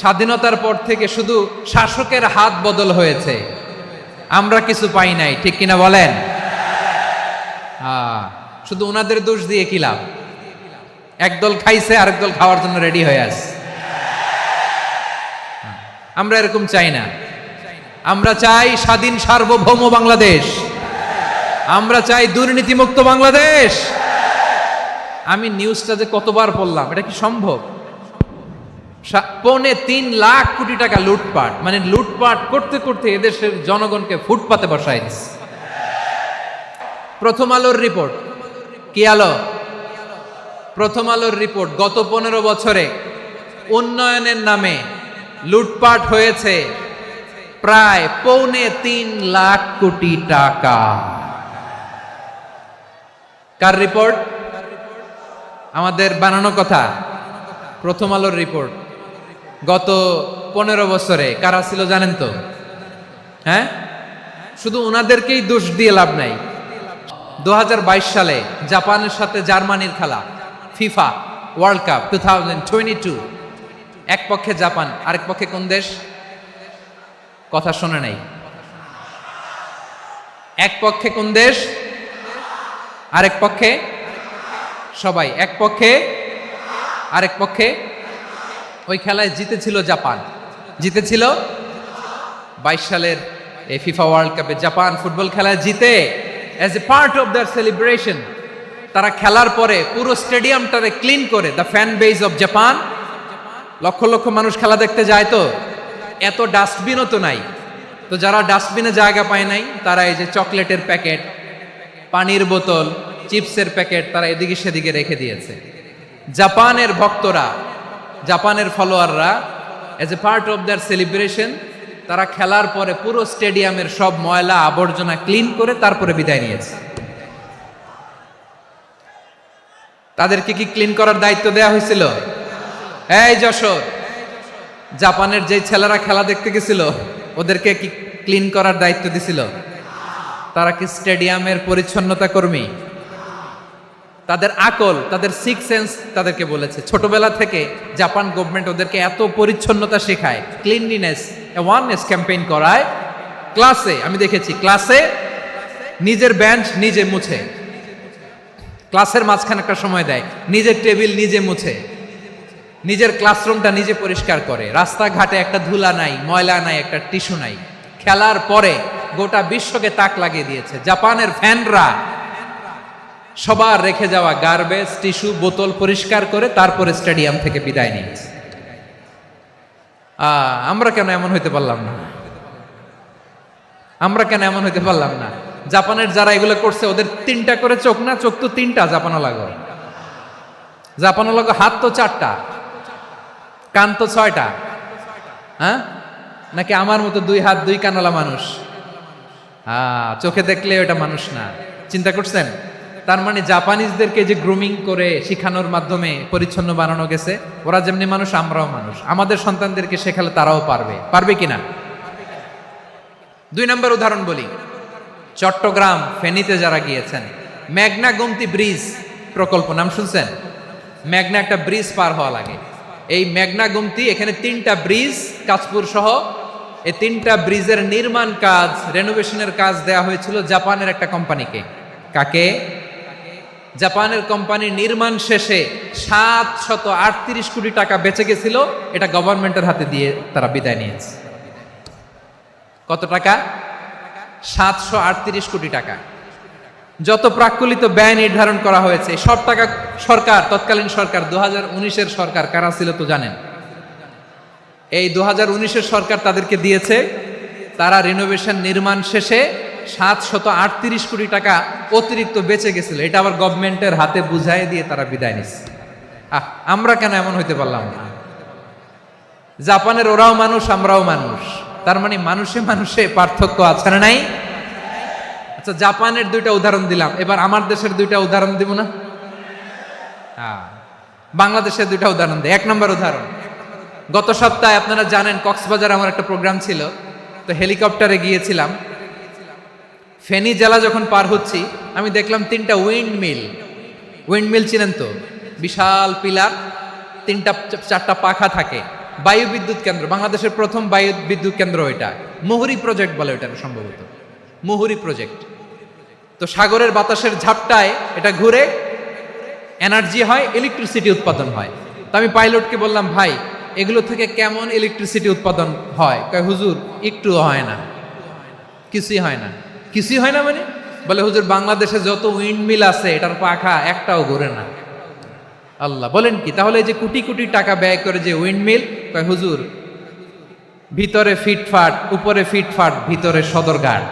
স্বাধীনতার পর থেকে শুধু শাসকের হাত বদল হয়েছে, আমরা কিছু পাই নাই, ঠিক কিনা বলেন? শুধু ওনাদের দোষ দিয়ে কি লাভ? একদল খাইছে, আরেক দল খাওয়ার জন্য রেডি হয়ে আছে। আমরা এরকম চাই না। আমরা চাই স্বাধীন সার্বভৌম বাংলাদেশ, আমরা চাই দুর্নীতিমুক্ত বাংলাদেশ। আমি নিউজটা যে কতবার পড়লাম, এটা কি সম্ভব? 3.25 লাখ কোটি টাকা লুটপাট, মানে লুটপাট করতে করতে এদেশের জনগণকে ফুটপাতে বসায় দিচ্ছে। প্রথম আলোর রিপোর্ট, কি আলো? প্রথম আলোর রিপোর্ট, গত 15 বছরে উন্নয়নের নামে লুটপাট হয়েছে প্রায় 3.25 লাখ কোটি টাকা। কার রিপোর্ট? আমাদের বানানো কথা। প্রথম আলোর রিপোর্ট। গত 15 বছরে কারা ছিল জানেন তো? হ্যাঁ, শুধু ওনাদেরকেই দোষ দিয়ে লাভ নাই। 2022 সালে জাপানের সাথে জার্মানির খেলা, ফিফা ওয়ার্ল্ড কাপ 2022, এক পক্ষে জাপান, আরেক পক্ষে কোন দেশ? কথা শোনে নাই। এক পক্ষে কোন দেশ, আরেক পক্ষে সবাই। এক পক্ষে, আরেক পক্ষে। ওই খেলায় জিতেছিল জাপান, জিতেছিল 22 সালের এই ফিফা ওয়ার্ল্ড কাপে। জাপান ফুটবল খেলায় জিতে, as a part of their celebration তারা খেলার পরে পুরো স্টেডিয়ামটারে ক্লিন করে, the fan base of Japan, লক্ষ লক্ষ মানুষ খেলা দেখতে যায়, তো এত ডাস্টবিনও তো নাই। তো যারা ডাস্টবিনে জায়গা পায় নাই, তারা এই যে চকলেটের প্যাকেট, পানির বোতল, চিপসের প্যাকেট তারা এদিকে সেদিকে রেখে দিয়েছে। জাপানের ভক্তরা, জাপানের ফলোয়াররা, as a part of their celebration তারা খেলার পরে পুরো স্টেডিয়ামের সব ময়লা আবর্জনা ক্লিন করে তারপরে বিদায় নিয়েছে। তাদেরকে কি ক্লিন করার দায়িত্ব দেয়া হয়েছিল? এই যশোর, জাপানের যে ছেলেরা খেলা দেখতে গেছিল ওদেরকে কি ক্লিন করার দায়িত্ব দিছিল? তারা কি স্টেডিয়ামের পরিচ্ছন্নতা কর্মী? তাদের আকল, তাদের সিক্স সেন্স তাদেরকে বলেছে। ছোটবেলা থেকে জাপান গভর্নমেন্ট ওদেরকে এত পরিচ্ছন্নতা শেখায়, ক্লিনলিনেস অ্যাওয়ারনেস ক্যাম্পেইন করায়। ক্লাসে আমি দেখেছি, ক্লাসে নিজের বেঞ্চ নিজে মুছে, ক্লাসের মাঝখানে একটা সময় দেয়, নিজের টেবিল নিজে মুছে, নিজের ক্লাসরুমটা নিজে পরিষ্কার করে। রাস্তাঘাটে একটা ধুলা নাই, ময়লা নাই, একটা টিস্যু নাই। খেলার পরে গোটা বিশ্বকে তাক লাগিয়ে দিয়েছে। জাপানের ফ্যানরা সবার রেখে যাওয়া গার্বেজ, টিস্যু, বোতল পরিষ্কার করে তারপরে স্টেডিয়াম থেকে বিদায় নিয়েছে। আমরা কেন এমন হইতে পারলাম না? আমরা কেন এমন হইতে পারলাম না? জাপানের যারা এগুলো করছে ওদের 3টা করে চোখ না? চোখ তো 3টা, জাপানো লাগো। জাপানো লাগো হাত তো 4টা, কান তো 6টা। হ্যাঁ, নাকি আমার মতো 2 হাত 2 কানওয়ালা মানুষ? চোখে দেখলে ওটা মানুষ না। চিন্তা করছেন? তার মানে জাপানিজদেরকে যে গ্রুমিং করে শিখানোর মাধ্যমে পরিচ্ছন্ন বানানো গেছে। ওরা যেমনি মানুষ, আমরাও মানুষ। আমাদের সন্তানদেরকে শেখালে তারাও পারবে। পারবে কিনা? 2 নম্বর উদাহরণ বলি। চট্টগ্রাম ফেনীতে যারা গিয়েছেন, মেঘনা গোমতী ব্রিজ প্রকল্প নাম শুনছেন? মেঘনা একটা ব্রিজ পার হওয়া লাগে। এই মেঘনা গোমতী, এখানে 3টা ব্রিজ, কাঁচপুর সহ এই 3টা ব্রিজের নির্মাণ কাজ, রেনোভেশনের কাজ দেয়া হয়েছিল জাপানের একটা কোম্পানিকে। কাকে? জাপানের কোম্পানির নির্মাণ শেষে 738 কোটি টাকা বেঁচে গেছিল। এটা গভর্নমেন্টের হাতে দিয়ে তারা বিদায় নিয়েছে। কত টাকা? 738 কোটি টাকা। যত প্রাক্কলিত ব্যয় নির্ধারণ করা হয়েছে সব টাকা সরকার, তৎকালীন সরকার 2019-এর সরকার, কারা ছিল তো জানেন? এই 2019-এর সরকার তাদেরকে দিয়েছে। তারা রিনোভেশন নির্মাণ শেষে 738 কোটি টাকা অতিরিক্ত বেঁচে গেছিল। এটা আবার গভর্নমেন্টের হাতে বুঝাই দিয়ে তারা বিদায় নিচ্ছে। আমরা কেন এমন হইতে পারলাম না? জাপানের ওরাও মানুষ, আমরাও মানুষ। তার মানে মানুষে মানুষে পার্থক্য আছে না নাই? আচ্ছা, জাপানের 2টা উদাহরণ দিলাম, এবার আমার দেশের 2টা উদাহরণ দিব না? বাংলাদেশের 2টা উদাহরণ দিই। 1 নম্বর উদাহরণ, গত সপ্তাহে আপনারা জানেন কক্সবাজার আমার একটা প্রোগ্রাম ছিল, তো হেলিকপ্টারে গিয়েছিলাম। ফেনী জেলা যখন পার হচ্ছি আমি দেখলাম 3টা উইন্ডমিল। উইন্ডমিল চিনেন তো? বিশাল পিলার, 3টা 4টা পাখা থাকে, বায়ু বিদ্যুৎ কেন্দ্র, বাংলাদেশের প্রথম বায়ু বিদ্যুৎ কেন্দ্র এটা, মুহুরী প্রজেক্ট বলে এটা সম্ভবত, মুহুরী প্রজেক্ট। তো সাগরের বাতাসের ঝাপটায় এটা ঘুরে এনার্জি হয়, ইলেকট্রিসিটি উৎপাদন হয়। তো আমি পাইলটকে বললাম, ভাই এগুলো থেকে কেমন ইলেকট্রিসিটি উৎপাদন হয়? কয় হুজুর একটু হয় না, কিছুই হয় না। কিছুই হয় না মানে? বলে হুজুর বাংলাদেশে যত উইন্ড মিল আছে এটার পাখা একটাও ঘুরে না। আল্লাহ, বলেন কি? তাহলে এই যে কোটি কোটি টাকা ব্যয় করে যে উইন্ড মিল, কয় হুজুর ভিতরে ফিটফাট, উপরে ফিটফাট, ভিতরে সদরঘাট।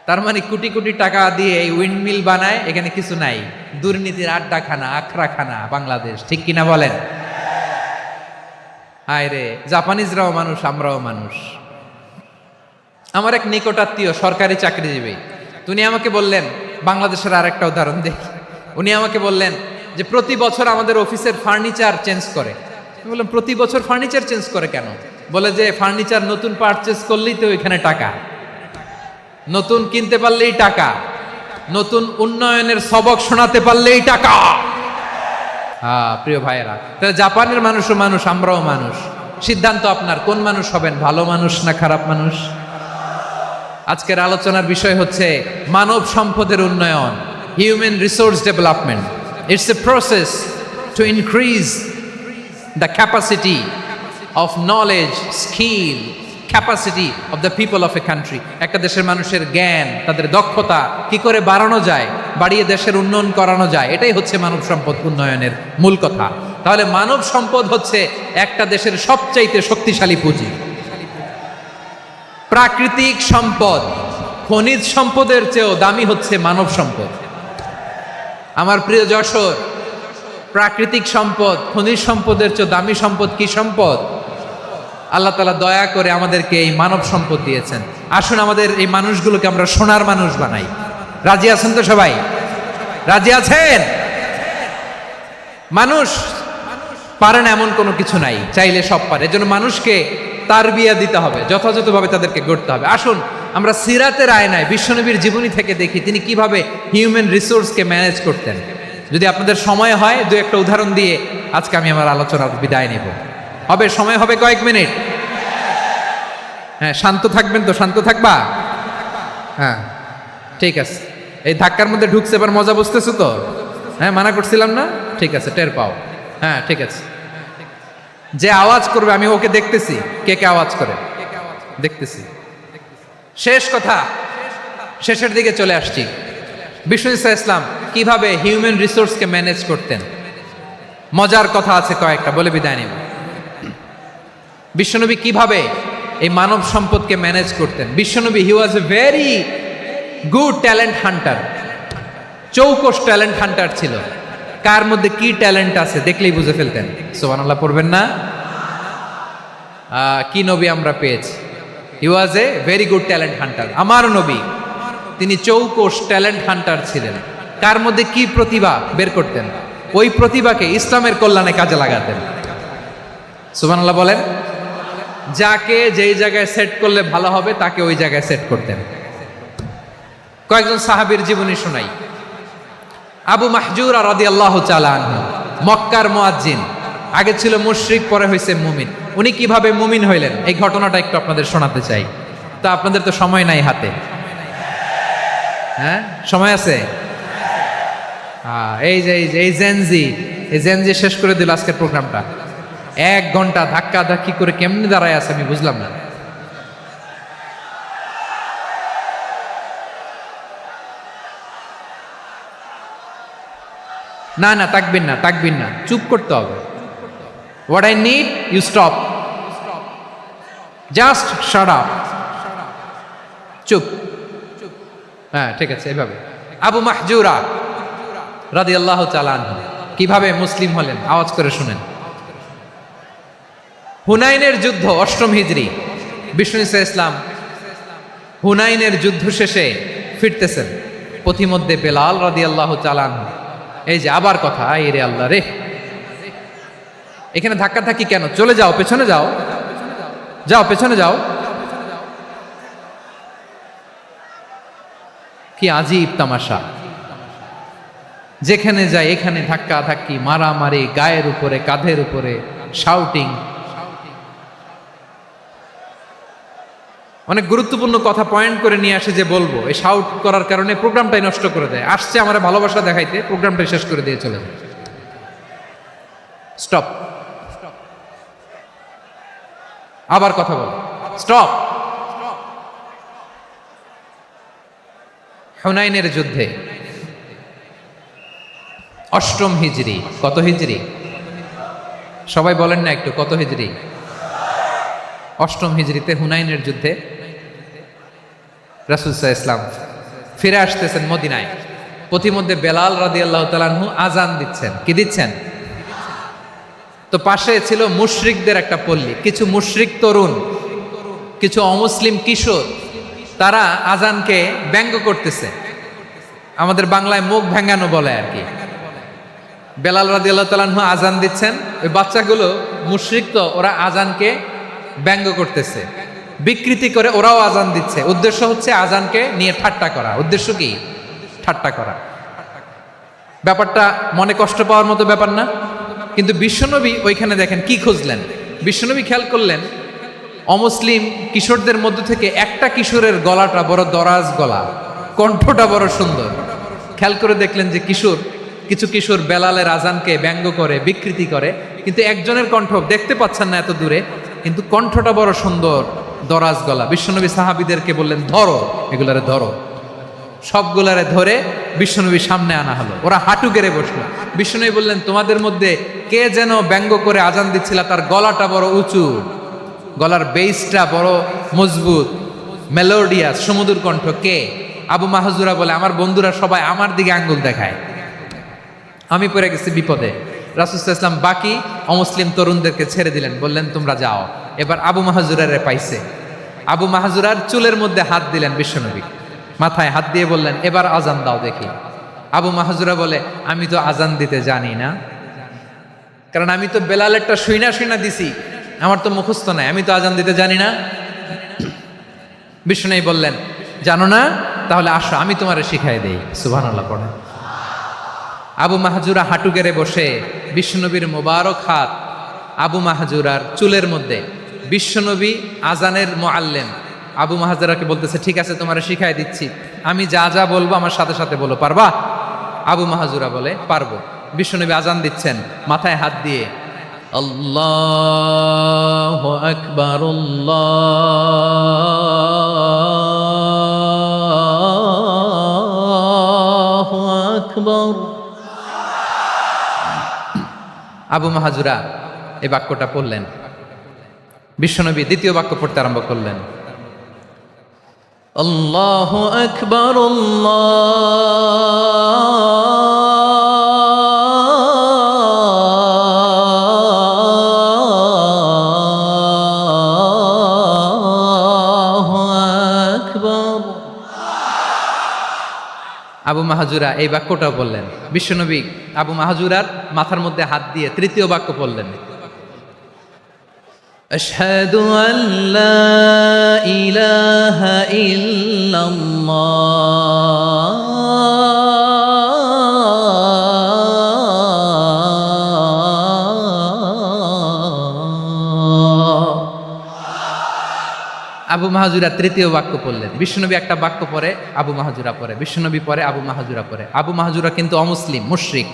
তার মানে কোটি কোটি টাকা দিয়ে এই উইন্ড মিল বানায়, এখানে কিছু নাই, দুর্নীতির আড্ডাখানা, আখড়াখানা বাংলাদেশ, ঠিক কিনা বলেন? হায় রে, জাপানিজরাও মানুষ, আমরাও মানুষ। আমার এক নিকটাত্মীয় সরকারি চাকরিজীবী, উনি আমাকে বললেন, বাংলাদেশের আরেকটা উদাহরণ দেখি। উনি আমাকে বললেন যে প্রতি বছর আমাদের অফিসের ফার্নিচার চেঞ্জ করে। আমি বললাম প্রতি বছর ফার্নিচার চেঞ্জ করে কেন? বলে যে ফার্নিচার নতুন পারচেজ করলেই তো এখানে টাকা, নতুন কিনতে পারলেই টাকা, নতুন উন্নয়নের সবক শোনাতে পারলেই টাকা। হ্যাঁ প্রিয় ভাইয়েরা, তাহলে জাপানের মানুষও মানুষ, আমরাও মানুষ। সিদ্ধান্ত আপনার, কোন মানুষ হবেন, ভালো মানুষ না খারাপ মানুষ? আজকের আলোচনার বিষয় হচ্ছে মানব সম্পদের উন্নয়ন, human resource development. It's a process to increase the capacity of knowledge, skill, capacity of the people of a country. একটা দেশের মানুষের জ্ঞান, তাদের দক্ষতা কি করে বাড়ানো যায়, বাড়িয়ে দেশের উন্নয়ন করানো যায়, এটাই হচ্ছে মানব সম্পদ উন্নয়নের মূল কথা। তাহলে মানব সম্পদ হচ্ছে একটা দেশের সবচাইতে শক্তিশালী পুঁজি। প্রাকৃতিক সম্পদ, খনিজ সম্পদের চেয়েও দামি হচ্ছে মানব সম্পদ। আমার প্রিয় যশোর, প্রাকৃতিক সম্পদ, খনিজ সম্পদের চেয়ে দামি সম্পদ কি সম্পদ? আল্লাহ তাআলা দয়া করে আমাদেরকে এই মানব সম্পদ দিয়েছেন। আসুন আমাদের এই মানুষগুলোকে আমরা সোনার মানুষ বানাই। রাজি আছেন তো সবাই? রাজি আছেন? মানুষ পারে না এমন কোনো কিছু নাই, চাইলে সব পারে। এজন্য মানুষকে তারবিয়া দিতে হবে, যথাযথভাবে তাদেরকে গড়তে হবে। আসুন আমরা সিরাতের আয়নায় বিশ্বনবীর জীবনী থেকে দেখি তিনি কিভাবে হিউম্যান রিসোর্সকে ম্যানেজ করতেন। যদি আপনাদের সময় হয় দু একটা উদাহরণ দিয়ে আজকে আমি আমার আলোচনার বিদায় নেব। হবে সময় হবে কয়েক মিনিট? হ্যাঁ, শান্ত থাকবেন তো? শান্ত থাকবা? হ্যাঁ ঠিক আছে। এই ধাক্কার মধ্যে ঢুকছে, এবার মজা বুঝতেছো তো? হ্যাঁ, মানা করছিলাম না? ঠিক আছে, টের পাও। হ্যাঁ ঠিক আছে। যে আওয়াজ করবে আমি ওকে দেখতেছি, কে কে আওয়াজ করে দেখতেছি। শেষ কথা, শেষের দিকে চলে আসছি। বিষ্ণু ইসলাম কিভাবে হিউম্যান রিসোর্সকে ম্যানেজ করতেন, মজার কথা আছে কয়েকটা, বলে বিদায় নেব। বিশ্বনবী কিভাবে এই মানব সম্পদকে ম্যানেজ করতেন। বিশ্বনবী he was a very good talent hunter, চৌকস ট্যালেন্ট হান্টার ছিল। কার মধ্যে কি ট্যালেন্ট আছে দেখলেই বুঝে ফেলতেন। সুবহানাল্লাহ পড়বেন না? কি নবী আমরা পেয়েছি! He was a very good talent hunter. আমার নবী তিনি চৌকস ট্যালেন্ট হান্টার ছিলেন। কার মধ্যে কি প্রতিভা বের করতেন, ওই প্রতিভাকে ইসলামের কল্যাণে কাজে লাগাতেন। সুবহানাল্লাহ বলেন। যাকে যেই জায়গায় সেট করলে ভালো হবে তাকে ওই জায়গায় সেট করতেন। কয়েকজন সাহাবীর জীবনী শোনাই। আবু মাহজুরা রাদিয়াল্লাহু তাআলা আনহু, মক্কার মুয়াজ্জিন, আগে ছিল মুশরিক, পরে হয়েছে মুমিন। উনি কিভাবে মুমিন হইলেন এই ঘটনাটা একটু আপনাদের শোনাতে চাই। তো আপনাদের তো সময় নাই হাতে। হ্যাঁ সময় আছে? এই জেনজি শেষ করে দিল আজকের প্রোগ্রামটা। 1 ঘন্টা ধাক্কা ধাক্কি করে কেমনি দাঁড়ায় আছে আমি বুঝলাম না। না না, তাকবির না, তাকবির না, চুপ করতে হবে। What I need you stop, just shut up, চুপ। হ্যাঁ ঠিক আছে, এভাবে। আবু মাহজুরা রাদিয়াল্লাহু তাআলা আনহু কিভাবে মুসলিম হলেন আওয়াজ করে শুনেন। হুনাইনের যুদ্ধ, 8ম হিজরি, বিষ্ণু ইসলাম হুনাইনের যুদ্ধ শেষে ফিরতেছেন। পথিমধ্যে বেলাল রাদিয়াল্লাহু তাআলা আনহু, এই যে আবার কথা, আই রে আল্লাহ রে, এখানে ধাক্কা ধাক্কি কেন? চলে যাও, পেছনে যাও, যাও পেছনে যাও। কি আজীব তামাশা! যেখানে যায় এখানে ধাক্কা ধাক্কি, মারামারি, গায়ের উপরে, কাঁধের উপরে, শাউটিং। অনেক গুরুত্বপূর্ণ কথা পয়েন্ট করে নিয়ে আসে যে বলবো, এই শাউট করার কারণে প্রোগ্রামটাই নষ্ট করে দেয়। আসছে আমার ভালোবাসা দেখাইতে, প্রোগ্রামটাই শেষ করে দিয়ে চলে যায়। স্টপ। আবার কথা বল, স্টপ। হুনাইনের যুদ্ধে 8ম হিজরি, কত হিজরি সবাই বলেন না একটু, কত হিজরি? 8ম হিজরিতে হুনাইনের যুদ্ধে রাসূল সাল্লাল্লাহু আলাইহি ওয়াসাল্লাম ফিরে আসতেছেন মদিনায়। পথিমধ্যে বেলাল রাদিয়াল্লাহু তাআলা আনহু আজান দিচ্ছেন। কি দিচ্ছেন? তো পাশে ছিল মুশরিকদের একটা পল্লী, কিছু মুশরিক তরুণ, কিছু অমুসলিম কিশোর, তারা আজানকে ব্যঙ্গ করতেছে। আমাদের বাংলায় মুখ ভেঙ্গানো বলে আর কি। বেলাল রাদিয়াল্লাহু তাআলা আনহু আজান দিচ্ছেন, ওই বাচ্চাগুলো মুশরিক, তো ওরা আজানকে ব্যঙ্গ করতেছে, বিকৃতি করে ওরাও আজান দিচ্ছে। উদ্দেশ্য হচ্ছে আজানকে নিয়ে ঠাট্টা করা। উদ্দেশ্য কি? ঠাট্টা করা। ব্যাপারটা মনে কষ্ট পাওয়ার মতো ব্যাপার না? কিন্তু বিশ্বনবী ওইখানে দেখেন কি খুঁজলেন। বিশ্বনবী খেয়াল করলেন অমুসলিম কিশোরদের মধ্য থেকে একটা কিশোরের গলাটা বড় দরাজ গলা, কণ্ঠটা বড় সুন্দর। খেয়াল করে দেখলেন যে কিছু কিশোর বেলালের আজানকে ব্যঙ্গ করে, বিকৃতি করে, কিন্তু একজনের কণ্ঠ দেখতে পাচ্ছেন না এত দূরে, কিন্তু কণ্ঠটা বড় সুন্দর, দরাজ গলা। বিশ্বনবী সাহাবীদেরকে বললেন, ধরো এগুলারে, ধরো। সবগুলারে ধরে বিশ্বনবীর সামনে আনা হলো। ওরা হাঁটু গেড়ে বসলো। বিশ্বনবী বললেন, তোমাদের মধ্যে কে যেন ব্যঙ্গ করে আজান দিচ্ছিল, তার গলাটা বড় উঁচু, গলার বেসটা বড় মজবুত, মেলোডিয়াস, সুমধুর কণ্ঠ। কে? আবু মাহজুরা বলে, আমার বন্ধুরা সবাই আমার দিকে আঙ্গুল দেখায়, আমি পড়ে গেছি বিপদে। রাসূল সাল্লাল্লাহু আলাইহি ওয়াসাল্লাম বাকি অমুসলিম তরুণদেরকে ছেড়ে দিলেন, বললেন তোমরা যাও। এবার আবু মাহজুরারে পাইছে। আবু মাহজুরার চুলের মধ্যে হাত দিলেন বিশ্বনবী, মাথায় হাত দিয়ে বললেন, এবার আজান দাও দেখি। আবু মাহজুরা বলে, আমি তো আজান দিতে জানি না, কারণ আমি তো বেলালেরটা শুইনা দিছি, আমার তো মুখস্থ নাই, আমি তো আজান দিতে জানি না। বিশ্বনবী বললেন, জানো না? তাহলে আসো, আমি তোমারে শিখাই দেই। সুবহানাল্লাহ পড়ে। আবু মাহজুরা হাঁটু গেড়ে বসে, বিশ্বনবীর মোবারক হাত আবু মাহজুরার চুলের মধ্যে। বিশ্বনবী আজানের মুআল্লিম আবু মাহজুরাকে বলতেছে, ঠিক আছে তোমারে শিখাই দিচ্ছি, আমি যা যা বলবো আমার সাথে সাথে বলো, পারবা? আবু মাহজুরা বলে, পারবো। বিশ্বনবী আজান দিচ্ছেন, মাথায় হাত দিয়ে আল্লাহু আকবার, আল্লাহু আকবার। আবু মাহজুরা এই বাক্যটা পড়লেন। বিশ্বনবী দ্বিতীয় বাক্য পড়তে আরম্ভ করলেন, আল্লাহু আকবার, আল্লাহু আকবার। আবু মাহজুরা এই বাক্যটাও বললেন। বিশ্বনবী আবু মাহজুরার মাথার মধ্যে হাত দিয়ে তৃতীয় বাক্য বললেন, আশহাদু আল্লা ইলাহা ইল্লাল্লাহ, আবু মাহজুরা তৃতীয় বাক্য পড়লেন। বিশ্বনবী একটা বাক্য পরে আবু মাহজুরা পরে, বিশ্বনবী পরে আবু মাহজুরা পরে। আবু মাহজুরা কিন্তু অমুসলিম, মুশরিক।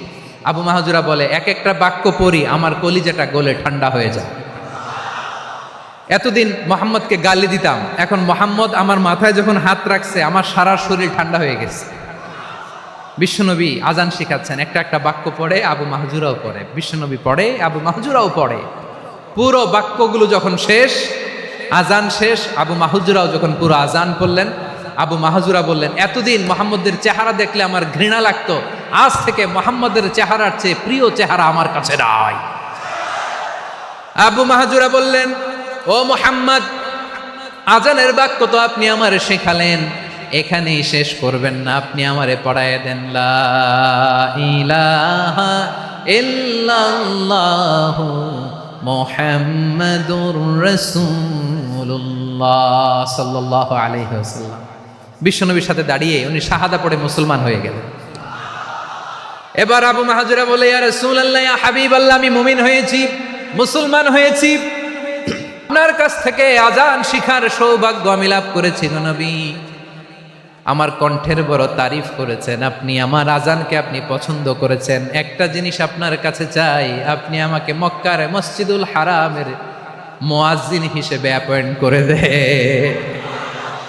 আবু মাহজুরা বলে, এক একটা বাক্য পড়ি আমার কলিজাটা গলে ঠান্ডা হয়ে যায়। এতদিন মোহাম্মদকে গালি দিতাম, এখন মোহাম্মদ আমার মাথায় যখন হাত রাখছে আমার সারা শরীর ঠান্ডা হয়ে গেছে। বিশ্বনবী আজান শিখাচ্ছেন, একটা একটা বাক্য পড়ে আবু মাহজুরাও পড়ে, বিশ্বনবী পড়ে আবু মাহজুরাও পড়ে। পুরো বাক্যগুলো যখন শেষ, আজান শেষ, আবু মাহজুরাও যখন পুরো আজান পড়লেন, আবু মাহজুরা বললেন, এতদিন মোহাম্মদের চেহারা দেখলে আমার ঘৃণা লাগতো, আজ থেকে মোহাম্মদের চেহারার চেয়ে প্রিয় চেহারা আমার কাছে নাই। আবু মাহজুরা বললেন, ও মোহাম্মদ, আজানের বাক্য তো আপনি আমারে শেখালেন, এখানেই শেষ করবেন না, আপনি আমারে পড়ায় দেন, লা ইলাহা ইল্লাল্লাহু মুহাম্মাদুর রাসূলুল্লাহ সাল্লাল্লাহু আলাইহি ওয়াসাল্লাম। বিশ্বনবীর সাথে দাঁড়িয়ে উনি শাহাদা পড়ে মুসলমান হয়ে গেলেন। এবার আবু মাহজুরা বলে, ইয়া রাসূলুল্লাহ, ইয়া হাবিবাল্লাহ, আমি মুমিন হয়েছি। মুসলমান হয়েছি, আপনার কাছ থেকে আজান শিখার সৌভাগ্য আমি লাভ করেছি গো নবী। আমার কণ্ঠের বড় তারিফ করেছেন আপনি, আমার আজানকে আপনি পছন্দ করেছেন। একটা জিনিস আপনার কাছে চাই, আপনি আমাকে মক্কার মসজিদুল হারামের মুয়াজ্জিন হিসেবে অ্যাপয়েন্ট করে দে।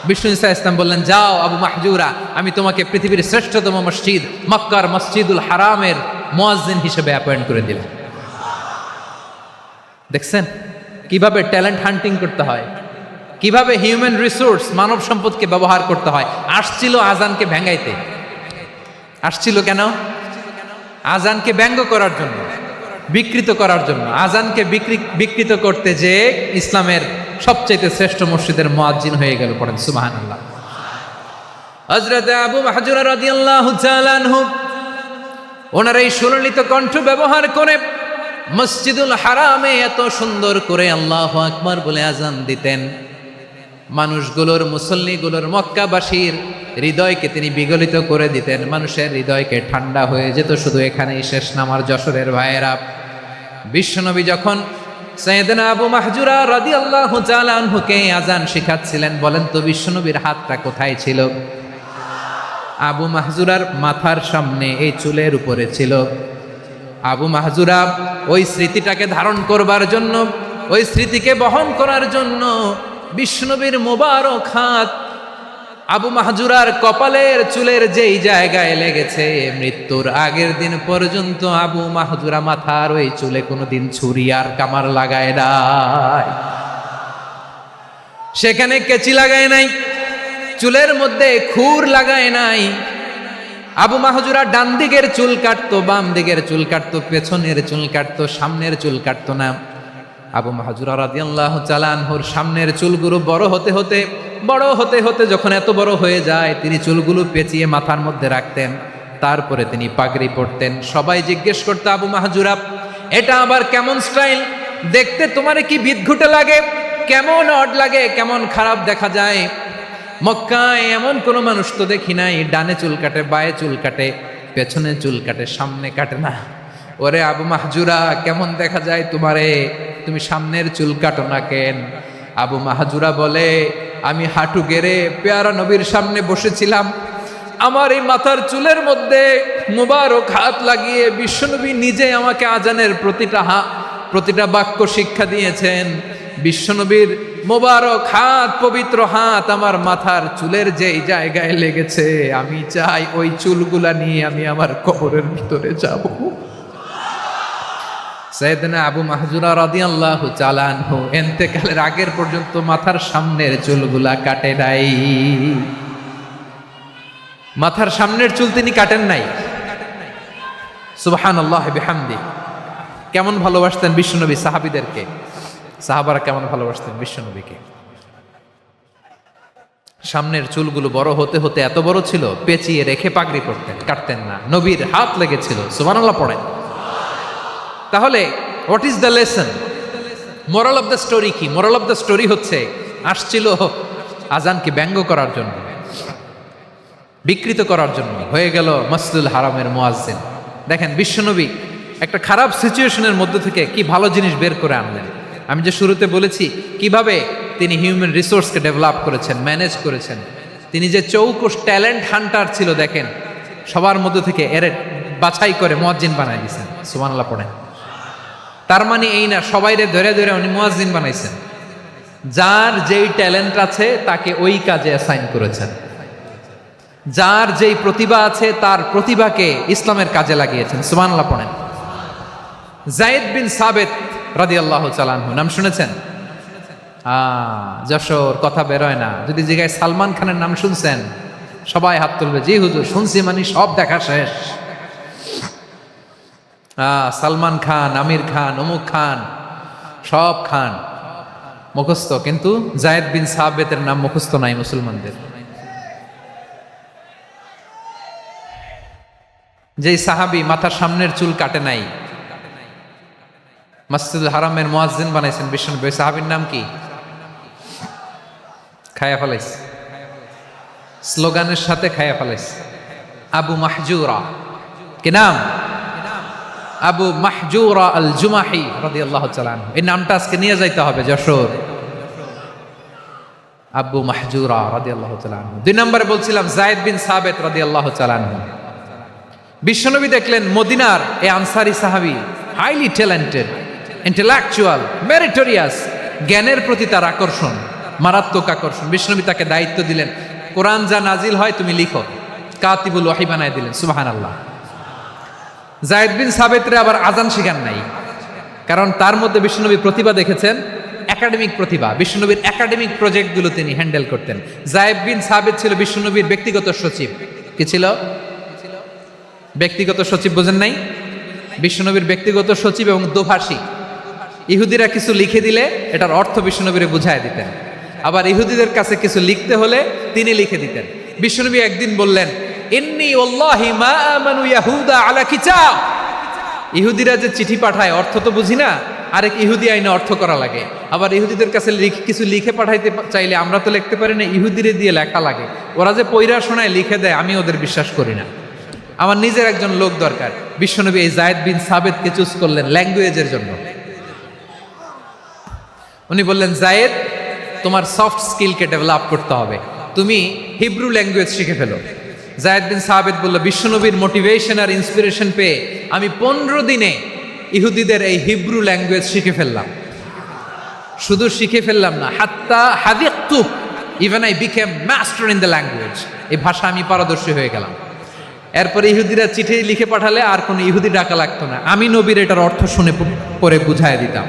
বিষ্ণু ইসা ইসলাম বললেন, যাও আবু মাহজুরা, আমি তোমাকে পৃথিবীর শ্রেষ্ঠতম মসজিদ মক্কার মসজিদুল হারামের মুয়াজ্জিন হিসেবে অ্যাপয়েন্ট করে দিলাম। দেখছেন কিভাবে ট্যালেন্ট হান্টিং করতে হয়, কিভাবে হিউম্যান রিসোর্স মানব সম্পদকে ব্যবহার করতে হয়। আসছিল আজানকে ভেঙ্গাইতে, আসছিল কেন? আজানকে ব্যঙ্গ করার জন্য, বিকৃত করার জন্য। আজানকে বিকৃত করতে যে ইসলামের সবচেয়ে শ্রেষ্ঠ মসজিদের মুয়াজ্জিন হয়ে গেল। পড়েন সুবহানাল্লাহ। হযরত আবু মাহজুরা রাদিয়াল্লাহু তাআলা আনহু ওনার এই সুললিত কণ্ঠ ব্যবহার করে মসজিদুল হারামে এত সুন্দর করে আল্লাহু আকবার বলে আজান দিতেন, মানুষগুলোর, মুসল্লিগুলোর, মক্কাবাসীর হৃদয়কে তিনি বিগলিত করে দিতেন। মানুষের হৃদয়কে ঠান্ডা হয়ে যেত। শুধু এখানেই শেষ না আমার যশোরের ভাইয়েরা। বিশ্বনবী যখন সাইয়েদনা আবু মাহজুরা রাদিয়াল্লাহু তাআলা আনহুকে আজান শিখাচ্ছিলেন, বলেন তো বিশ্বনবীর হাতটা কোথায় ছিল? আবু মাহজুরার মাথার সামনে, এই চুলের উপরে ছিল। আবু মাহজুরা ওই স্মৃতিটাকে ধারণ করবার জন্য, ওই স্মৃতিকে বহন করার জন্য বিশ্বনবীর মোবারক হাত আবু মাহজুরার কপালের চুলের যেই জায়গায় লেগেছে, মৃত্যুর আগের দিন পর্যন্ত আবু মাহজুরা মাথার ওই চুলে কোনোদিন ছুরি আর কামার লাগায় নাই, সেখানে কেচি লাগায় নাই, চুলের মধ্যে খুর লাগায় নাই। আবু মাহজুরা ডান দিকের চুল কাটতো, বাম দিকের চুল কাটতো, পেছনের চুল কাটতো, সামনের চুল কাটতো না। আবু মাহজুরা রাদিয়াল্লাহু তাআলা আনহুর সামনের চুলগুলো বড় হতে হতে যখন এত বড় হয়ে যায়, তিনি চুলগুলো পেঁচিয়ে মাথার মধ্যে রাখতেন। তারপরে তিনি পাগড়ি পরতেন। সবাই জিজ্ঞেস করতো, আবু মাহজুরা এটা আবার কেমন স্টাইল? দেখতে তোমার কি বিদঘুটে লাগে? কেমন অড লাগে? কেমন খারাপ দেখা যায়? মক্কায় এমন কোনো মানুষ তো দেখি নাই, ডানে চুল কাটে, বায়ে চুল কাটে, পেছনে চুল কাটে, সামনে কাটে না। ওরে আবু মাহজুরা, কেমন দেখা যায় তোমারে? তুমি সামনের চুল কাটো না কেন? আবু মাহজুরা বলে, আমি হাঁটু গেড়ে পেয়ারা নবীর সামনে বসেছিলাম, আমার এই মাথার চুলের মধ্যে মুবারক হাত লাগিয়ে বিশ্বনবী নিজে আমাকে আজানের প্রতিটা বাক্য শিক্ষা দিয়েছেন। বিশ্বনবীর মোবারক হাত, পবিত্র হাত আমার মাথার চুলের যেই জায়গায় লেগেছে, আমি চাই ওই চুলগুলা নিয়ে আমি আমার কবরের ভিতরে যাব। সাইয়েদনা আবু মাহজুরা রাদিয়াল্লাহু তাআলা আনহু ইন্তেকালের আগের পর্যন্ত মাথার সামনের চুলগুলা কাটে নাই। মাথার সামনের চুল তিনি কাটেন নাই। সুবহানাল্লাহ বিহামদি। কেমন ভালোবাসতেন বিশ্বনবী সাহাবীদেরকে, সাহাবারা কেমন ভালোবাসতেন বিশ্বনবীকে। সামনের চুলগুলো বড় হতে হতে এত বড় ছিল, পেঁচিয়ে রেখে পাগড়ি পরতেন, কাটতেন না। নবীর হাত লেগেছিল। সুবহানাল্লাহ পড়েন। তাহলে what is the lesson? Moral of the story কি? মোরাল অফ দ্য স্টোরি হচ্ছে, আসছিল আজানকে ব্যঙ্গ করার জন্য, বিকৃত করার জন্য, হয়ে গেল মসজিদুল হারামের মুয়াজ্জিন। দেখেন বিশ্বনবী একটা খারাপ সিচুয়েশনের মধ্যে থেকে কি ভালো জিনিস বের করে আনলেন। আমি যে শুরুতে বলেছি কিভাবে তিনি হিউম্যান রিসোর্সকে ডেভেলপ করেছেন, ম্যানেজ করেছেন। তিনি যে চৌকস ট্যালেন্ট হান্টার ছিল, দেখেন সবার মধ্যে থেকে এর বাছাই করে মুয়াজ্জিন বানাই দিয়েছেন। সুবহানাল্লাহ পড়েন। তার মানে এই না সবাইরে ধরে ধরে উনি মুয়াজ্জিন বানাইছেন। যার যেই ট্যালেন্ট আছে তাকে ওই কাজে অ্যাসাইন করেছেন। যার যেই প্রতিভা আছে তার প্রতিভাকে ইসলামের কাজে লাগিয়েছেন। সুবহানাল্লাহ পড়েন। যায়েদ বিন সাবিত রাদিয়াল্লাহু তাআলা আনহু নাম শুনেছেন? যশোর কথা বেরোয় না। যদি জিজ্ঞাসা সালমান খানের নাম শুনছেন, সবাই হাত তুলবে, জি হুজুর শুনছি, মানে সব দেখা শেষ। সালমান খান, আমির খান, অমুক খান, সব খান মুখস্থ, কিন্তু যায়েদ বিন সাবিতের নাম মুখস্থ নাই মুসলমানদের। যেই সাহাবী মাথার সামনের চুল কাটে নাই, মসজিদুল হারামের মুয়াজ্জিন বানাইছেন বিশ্বনবী, সাহাবীর নাম কি? খায়া ফেলাইছে, স্লোগানের সাথে খায়া ফেলাইছে। আবু মাহজুরা। কি নাম? আবু মাহজুরা আল জুমাহি রাদিয়াল্লাহু তাআলা আনহু। এই নামটা আজকে নিয়ে যাইতে হবে যশোর। আবু মাহজুরা রাদিয়াল্লাহু তাআলা আনহু। 2 নম্বরে বলছিলাম যায়েদ বিন সাবিত রাদিয়াল্লাহু তাআলা আনহু। বিশ্বনবী দেখলেন মদিনার এই আনসারী সাহাবী হাইলি ট্যালেন্টেড, ইন্টেলেকচুয়াল, মেরিটোরিয়াস, জ্ঞানের প্রতি তার আকর্ষণ, মারাত্মক আকর্ষণ। বিশ্বনবী তাকে দায়িত্ব দিলেন, কোরআন যা নাজিল হয় তুমি লিখো, কাতিবুল ওয়াহি বানায় দিলেন। সুবহানাল্লাহ। যায়েদ বিন সাবিতরে আবার আজান শিখান নাই, কারণ তার মধ্যে বিশ্বনবী প্রতিভা দেখেছেন, একাডেমিক প্রতিভা। বিশ্বনবীর একাডেমিক প্রজেক্টগুলো তিনি হ্যান্ডেল করতেন। যায়েদ বিন সাবিত ছিল বিশ্বনবীর ব্যক্তিগত সচিব। কি ছিল? ব্যক্তিগত সচিব। বোঝেন নাই? বিশ্বনবীর ব্যক্তিগত সচিব এবং দোভাষী। ইহুদিরা কিছু লিখে দিলে এটার অর্থ বিশ্বনবীরে বুঝায় দিতেন, আবার ইহুদিদের কাছে কিছু লিখতে হলে তিনি লিখে দিতেন। বিশ্বনবী একদিন বললেন, ইন্নী ওয়াল্লাহি মা আমানু ইয়াহুদা আলা কিতাব। ইহুদিরা যে চিঠি পাঠায় অর্থ তো বুঝি না, আরেক ইহুদি আইনে অর্থ করা লাগে। আবার ইহুদিদের কাছে কিছু লিখে পাঠাইতে চাইলে আমরা তো লিখতে পারি না, ইহুদিরে দিয়ে লেখা লাগে। ওরা যে পয়রা শোনায় লিখে দেয়, আমি ওদের বিশ্বাস করি না। আমার নিজের একজন লোক দরকার। বিশ্বনবী এই যায়েদ বিন সাবিতকে চুজ করলেন ল্যাঙ্গুয়েজের জন্য। উনি বললেন, যায়েদ, তোমার সফট স্কিলকে ডেভেলপ করতে হবে, তুমি হিব্রু ল্যাঙ্গুয়েজ শিখে ফেলো। যায়েদ বিন সাবিত বলল, বিশ্বনবীর মোটিভেশন আর ইন্সপিরেশন পেয়ে আমি 15 দিনে ইহুদিদের এই হিব্রু ল্যাঙ্গুয়েজ শিখে ফেললাম। শুধু শিখে ফেললাম না, হাত্তা হাদিকতু, even I became master in the language. এই ভাষা আমি পারদর্শী হয়ে গেলাম। এরপরে ইহুদিরা চিঠি লিখে পাঠালে আর কোনো ইহুদি ডাকা লাগতো না, আমি নবীর এটার অর্থ শুনে পরে বুঝায় দিতাম।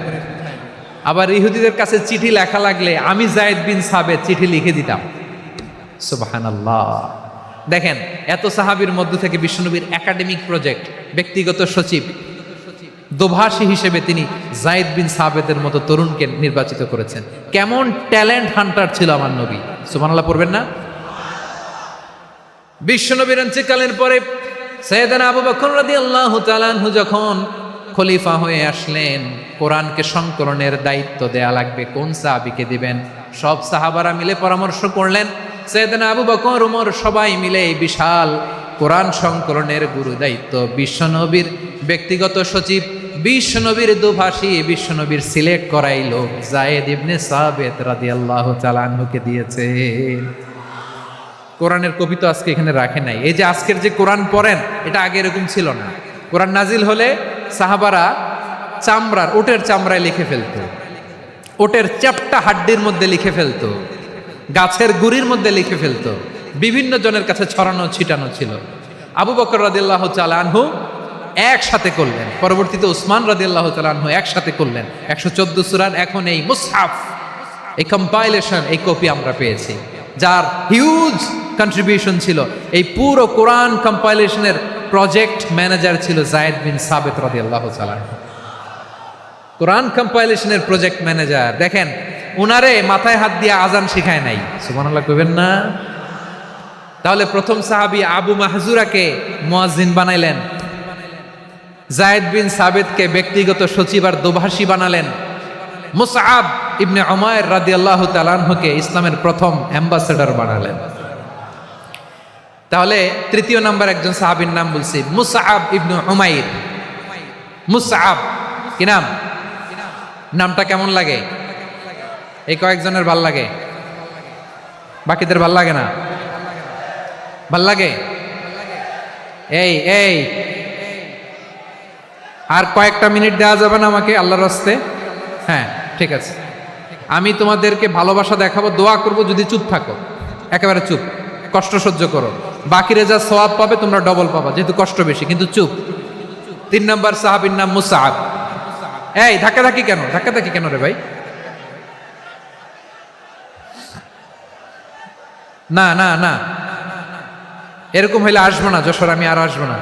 আবার ইহুদিদের কাছে চিঠি লেখা লাগলে আমি যায়েদ বিন সাবিত চিঠি লিখে দিতাম। সুবহানাল্লাহ। দেখেন, এত সাহাবীর মধ্য থেকে বিশ্বনবীর একাডেমিক প্রজেক্ট, ব্যক্তিগত সচিব, দোভাষী হিসেবে তিনি যায়েদ বিন সাবিতের মতো তরুণকে নির্বাচিত করেছেন। কেমন ট্যালেন্ট হান্টার ছিল আমার নবী। সুবহানাল্লাহ পড়বেন না? বিশ্বনবীর ইন্তেকালের পরে সাইয়েদনা আবু বকর রাদিয়াল্লাহু তাআলা আনহু যখন খলিফা হয়ে আসলেন, কোরআনকে সংকলনের দায়িত্ব দেয়া লাগবে, কোন সাহাবীকে দিবেন? সব সাহাবারা মিলে পরামর্শ করলেন। সাইয়েদনা আবু বকর, ওমর সবাই মিলে এই বিশাল কোরআন সংকলনের গুরু দায়িত্ব বিশ্বনবীর ব্যক্তিগত সচিব, বিশ্বনবীর দোভাষী, বিশ্বনবীর সিলেক্ট করাই লোক যায়েদ ইবনে সাবিত রাদিয়াল্লাহু তাআলা আনহুকে দিয়েছে। কোরআনের কপি তো আজকে এখানে রাখে নাই। এই যে আজকের যে কোরআন পড়েন, এটা আগে এরকম ছিল না। কোরআন নাজিল হলে সাহাবারা চামড়ার, ওটের চামড়ায় লিখে ফেলতো, ওটের চ্যাপ্টা হাড্ডির মধ্যে লিখে ফেলতো, গাছের গুড়ির মধ্যে লিখে ফেলতো। বিভিন্ন জনের কাছে ছড়ানো ছিটানো ছিল। আবু বকর রাদিয়াল্লাহু তাআলা আনহু একসাথে করলেন, পরবর্তীতে উসমান রাদিয়াল্লাহু তাআলা আনহু একসাথে করলেন। 114 সূরার এখন এই মুসহাফ, এই কম্পাইলেশন, এই কপি আমরা পেয়েছি, যার হিউজ কন্ট্রিবিউশন ছিল। এই পুরো কোরআন কম্পাইলেশনের প্রজেক্ট ম্যানেজার ছিল যায়েদ বিন সাবিত রাদিয়াল্লাহু তাআলা। কোরআন কম্পাইলেশনের প্রজেক্ট ম্যানেজার। দেখেন, উনারে মাথায় হাত দিয়ে আজান শিখায় নাই। সুবহানাল্লাহ কইবেন না? তাহলে প্রথম সাহাবী আবু মাহজুরাকে মুয়াজ্জিন বানাইলেন, যায়েদ বিন সাবিতকে ব্যক্তিগত সচিব আর দোভাষী বানালেন, মুসআব ইবনে উমাইর রাদিয়াল্লাহু তাআলা আনহুকে ইসলামের প্রথম অ্যাম্বাসেডর বানালেন। তাহলে তৃতীয় নাম্বার একজন সাহাবীর নাম বলছি, মুসআব ইবনে উমাইর। মুসআব কি নাম? নামটা কেমন লাগে? এই কয়েকজনের ভাল লাগে, বাকিদের ভাল লাগে না? ভাল লাগে? এই এই আর কয়েকটা মিনিট দেওয়া যাবে না আমাকে আল্লাহর রাস্তে? হ্যাঁ, ঠিক আছে। আমি তোমাদেরকে ভালোবাসা দেখাবো, দোয়া করব, যদি চুপ থাকো, একেবারে চুপ, কষ্ট সহ্য করো। বাকিরে যা সওয়াব পাবে তোমরা ডবল পাবা, যেহেতু কষ্ট বেশি, কিন্তু চুপ। 3 নম্বর সাহাবীর নাম মুসআব। এই ধাক্কাধাক্কি কেন? ধাক্কাধাক্কি কেন রে ভাই? না না না, এরকম হইলে আসবো না যশোর, আমি আর আসবো না।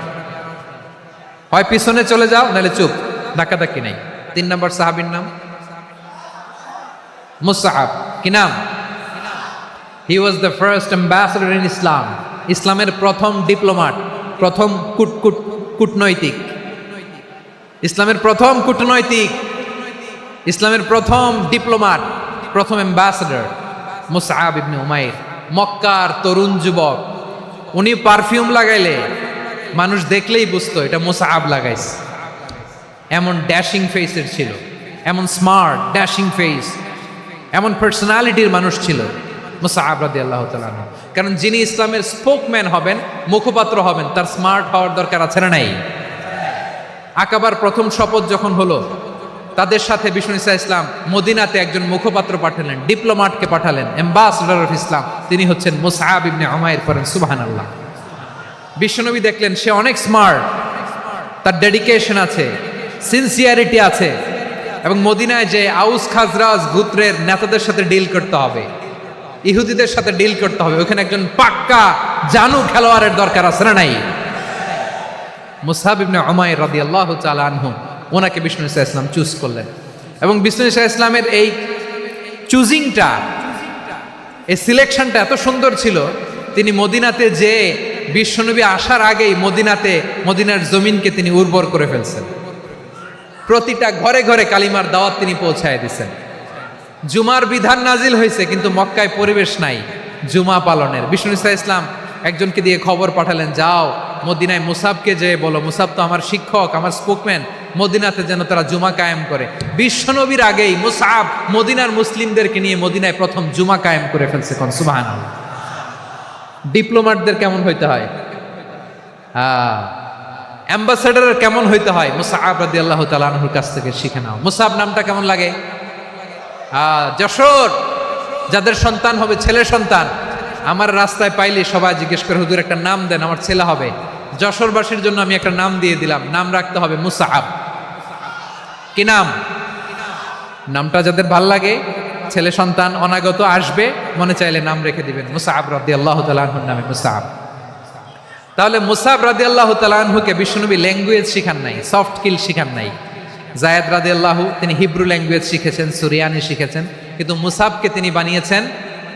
হয় পিছনে চলে যাও, নাহলে চুপ, ধাক্কাধাক্কি নাই। 3 নম্বর সাহাবীর নাম মুসআব। কি নাম? He was the first ambassador in Islam. ইসলামের প্রথম ডিপ্লোমাট, প্রথম কূটনৈতিক, ইসলামের প্রথম কূটনৈতিক, ইসলামের প্রথম ডিপ্লোমাট, প্রথম অ্যাম্বাসেডর মুসআব ইবনে উমাইর। মক্কার তরুণ যুবক, উনি পারফিউম লাগাইলে মানুষ দেখলেই বুঝতো এটা মুসআব লাগাইছে। এমন ড্যাশিং ফেসের ছিল, এমন স্মার্ট ড্যাশিং ফেস, এমন পার্সোনালিটির মানুষ ছিল মুসআব রাদিয়াল্লাহু তাআলা আনহু। কারণ যিনি ইসলামের স্পোকম্যান হবেন, মুখপাত্র হবেন, তার স্মার্ট হওয়ার দরকার আছে না নাই? আকাবার প্রথম শপথ যখন হলো, তাদের সাথে বিষ্ণু ঈসা ইসলাম মদিনাতে একজন মুখপাত্র পাঠালেন, ডিপ্লোম্যাটকে পাঠালেন, অ্যাম্বাসেডর অফ ইসলাম। তিনি হচ্ছেন মুসআব ইবনে উমাইর। পড়েন সুবহানাল্লাহ। বিশ্বনবী দেখলেন সে অনেক স্মার্ট, তার ডেডিকেশন আছে, সিনসিয়ারিটি আছে, এবং মদিনায় যে আউস খাজরাজ গোত্রের নেতাদের সাথে ডিল করতে হবে, ইহুদিদের সাথে ডিল করতে হবে, ওখানে একজন পাক্কা জানু খেলোয়াড়ের দরকার আছে না নাই? মুসআব ইবনে উমাইর রাদিয়াল্লাহু তাআলা আনহু, ওনাকে বিষ্ণু ঈসা ইসলাম চুজ করলেন। এবং বিষ্ণু ঈসা ইসলামের এই চুজিংটা, এই সিলেকশনটা এত সুন্দর ছিল, তিনি মদিনাতে যে বিশ্বনবী আসার আগেই মদিনার জমিনকে তিনি উর্বর করে ফেলছেন। প্রতিটা ঘরে ঘরে কালিমার দাওয়াত তিনি পৌঁছায় দিচ্ছেন। জুমার বিধান নাজিল হয়েছে, কিন্তু মক্কায় পরিবেশ নাই জুমা পালনের। বিষ্ণু ঈসা ইসলাম একজনকে দিয়ে খবর পাঠালেন, যাও মদিনায় মুসাবকে যে বলো, মুসাব তো আমার শিক্ষক, আমার স্পোকম্যান, মদিনাতে যেন তারা জুমা কায়েম করে। বিশ্বনবীর আগেই মুসাব মদিনার মুসলিমদেরকে নিয়ে মদিনায় প্রথম জুমা কায়েম করে ফেলছে। কোন সুবহানাল্লাহ। ডিপ্লোম্যাটদের কেমন হইতে হয়, অ্যাম্বাসেডারের কেমন হইতে হয়, মুসআব রাদিয়াল্লাহু তাআলা আনহুর কাছ থেকে শিখে নাও। মুসআব নামটা কেমন লাগে? যশোর, যাদের সন্তান হবে ছেলে সন্তান, আমার রাস্তায় পাইলে সবাই জিজ্ঞেস করে, হুজুর একটা নাম দেন, আমার ছেলে হবে। যশোরবাসীর জন্য আমি একটা নাম দিয়ে দিলাম, নাম রাখতে হবে মুসআব। কি নাম? নামটা যাদের ভাল লাগে, ছেলে সন্তান অনাগত আসবে, মনে চাইলে নাম রেখে দিবেন মুসআব রাদিয়াল্লাহু তাআলা আনহুর নামে মুসআব। তাহলে মুসআব রাদিয়াল্লাহু তাআলা আনহুকে বিশ্বনবী ল্যাঙ্গুয়েজ শিখান নাই, সফট স্কিল শিখান নাই। যায়েদ রাদিয়াল্লাহু, তিনি হিব্রু ল্যাঙ্গুয়েজ শিখেছেন, সুরিয়ানি শিখেছেন, কিন্তু মুসআবকে তিনি বানিয়েছেন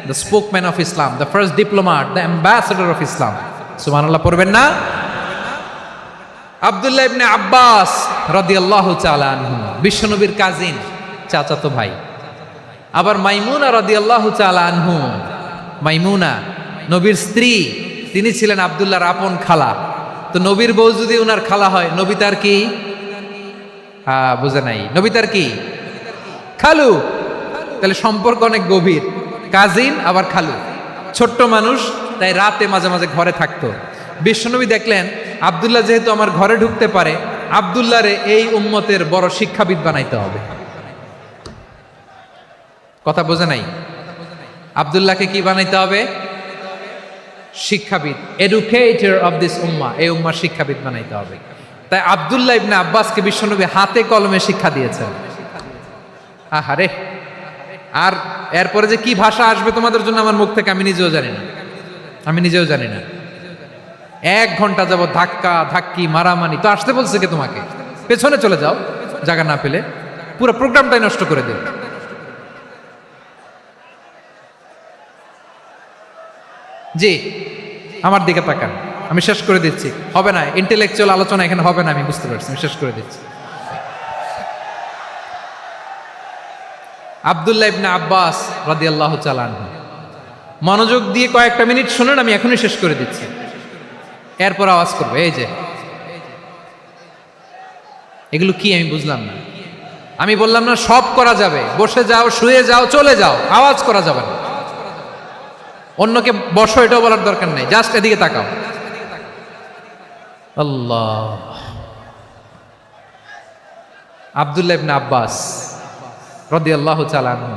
the spokesman of Islam, the first diplomat, the ambassador of Islam. সুবহানাল্লাহ পড়বেন না? আব্দুল্লাহ ইবনে আব্বাস রাদিয়াল্লাহু তাআলা আনহু, বিশ্বনবীর কাজিন, চাচাতো ভাই। আবার মাইমুনা রাদিয়াল্লাহু তাআলা আনহু, মাইমুনা নবীর স্ত্রী, তিনি ছিলেন আব্দুল্লাহর আপন খালা। তো নবীর বউ যদি উনার খালা হয়, নবী তার কি? বুঝে নাই, নবী তার কি? খালু। তাহলে সম্পর্ক অনেক গভীর, কাজিন আবার খালু। ছোট্ট মানুষ, তাই রাতে মাঝে মাঝে ঘরে থাকতো। বিশ্বনবী দেখলেন আব্দুল্লাহ যেহেতু আমার ঘরে ঢুকতে পারে, আব্দুল্লাহরে এই উম্মতের বড় শিক্ষাবিদ বানাইতে হবে। কথা বোঝে নাই? আব্দুল্লাহকে কি বানাইতে হবে? শিক্ষাবিদ, এডুকেটর অফ দিস উম্মাহ, এই উম্মার শিক্ষাবিদ বানাইতে হবে। তাই আব্দুল্লাহ ইবনে আব্বাসকে বিশ্বনবী হাতে কলমে শিক্ষা দিয়েছেন। আহারে, আর এরপরে যে কি ভাষা আসবে তোমাদের জন্য আমার মুখ থেকে আমি নিজেও জানি না। 1 ঘন্টা যাবত ধাক্কা ধাক্কি মারামারি। তো আসতে বলছে কে তোমাকে? পেছনে চলে যাও, জায়গা না পেলে। পুরো প্রোগ্রামটাই নষ্ট করে দিল। জি, আমার দিকে তাকান, আমি শেষ করে দিচ্ছি। হবে না, ইন্টেলেকচুয়াল আলোচনা এখানে হবে না, আমি বুঝতে পারছি, আমি শেষ করে দিচ্ছি। আব্দুল্লাহ ইবনে আব্বাস রাদিয়াল্লাহু তাআলা আনহু, মনোযোগ দিয়ে কয়েকটা মিনিট শুনুন, আমি এখনই শেষ করে দিচ্ছি, এরপর আওয়াজ করবো। এই যে এগুলো কি আমি বুঝলাম না। আমি বললাম না সব করা যাবে, বসে যাও, শুয়ে যাও, চলে যাও, আওয়াজ করা যাবে না। অন্যকে বসো এটাও বলার দরকার নেই, জাস্ট এদিকে তাকাও। আল্লাহ। আব্দুল্লাহ ইবনে আব্বাস রাদিয়াল্লাহু তাআলা আনহু,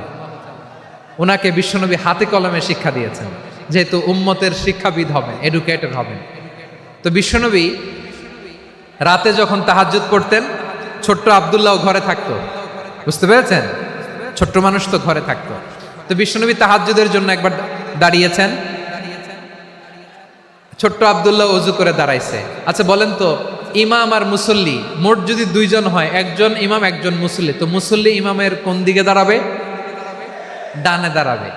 ওনাকে বিশ্বনবী হাতে কলমে শিক্ষা দিয়েছেন, যেহেতু উম্মতের শিক্ষাবিদ হবেন, এডুকেটর হবেন। তো বিশ্বনবী রাতে যখন তাহাজ্জুদ পড়তেন, ছোট্ট আব্দুল্লাহ ঘরে থাকতো, বুঝতে পেরেছেন? ছোট্ট মানুষ তো ঘরে থাকতো। তো বিশ্বনবী তাহাজ্জুদের জন্য একবার দাঁড়িয়েছেন, ছোট্ট আব্দুল্লাহ ওযু করে দাঁড়াইছে। আচ্ছা বলেন তো, ইমাম আর মুসল্লি মোট যদি 2 জন হয়, একজন ইমাম একজন মুসল্লি, তো মুসল্লি ইমামের কোন দিকে দাঁড়াবে? ডানে দাঁড়াবে।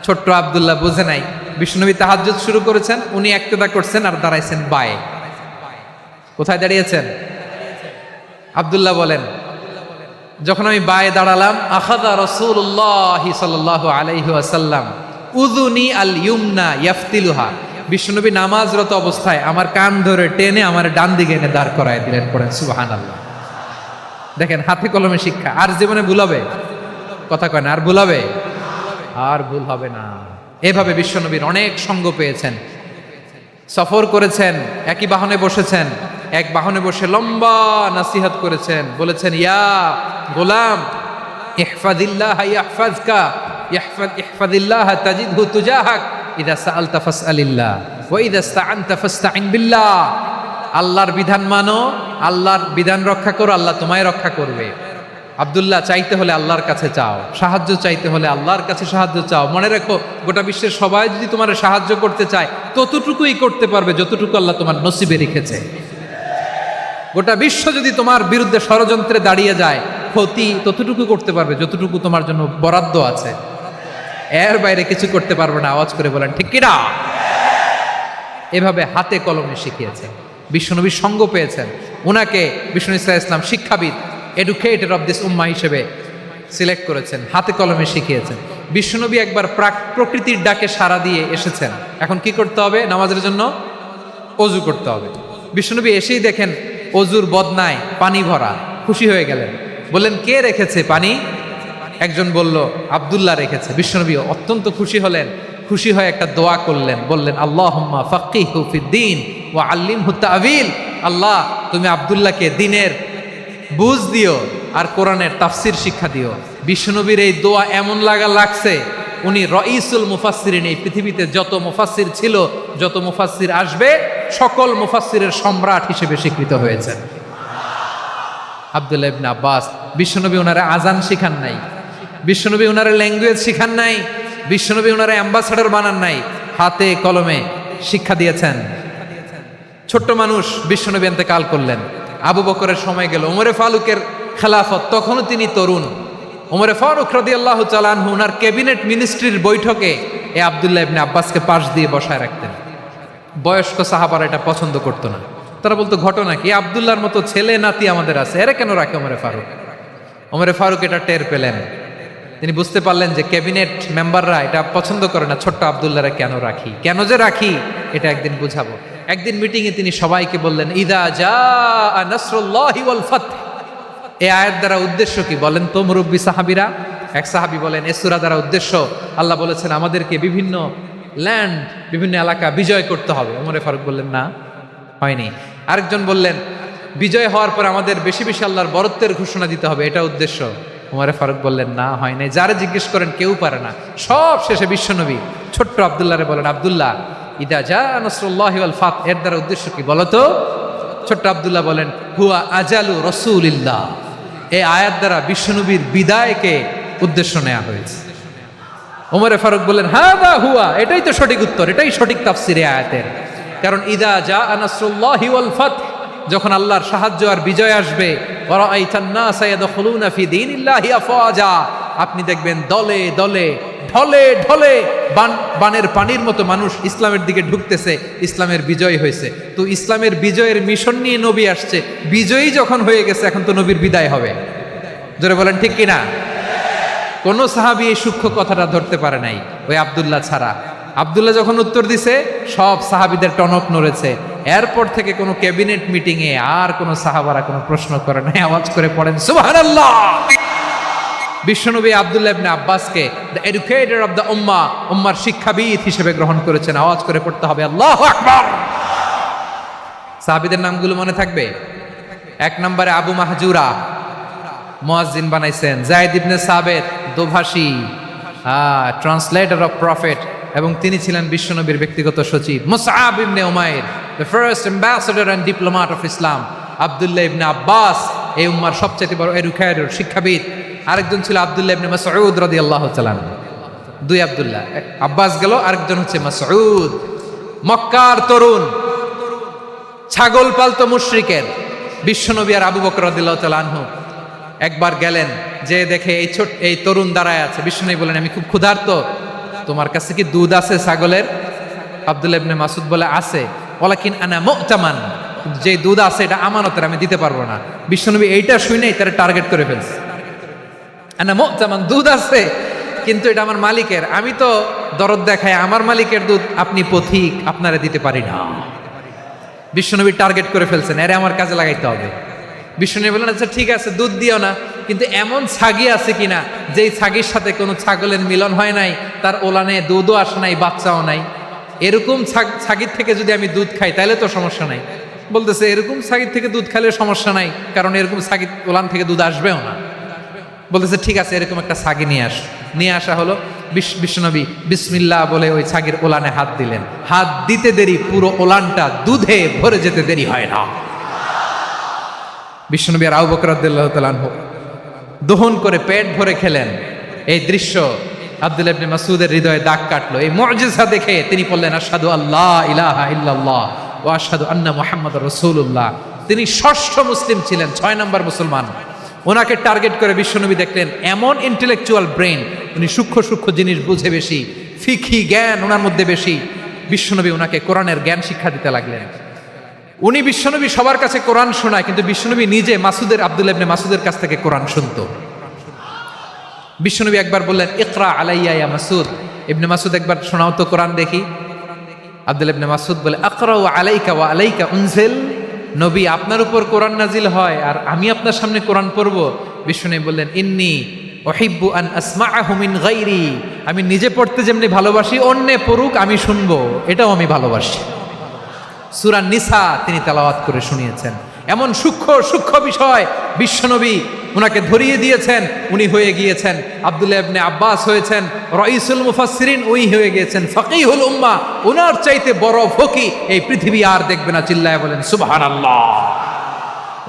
ছোট্ট আব্দুল্লাহ বুঝে নাই, বিশ্বনবী তাহাজ্জুদ শুরু করেছেন, উনি ইক্তেদা করছেন আর দাঁড়াইছেন বায়ে। কোথায় দাঁড়িয়েছেন? আব্দুল্লাহ বলেন, যখন আমি বায়ে দাঁড়ালাম, আখাযা রাসূলুল্লাহ সাল্লাল্লাহু আলাইহি ওয়াসাল্লাম উযুনি আল ইউমনা ইয়াফতিলুহা, বিশ্বনবী নামাজরত অবস্থায় আমার কান ধরে টেনে আমার ডান দিকে এনে দাঁড় করায় দিলেন। পড়েন সুবহানাল্লাহ। দেখেন, হাতে কলমে শিক্ষা। আর জীবনে ভুল হবে? কথা কয় না, আর ভুল হবে? আর ভুল হবে না। এভাবে বিশ্বনবীর অনেক সঙ্গ পেয়েছেন, সফর করেছেন, একই বাহনে বসেছেন, এক বাহনে বসে লম্বা নাসিহত করেছেন, বলেছেন ইয়া গোলাম ইহফাজিল্লাহ ইয়াহফাজকা ইহফাজিল্লাহ তাজিদহু তুজাহাক ইযা সাআলতা ফাসআলিল্লাহ ওয়া ইযা ইসতাআনতা ফাসতাইন বিল্লাহ। আল্লাহর বিধান মানো, আল্লাহর বিধান রক্ষা করো, আল্লাহ তোমায় রক্ষা করবে। আব্দুল্লাহ, চাইতে হলে আল্লাহর কাছে চাও, সাহায্য চাইতে হলে আল্লাহর কাছে সাহায্য চাও। মনে রেখো, গোটা বিশ্বের সবাই যদি তোমার সাহায্য করতে চায়, ততটুকুই করতে পারবে যতটুকু আল্লাহ তোমার নসিবে রেখেছে। গোটা বিশ্ব যদি তোমার বিরুদ্ধে ষড়যন্ত্রে দাঁড়িয়ে যায়, ক্ষতি ততটুকু করতে পারবে যতটুকু তোমার জন্য বরাদ্দ আছে। এর বাইরে কিছু করতে পারবে না। আওয়াজ করে বলেন ঠিক কিনা? এভাবে হাতে কলমে শিখিয়েছে। বিশ্বনবীর সঙ্গ পেয়েছেন। উনাকে বিষ্ণু ইসলাম শিক্ষাবিদ, এডুকেটর অফ দিস উম্মাহ হিসেবে সিলেক্ট করেছেন, হাতে কলমে শিখিয়েছেন। বিশ্বনবী একবার প্রকৃতির ডাকে সাড়া দিয়ে এসেছেন। এখন কি করতে হবে? নামাজের জন্য অজু করতে হবে। বিশ্বনবী এসেই দেখেন অজুর বদনায় পানি ভরা, খুশি হয়ে গেলেন, বললেন কে রেখেছে পানি? একজন বলল আব্দুল্লাহ রেখেছে। বিশ্বনবী অত্যন্ত খুশি হলেন, খুশি হয়ে একটা দোয়া করলেন, বললেন আল্লাহুম্মা ফাক্কিহু ফিদ্দীন ওয়া আল্লিমহু তা'ওয়ীল। আল্লাহ, তুমি আব্দুল্লাহকে দ্বীনের বুঝ দিও আর কোরআনের তাফসির শিক্ষা দিও। বিশ্বনবীর এই দোয়া এমন লাগছে, উনি রঈসুল মুফাসসিরিন, এই পৃথিবীতে যত মুফাসসির ছিল, যত মুফাসসির আসবে, সকল মুফাসসিরের সম্রাট হিসেবে স্বীকৃত হয়েছেন আব্দুল্লাহ ইবনে আব্বাস। বিশ্বনবী ওনারা আজান শিখান নাই, বিশ্বনবী ওনারা ল্যাঙ্গুয়েজ শিখান নাই, বিশ্বনবী ওনারা অ্যাম্বাসাডর বানান নাই, হাতে কলমে শিক্ষা দিয়েছেন। ছোট্ট মানুষ, বিশ্বনবী ইন্তেকাল করলেন। আবু বকরের সময় গেল, ওমরে ফারুকের খেলাফত, তখনও তিনি তরুণ। ওমরে ফারুক রাদিয়াল্লাহু তাআলা আনহু ওনার ক্যাবিনেট মিনিস্ট্রির বৈঠকে এ আব্দুল্লাহ ইবনে আব্বাসকে পাশ দিয়ে বসায় রাখতেন। বয়স্ক সাহাবারা এটা পছন্দ করতো না। তারা বলতো, ঘটনা কি? আব্দুল্লাহর মতো ছেলে নাতি আমাদের আছে, এরা কেন রাখে ওমরে ফারুক? ওমরে ফারুক এটা টের পেলেন। তিনি বুঝতে পারলেন যে ক্যাবিনেট মেম্বাররা এটা পছন্দ করে না, ছোট্ট আব্দুল্লাহরা কেন রাখি, কেন যে রাখি, এটা একদিন বুঝাবো। একদিন মিটিংয়ে তিনি সবাইকে বললেন, ইদা জাআ নাসরুল্লাহি ওয়াল ফাতহ। এই আয়াত দ্বারা উদ্দেশ্য কি বলেন তো মুরব্বী সাহাবীরা? এক সাহাবী বলেন, এই সূরা দ্বারা উদ্দেশ্য, আল্লাহ বলেছেন আমাদেরকে বিভিন্ন ল্যান্ড, বিভিন্ন এলাকা বিজয় করতে হবে। ওমরে ফারুক বললেন, না, হয়নি। আরেকজন বললেন, বিজয় হওয়ার পর আমাদের বেশি বেশি আল্লাহর বরত্বের ঘোষণা দিতে হবে, এটা উদ্দেশ্য। ওমরে ফারুক বললেন, না, হয় নাই। যারা জিজ্ঞেস করেন কেউ পারে না। সব শেষে বিশ্বনবী ছোট্ট আব্দুল্লাহরে বলেন, আব্দুল্লাহ, ইদা জাআ নাসরুল্লাহি ওয়াল ফাতহ, এর দ্বারা উদ্দেশ্য কি বলো তো? ছোট্ট আব্দুল্লাহ বলেন, হুয়া আজালু রাসূলিল্লাহ। এই আয়াত দ্বারা বিশ্বনবীর বিদায়কে উদ্দেশ্য নেওয়া হয়েছে। ওমরে ফারুক বললেন, হাদা হুয়া, এটাই তো সঠিক উত্তর, এটাই সঠিক তাফসীর এই আয়াতের। কারণ ইদা জাআ নাসরুল্লাহি ওয়াল ফাতহ, যখন আল্লাহর সাহায্য আর বিজয় আসবে, ওয়ারাআইতান নাসা ইয়াদখুলুনা ফি দীনিল্লাহি আফওয়াজা, আপনি দেখবেন দলে দলে, ঢলে ঢলে, বানের পানির মতো মানুষ ইসলামের দিকে ঢুকতেছে। ইসলামের বিজয় হয়েছে। তো ইসলামের বিজয়ের মিশন নিয়ে নবী আসছে, বিজয়ী যখন হয়ে গেছে, এখন তো নবীর বিদায় হবে। জোরে বলেন ঠিক কিনা? কোন সাহাবী এই সূক্ষ্ম কথাটা ধরতে পারে নাই, ওই আব্দুল্লাহ ছাড়া। আব্দুল্লাহ যখন উত্তর দিছে, সব সাহাবীদের টনক নড়েছে। এরপর থেকে কোনো ক্যাবিনেট মিটিংয়ে আর কোনো সাহাবারা কোনো প্রশ্ন করে নাই। আওয়াজ করে পড়েন সুবহানাল্লাহ। বিশ্বনবী আব্দুল্লাহ ইবনে আব্বাসকে দ্য এডুকেটর অফ দ্য উম্মাহ, উম্মার শিক্ষাবিদ হিসেবে গ্রহণ করেছেন। আওয়াজ করে পড়তে হবে আল্লাহু আকবার। সাহাবীদের নামগুলো মনে থাকবে? এক নম্বরে আবু মাহজুরা, মুয়াজ্জিন বানাইছেন। যায়েদ ইবনে সাবিত, দোভাষী, ট্রান্সলেটর অফ প্রফেট, এবং তিনি ছিলেন বিশ্বনবীর ব্যক্তিগত সচিব। Musab ibn Umair, the first ambassador and diplomat of Islam. Abdullah ibn Abbas, এই উম্মার সবচেয়ে বড় এডুকেটর, শিক্ষাবিদ। আরেকজন ছিল আব্দুল্লাহ ইবনে মাসউদ রাদিয়াল্লাহু তাআলা। দুই আব্দুল্লাহ, আব্বাস গেল, আরেকজন হচ্ছে মাসউদ। মক্কার তরুণ, ছাগল পালতো মুশরিকের। বিশ্বনবী আর আবু বকর রাদিয়াল্লাহু তাআলা আনহু একবার গেলেন, যে দেখে এই তরুণ দাঁড়ায় আছে। বিশ্বনবী বলেন, আমি খুব ক্ষুধার্ত, তোমার কাছে কি দুধ আছে ছাগলের? আব্দুল্লাহ ইবনে মাসউদ বলে, আছে। ওয়ালাকিন আনা মুতামান, যে দুধ আছে এটা আমানতের, আমি দিতে পারবো না। বিশ্বনবী এইটা শুনেই তার টার্গেট করে ফেলছে। আনা মুতামান, দুধ আছে, কিন্তু এটা আমার মালিকের, আমি তো দরদ দেখাই, আমার মালিকের দুধ আপনি পথিক, আপনারে দিতে পারি না। বিশ্বনবী টার্গেট করে ফেলছেন, এরে আমার কাজে লাগাইতে হবে। বিষ্ণু বললেন আচ্ছা ঠিক আছে দুধ দিও না, কিন্তু এমন ছাগি আছে কিনা যেই ছাগির সাথে কোনো ছাগলের মিলন হয় নাই, তার ওলানে দুধও আসে নাই, বাচ্চাও নাই, এরকম ছাগির থেকে যদি আমি দুধ খাই তাহলে তো সমস্যা নাই। বলতেছে এরকম ছাগির থেকে দুধ খাইলে সমস্যা নাই, কারণ এরকম ছাগির ওলান থেকে দুধ আসবেও না। বলতেছে ঠিক আছে এরকম একটা ছাগি নিয়ে আসা হলো। বিশ্বনবী বিসমিল্লাহ বলে ওই ছাগির ওলানে হাত দিলেন। হাত দিতে দেরি, পুরো ওলানটা দুধে ভরে যেতে দেরি হয় না। বিশ্বনবী আর আবু বকর রাদিয়াল্লাহু তাআলা আনহু দহন করে পেট ভরে খেলেন। এই দৃশ্য আব্দুল্লাহ ইবনে মাসউদের হৃদয়ে দাগ কাটলো। এই মুজিজা দেখে তিনি বললেন আশহাদু আল্লা ইলাহা ইল্লাল্লাহ ওয়া আশহাদু আন্না মুহাম্মাদুর রাসূলুল্লাহ। তিনি ষষ্ঠ মুসলিম ছিলেন, 6 নম্বর মুসলমান। ওনাকে টার্গেট করে বিশ্বনবী দেখলেন এমন ইন্টেলেকচুয়াল ব্রেন, উনি সূক্ষ্ম সূক্ষ্ম জিনিস বুঝে বেশি, ফিকহি জ্ঞান ওনার মধ্যে বেশি। বিশ্বনবী ওনাকে কোরআনের জ্ঞান শিক্ষা দিতে লাগলেন। উনি বিশ্বনবী সবার কাছে কোরআন শোনায়, কিন্তু বিশ্বনবী নিজে আব্দুল্লাহ ইবনে মাসউদের কাছ থেকে কোরআন শুনতো। বিশ্বনবী একবার বললেন ইকরা আলাইয়া ইয়া মাসউদ, ইবনে মাসউদ একবার শোনাও তো কোরআন দেখি। আব্দুল্লাহ ইবনে মাসউদ বলে আকরাউ আলাইকা ওয়া আলাইকা উনজিল, নবী আপনার উপর কোরআন নাজিল হয় আর আমি আপনার সামনে কোরআন পড়ব। বিশ্বনবী বললেন ইন্নী উহিব্বু আন আসমাআহু মিন গায়রি, আমি নিজে পড়তে যেমনি ভালোবাসি অন্যে পড়ুক আমি শুনবো, এটাও আমি ভালোবাসি। সূরা নিসা তিনি তেলাওয়াত করে শুনিয়েছেন। এমন সূক্ষ্ম সূক্ষ্ম বিষয় বিশ্বনবী উনাকে ধরিয়ে দিয়েছেন। উনি হয়ে গিয়েছেন আব্দুল্লাহ ইবনে আব্বাস, হয়েছেন রাইসুল মুফাসসিরিন, উনি হয়ে গিয়েছেন ফাকিহুল উম্মাহ। উনার চাইতে বড় ফকি এই পৃথিবী আর দেখবে না। চিল্লায় বলেন সুবহানাল্লাহ।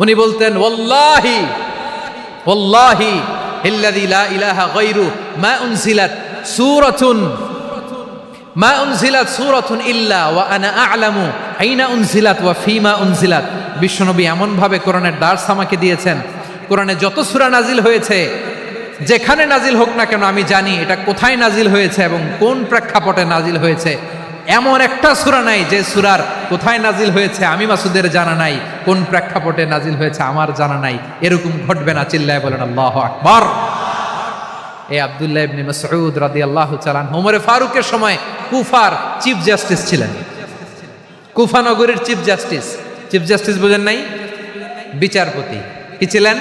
উনি বলতেন ওয়াল্লাহি ওয়াল্লাহি ইল্লাযী লা ইলাহা গায়রু মা উনজিলাত সূরাতুন ইল্লা ওয়া আনা আ'লামু আইনা উনজিলাত ওয়া ফীমা উনজিলাত। বিশ্বনবী এমন ভাবে কোরআনের দার্স আমাকে দিয়েছেন, কোরআনে যত সূরা নাজিল হয়েছে, যেখানে নাজিল হোক না কেন আমি জানি এটা কোথায় নাজিল হয়েছে এবং কোন প্রেক্ষাপটে নাজিল হয়েছে। এমন একটা সূরা নাই যে সূরার কোথায় নাজিল হয়েছে আমি মাসুদের জানা নাই, কোন প্রেক্ষাপটে নাজিল হয়েছে আমার জানা নাই। এরকম ঘটবে না। চিল্লায় বলেন আল্লাহু আকবার। এই আব্দুল্লাহ ইবনে মাসউদ রাদিয়াল্লাহু তাআলা ওমর ফারুকের সময় কুফার চিফ জাস্টিস ছিলেন। কুফা নগরীর চিফ জাস্টিস বোঝেন নাই? বিচারপতি। কি ছিলেন?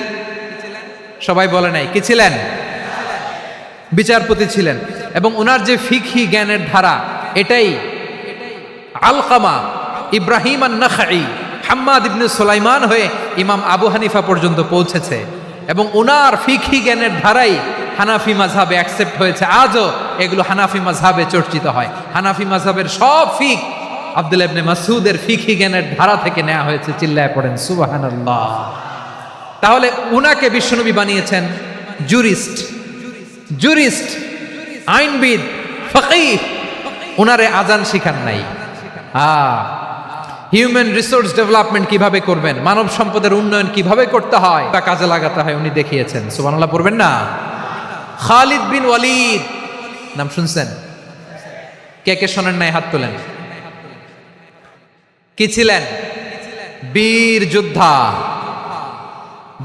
সবাই বলে নাই কি ছিলেন? বিচারপতি ছিলেন। এবং ওনার যে ফিকহি জ্ঞানের ধারা, এটাই আলকামা, ইব্রাহিম আন-নাখাই, হাম্মাদ ইবনে সুলাইমান হয়ে ইমাম আবু হানিফা পর্যন্ত পৌঁছেছে। এবং ওনার ফিকহি জ্ঞানের ধারাই হানাফি মাযহাবে অ্যাকসেপ্ট হয়েছে। আজও এগুলো হানাফি মাযহাবে চর্চিত হয়। হানাফি মাযহাবের সব ফিক আব্দুল্লাহ ইবনে মাসউদের ফিকহি জ্ঞানের ধারা থেকে নেওয়া হয়েছে। চিল্লায় পড়েন সুবহানাল্লাহ। তাহলে উনাকে বিশ্বনবী বানিয়েছেন জুরিস্ট, আইনবিদ, ফাকিহ। উনারে আজান শিখান নাই। হিউম্যান রিসোর্স ডেভেলপমেন্ট কিভাবে করবেন, মানব সম্পদের উন্নয়ন কিভাবে করতে হয় তা কাজে লাগাতে হয় উনি দেখিয়েছেন। সুবহানাল্লাহ পড়বেন না? খালিদ বিন ওয়ালিদ নাম শুনছেন? কে কে শোনেন নাই হাত তোলেন। কি ছিলেন?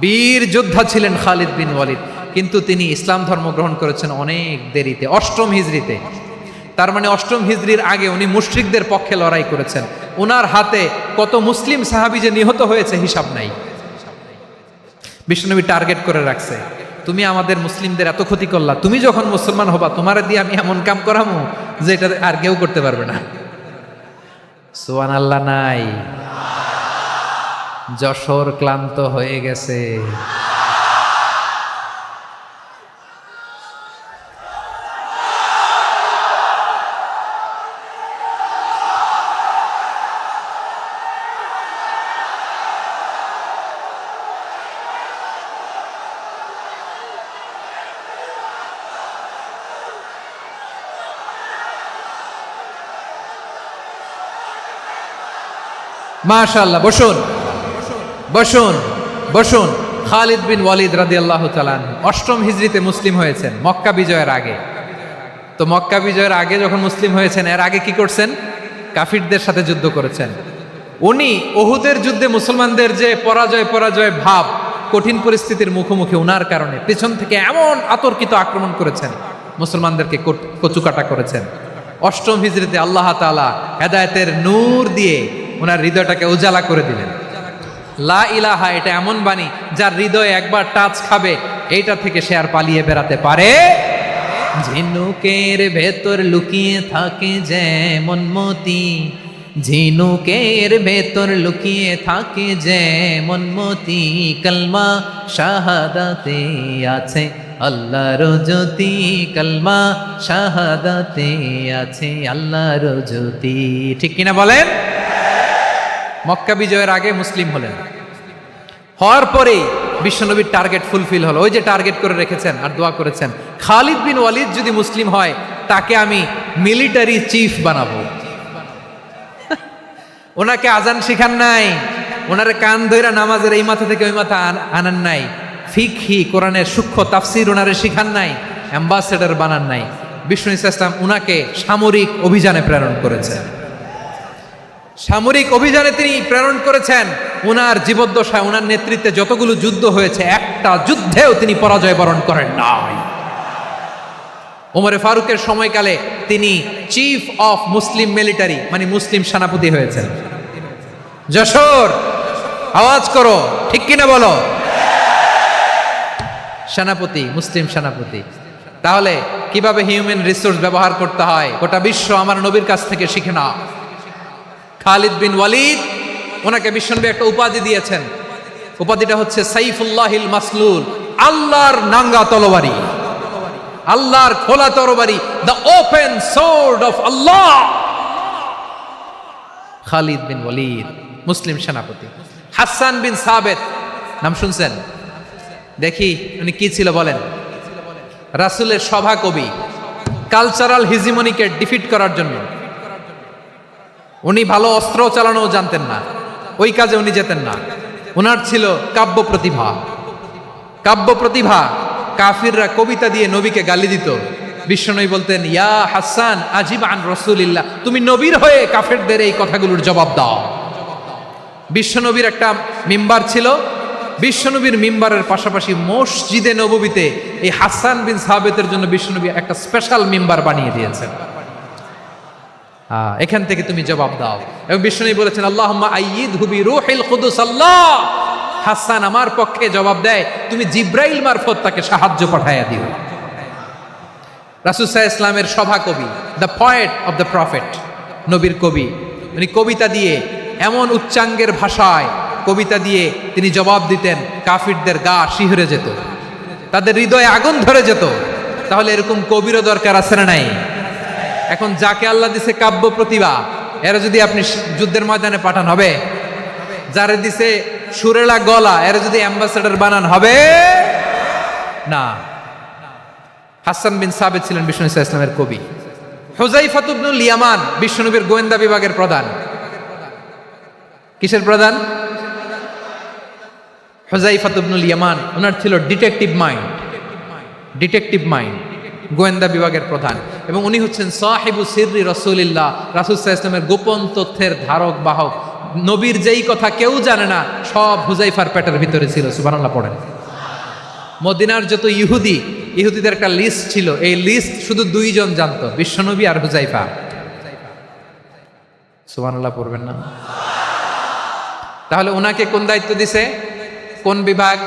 বীর যোদ্ধা ছিলেন খালিদ বিন ওয়ালিদ। কিন্তু তিনি ইসলাম ধর্ম গ্রহণ করেছেন অনেক দেরিতে, 8ম হিজরিতে। তার মানে 8ম হিজরির আগে উনি মুশরিকদের পক্ষে লড়াই করেছেন। ওনার হাতে কত মুসলিম সাহাবী যে নিহত হয়েছে হিসাব নাই। বিশ্বনবী টার্গেট করে রাখছে, তুমি আমাদের মুসলিমদের এত ক্ষতি করলা, তুমি যখন মুসলমান হবা তোমারে দিয়ে আমি এমন কাম করামু যে এটা আর কেউ করতে পারবে না। সুবহানাল্লাহ নাই? যশোর ক্লান্ত হয়ে গেছে। মাশাআল্লাহ। বসুন। খালিদ বিন ওয়ালিদ রাদিয়াল্লাহু তাআলা 8ম হিজরিতে মুসলিম হয়েছেন, মক্কা বিজয়ের আগে। তো মক্কা বিজয়ের আগে যখন মুসলিম হয়েছেন, এর আগে কি করছেন? কাফিরদের সাথে যুদ্ধ করেছেন। উনি উহুদের যুদ্ধে মুসলমানদের যে পরাজয় ভাব, কঠিন পরিস্থিতির মুখোমুখি উনার কারণে পেছন থেকে এমন আতর্কিত আক্রমণ করেছেন, মুসলমানদেরকে কচুকাটা করেছেন। 8ম হিজরিতে আল্লাহ তাআলা হেদায়েতের নূর দিয়ে ওনার হৃদয়টাকে উজালা করে দিলেন। লা ইলাহা এটা এমন বাণী যার হৃদয়ে একবার টাচ খাবে, এইটা থেকে সে আর পালিয়ে বেড়াতে পারে। ঝিনুকের ভেতর লুকিয়ে থাকে যেমন মতি, ঝিনুকের ভেতর লুকিয়ে থাকে যেমন মতি, কলমা শাহাদাতে আছে আল্লাহর জ্যোতি, কলমা শাহাদাতে আছে আল্লাহর জ্যোতি। ঠিক কিনা বলেন? মক্কা বিজয়ের আগে মুসলিম হলেন, হওয়ার পরেই বিশ্বনবীর টার্গেট ফুলফিল হলো। ওই যে টার্গেট করে রেখেছেন আর দোয়া করেছেন, খালিদ বিন ওয়ালিদ যদি মুসলিম হয় তাকে আমি মিলিটারি চিফ বানাবো। ওনাকে আজান শিখান নাই, ওনারে কান ধইরা নামাজের এই মাথা থেকে ওই মাথা আনান নাই, ফিকহি কোরআনের সূক্ষ্ম তাফসীর ওনারে শিখান নাই, অ্যাম্বাসেডর বানান নাই। বিষ্ণু ইসলাম উনাকে সামরিক অভিযানে প্রেরণ করেছেন। সামরিক অভিযানে তিনি প্রেরণ করেছেন। উনার জীবদ্দশায় উনার নেতৃত্বে যতগুলো যুদ্ধ হয়েছে, একটা যুদ্ধেও তিনি পরাজয় বরণ করেন নাই। ওমরে ফারুকের সময়কালে তিনি চিফ অফ মুসলিম মিলিটারি মানে মুসলিম সেনাপতি হয়েছেন। যশোর আওয়াজ করো, ঠিক কিনা বলো? সেনাপতি, মুসলিম সেনাপতি। তাহলে কিভাবে হিউম্যান রিসোর্স ব্যবহার করতে হয় গোটা বিশ্ব আমার নবীর কাছ থেকে শিখে না। খালিদ বিন ওয়ালিদ, ওনাকে বিশ্বনবী একটা উপাধি দিয়েছেন। উপাধিটা হচ্ছে সাইফুল্লাহিল মাসলুল, আল্লাহর নাঙ্গা তরবারি, আল্লাহর খোলা তরবারি, দ্য ওপেন সোর্ড অফ আল্লাহ। খালিদ বিন ওয়ালিদ মুসলিম সেনাপতি। হাসান বিন সাবেত নাম শুনছেন? দেখি উনি কি ছিল বলেন। রাসূলের সভা কবি, কালচারাল হিজিমনিকে ডিফিট করার জন্য। উনি ভালো অস্ত্র চালানো জানতেন না, ওই কাজে উনি যেতেন না। ওনার ছিল কাব্য প্রতিভা। কাব্য প্রতিভা, কাফিররা কবিতা দিয়ে নবীকে গালি দিত। বিশ্বনবী বলতেন, ইয়া হাসান আজিব আন রাসূলিল্লাহ, তুমি নবীর হয়ে কাফেরদের এই কথাগুলোর জবাব দাও। বিশ্বনবীর একটা মিম্বার ছিল। বিশ্বনবীর মিম্বারের পাশাপাশি মসজিদে নববীতে এই হাসান বিন সাবেতের জন্য বিশ্বনবী একটা স্পেশাল মিম্বার বানিয়ে দিয়েছেন। এখান থেকে তুমি জবাব দাও। এবং বিশ্বনবী বলেছেন, আল্লাহুম্মা আইয়িদহু বিরূহিল কুদুস। আল্লাহ, হাসান আমার পক্ষে জবাব দেয়, তুমি জিব্রাইল মারফত তাকে সাহায্য পাঠাইয়া দিও। রাসূল সাল্লাল্লাহু আলাইহি ওয়াসাল্লামের সভা কবি, the poet of the prophet, নবীর কবি। উনি কবিতা দিয়ে এমন উচ্চাঙ্গের ভাষায় কবিতা দিয়ে তিনি জবাব দিতেন, কাফিরদের গা শিহরে যেত, তাদের হৃদয়ে আগুন ধরে যেত। তাহলে এরকম কবিরও দরকার আছে না নাই? এখন যাকে আল্লাহ দিছে কাব্য প্রতিভা, এরা যদি আপনি যুদ্ধের ময়দানে পাঠান হবে? যারে দিছে সুরেলা গলা, এরা যদি অ্যাম্বাসেডর বানান হবে না। হাসান বিন সাবেত ছিলেন বিষ্ণু ইসলামের কবি। হুযায়ফা ইবনুল ইয়ামান বিশ্বনবীর গোয়েন্দা বিভাগের প্রধান। কিসের প্রধান? হুযায়ফা ইবনুল ইয়ামান। ওনার ছিল ডিটেকটিভ মাইন্ড, ডিটেকটিভ মাইন্ড, গোয়েন্দা বিভাগের প্রধান। এবং উনি হচ্ছেন সাহিবু সিররি রাসূলিল্লাহ, রাসূল সাল্লাল্লাহু আলাইহি ওয়াসাল্লামের গোপন তথ্যের ধারক বাহক। নবীর যেই কথা কেউ জানে না, সব হুযায়ফার পেটের ভিতরে ছিল। সুবহানাল্লাহ পড়েন। মদিনার যত ইহুদিদের একটা লিস্ট ছিল, এই লিস্ট শুধু দুইজন জানতো, বিশ্বনবী আর হুযায়ফা। সুবহানাল্লাহ পড়বেন না? তাহলে ওনাকে কোন দায়িত্ব দিছে? কোন বিভাগ?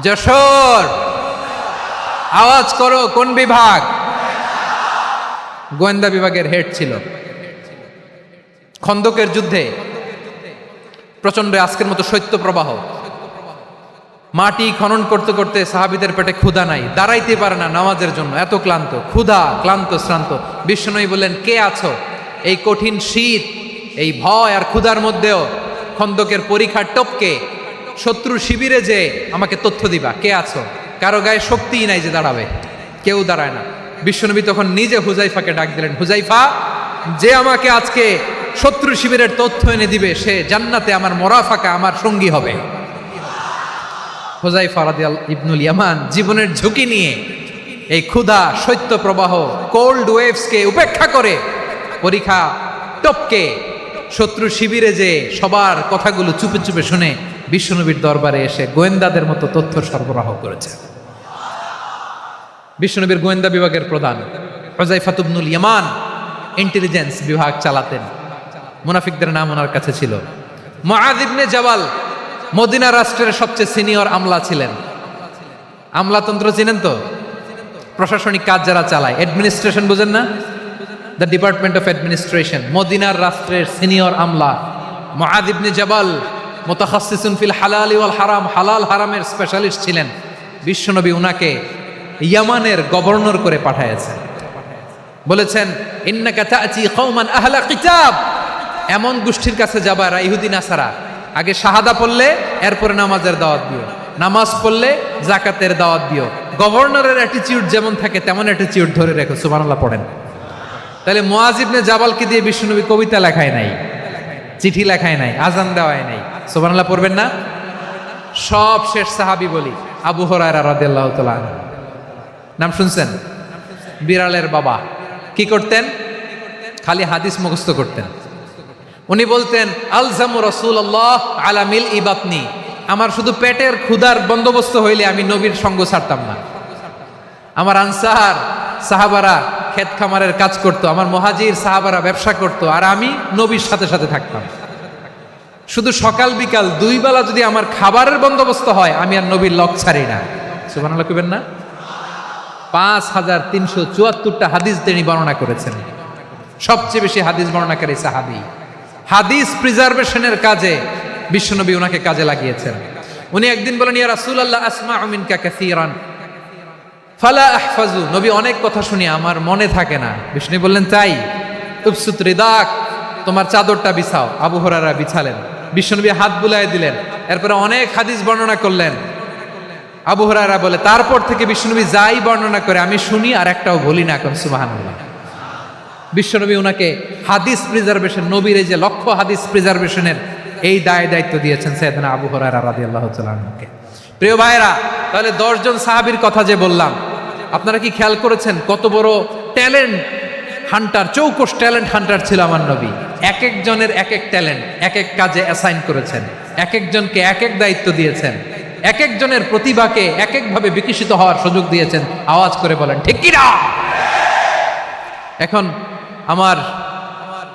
যশোর আওয়াজ করো, কোন বিভাগ? গোয়েন্দা বিভাগের হেড ছিল। খন্দকের যুদ্ধে প্রচন্ড আজকের মতো শৈত্য প্রবাহ, মাটি খনন করতে করতে সাহাবীদের পেটে ক্ষুধা নাই, দাঁড়াইতে পারে না নামাজের জন্য, এত ক্লান্ত, ক্ষুধা, ক্লান্ত, শ্রান্ত। বিশ্বনবী বললেন, কে আছো এই কঠিন শীত, এই ভয় আর ক্ষুধার মধ্যেও খন্দকের পরীক্ষার টপকে শত্রু শিবিরে যে আমাকে তথ্য দিবা, কে আছো? কারো গায়ে শক্তিই নাই যে দাঁড়াবে, কেউ দাঁড়ায় না। বিশ্বনবী তখন নিজে হুযায়ফাকে ডাক দিলেন, হুযায়ফা, যে আমাকে আজকে শত্রু শিবিরের তথ্য এনে দিবে, সে জান্নাতে আমার মোরাফাকা, আমার সঙ্গী হবে। হুযায়ফা রাদিয়াল্লাহু ইবনুল ইয়ামান জীবনের ঝুঁকি নিয়ে এই ক্ষুধা, শৈত্য প্রবাহ, কোল্ড ওয়েভসকে উপেক্ষা করে পরীক্ষা টপকে শত্রু শিবিরে যে সবার কথাগুলো চুপে চুপে শুনে বিশ্বনবীর দরবারে এসে গোয়েন্দাদের মতো তথ্য সরবরাহ করেছে। বিশ্বনবীর গোয়েন্দা বিভাগের প্রধান হুযায়ফা ইবনুল ইয়ামান ইন্টেলিজেন্স বিভাগ চালাতেন। মুনাফিকদের নাম ওনার কাছে ছিল। মুআয ইবনে জাবাল মদিনা রাষ্ট্রের সবচেয়ে সিনিয়র আমলা ছিলেন। আমলাতন্ত্র চিনেন তো? প্রশাসনিক কাজ যারা চালায়, অ্যাডমিনিস্ট্রেশন বুঝেন না? The department of administration. মদিনার রাষ্ট্রের সিনিয়র আমলা মুআয ইবনে জাবাল মুতাখাসসিসুন ফিল হালাল ওয়াল হারাম, হালাল হারামের স্পেশালিস্ট ছিলেন। বিশ্বনবী উনাকে ইয়ামানের গভর্নর করে পাঠিয়েছেন। বলেছেন ইন্নাকা তা'তি কওমান আহলা কিতাব, এমন গোষ্ঠীর কাছে যাবা যারা ইহুদি নাসারা, আগে শাহাদা পড়লে এরপরে নামাজের দাওয়াত দিও, নামাজ পড়লে যাকাতের দাওয়াত দিও। গভর্নরের অ্যাটিটিউড যেমন থাকে তেমন অ্যাটিটিউড ধরে রেখো। সুবহানাল্লাহ পড়েন। তাহলে মুআয ইবনে জাবালকে দিয়ে বিশ্বনবী কবিতা লেখায় নাই, চিঠি লেখায় নাই, আজান দেওয়ায় নাই। সুবহানাল্লাহ পড়বেন না? সব শেষ সাহাবী বলি আবু হুরায়রা রাদিয়াল্লাহু তাআলা আনহু। নাম শুনছেন? বিড়ালের বাবা। কি করতেন? খালি হাদিস মুখস্থ করতেন। উনি বলতেন আলজামু রাসূলুল্লাহ আলা মিল ইবাতনি, আমার শুধু পেটের ক্ষুধার বন্দোবস্ত হইলে আমি নবীর সঙ্গ ছাড়তাম না। আমার আনসার সাহাবারা ক্ষেত খামারের কাজ করত, আমার মুহাজির সাহাবারা ব্যবসা করত, আর আমি নবীর সাথে সাথে থাকতাম। শুধু সকাল বিকাল দুই বেলা যদি আমার খাবারের বন্দোবস্ত হয় আমি আর নবীর লক ছাড়ি না। সুবহানাল্লাহ কইবেন না? 5374টা হাদিস তিনি বর্ণনা করেছেন। সবচেয়ে বেশি হাদিস বর্ণনাকারী সাহাবী। হাদিস প্রিজার্ভেশনের কাজে বিশ্বনবী ওনাকে কাজে লাগিয়েছেন। উনি একদিন বলেন ইয়া রাসূলুল্লাহ আসমাউ মিনকা কাসীরান ফালা আহফাজু, নবী অনেক কথা শুনি আমার মনে থাকে না। বিষ্ণু বললেন তাই? উবসুত রিদাক, তোমার চাদরটা বিছাও। আবু হুরায়রা বিছালেন, বিশ্বনবী হাত বুলায় দিলেন, এরপরে অনেক হাদিস বর্ণনা করলেন। আবু হুরায়রা বলে তারপর থেকে বিশ্বনবী যাই বর্ণনা করে আমি শুনি আর একটাও বলি না। এখন সুবহানাল্লাহ। বিশ্বনবী ওনাকে হাদিস প্রিজার্ভেশন, নবীর এই যে লক্ষ্য হাদিস প্রিজার্ভেশনের এই দায়িত্ব দিয়েছেন সাইয়েদনা আবু হুরায়রা রাদিয়াল্লাহু তাআলা আনহুকে। প্রিয় ভাইরা, তাহলে 10 জন সাহাবীর কথা যে বললাম, আপনারা কি খেয়াল করেছেন কত বড় ট্যালেন্ট হান্টার, চৌকস ট্যালেন্ট হান্টার ছিল আমার নবী। এক একজনের এক এক ট্যালেন্ট, এক এক কাজে অ্যাসাইন করেছেন, এক একজনকে এক এক দায়িত্ব দিয়েছেন, এক একজনের প্রতিভাকে এক একভাবে বিকশিত হওয়ার সুযোগ দিয়েছেন। আওয়াজ করে বলেন ঠিক কি না? এখন আমার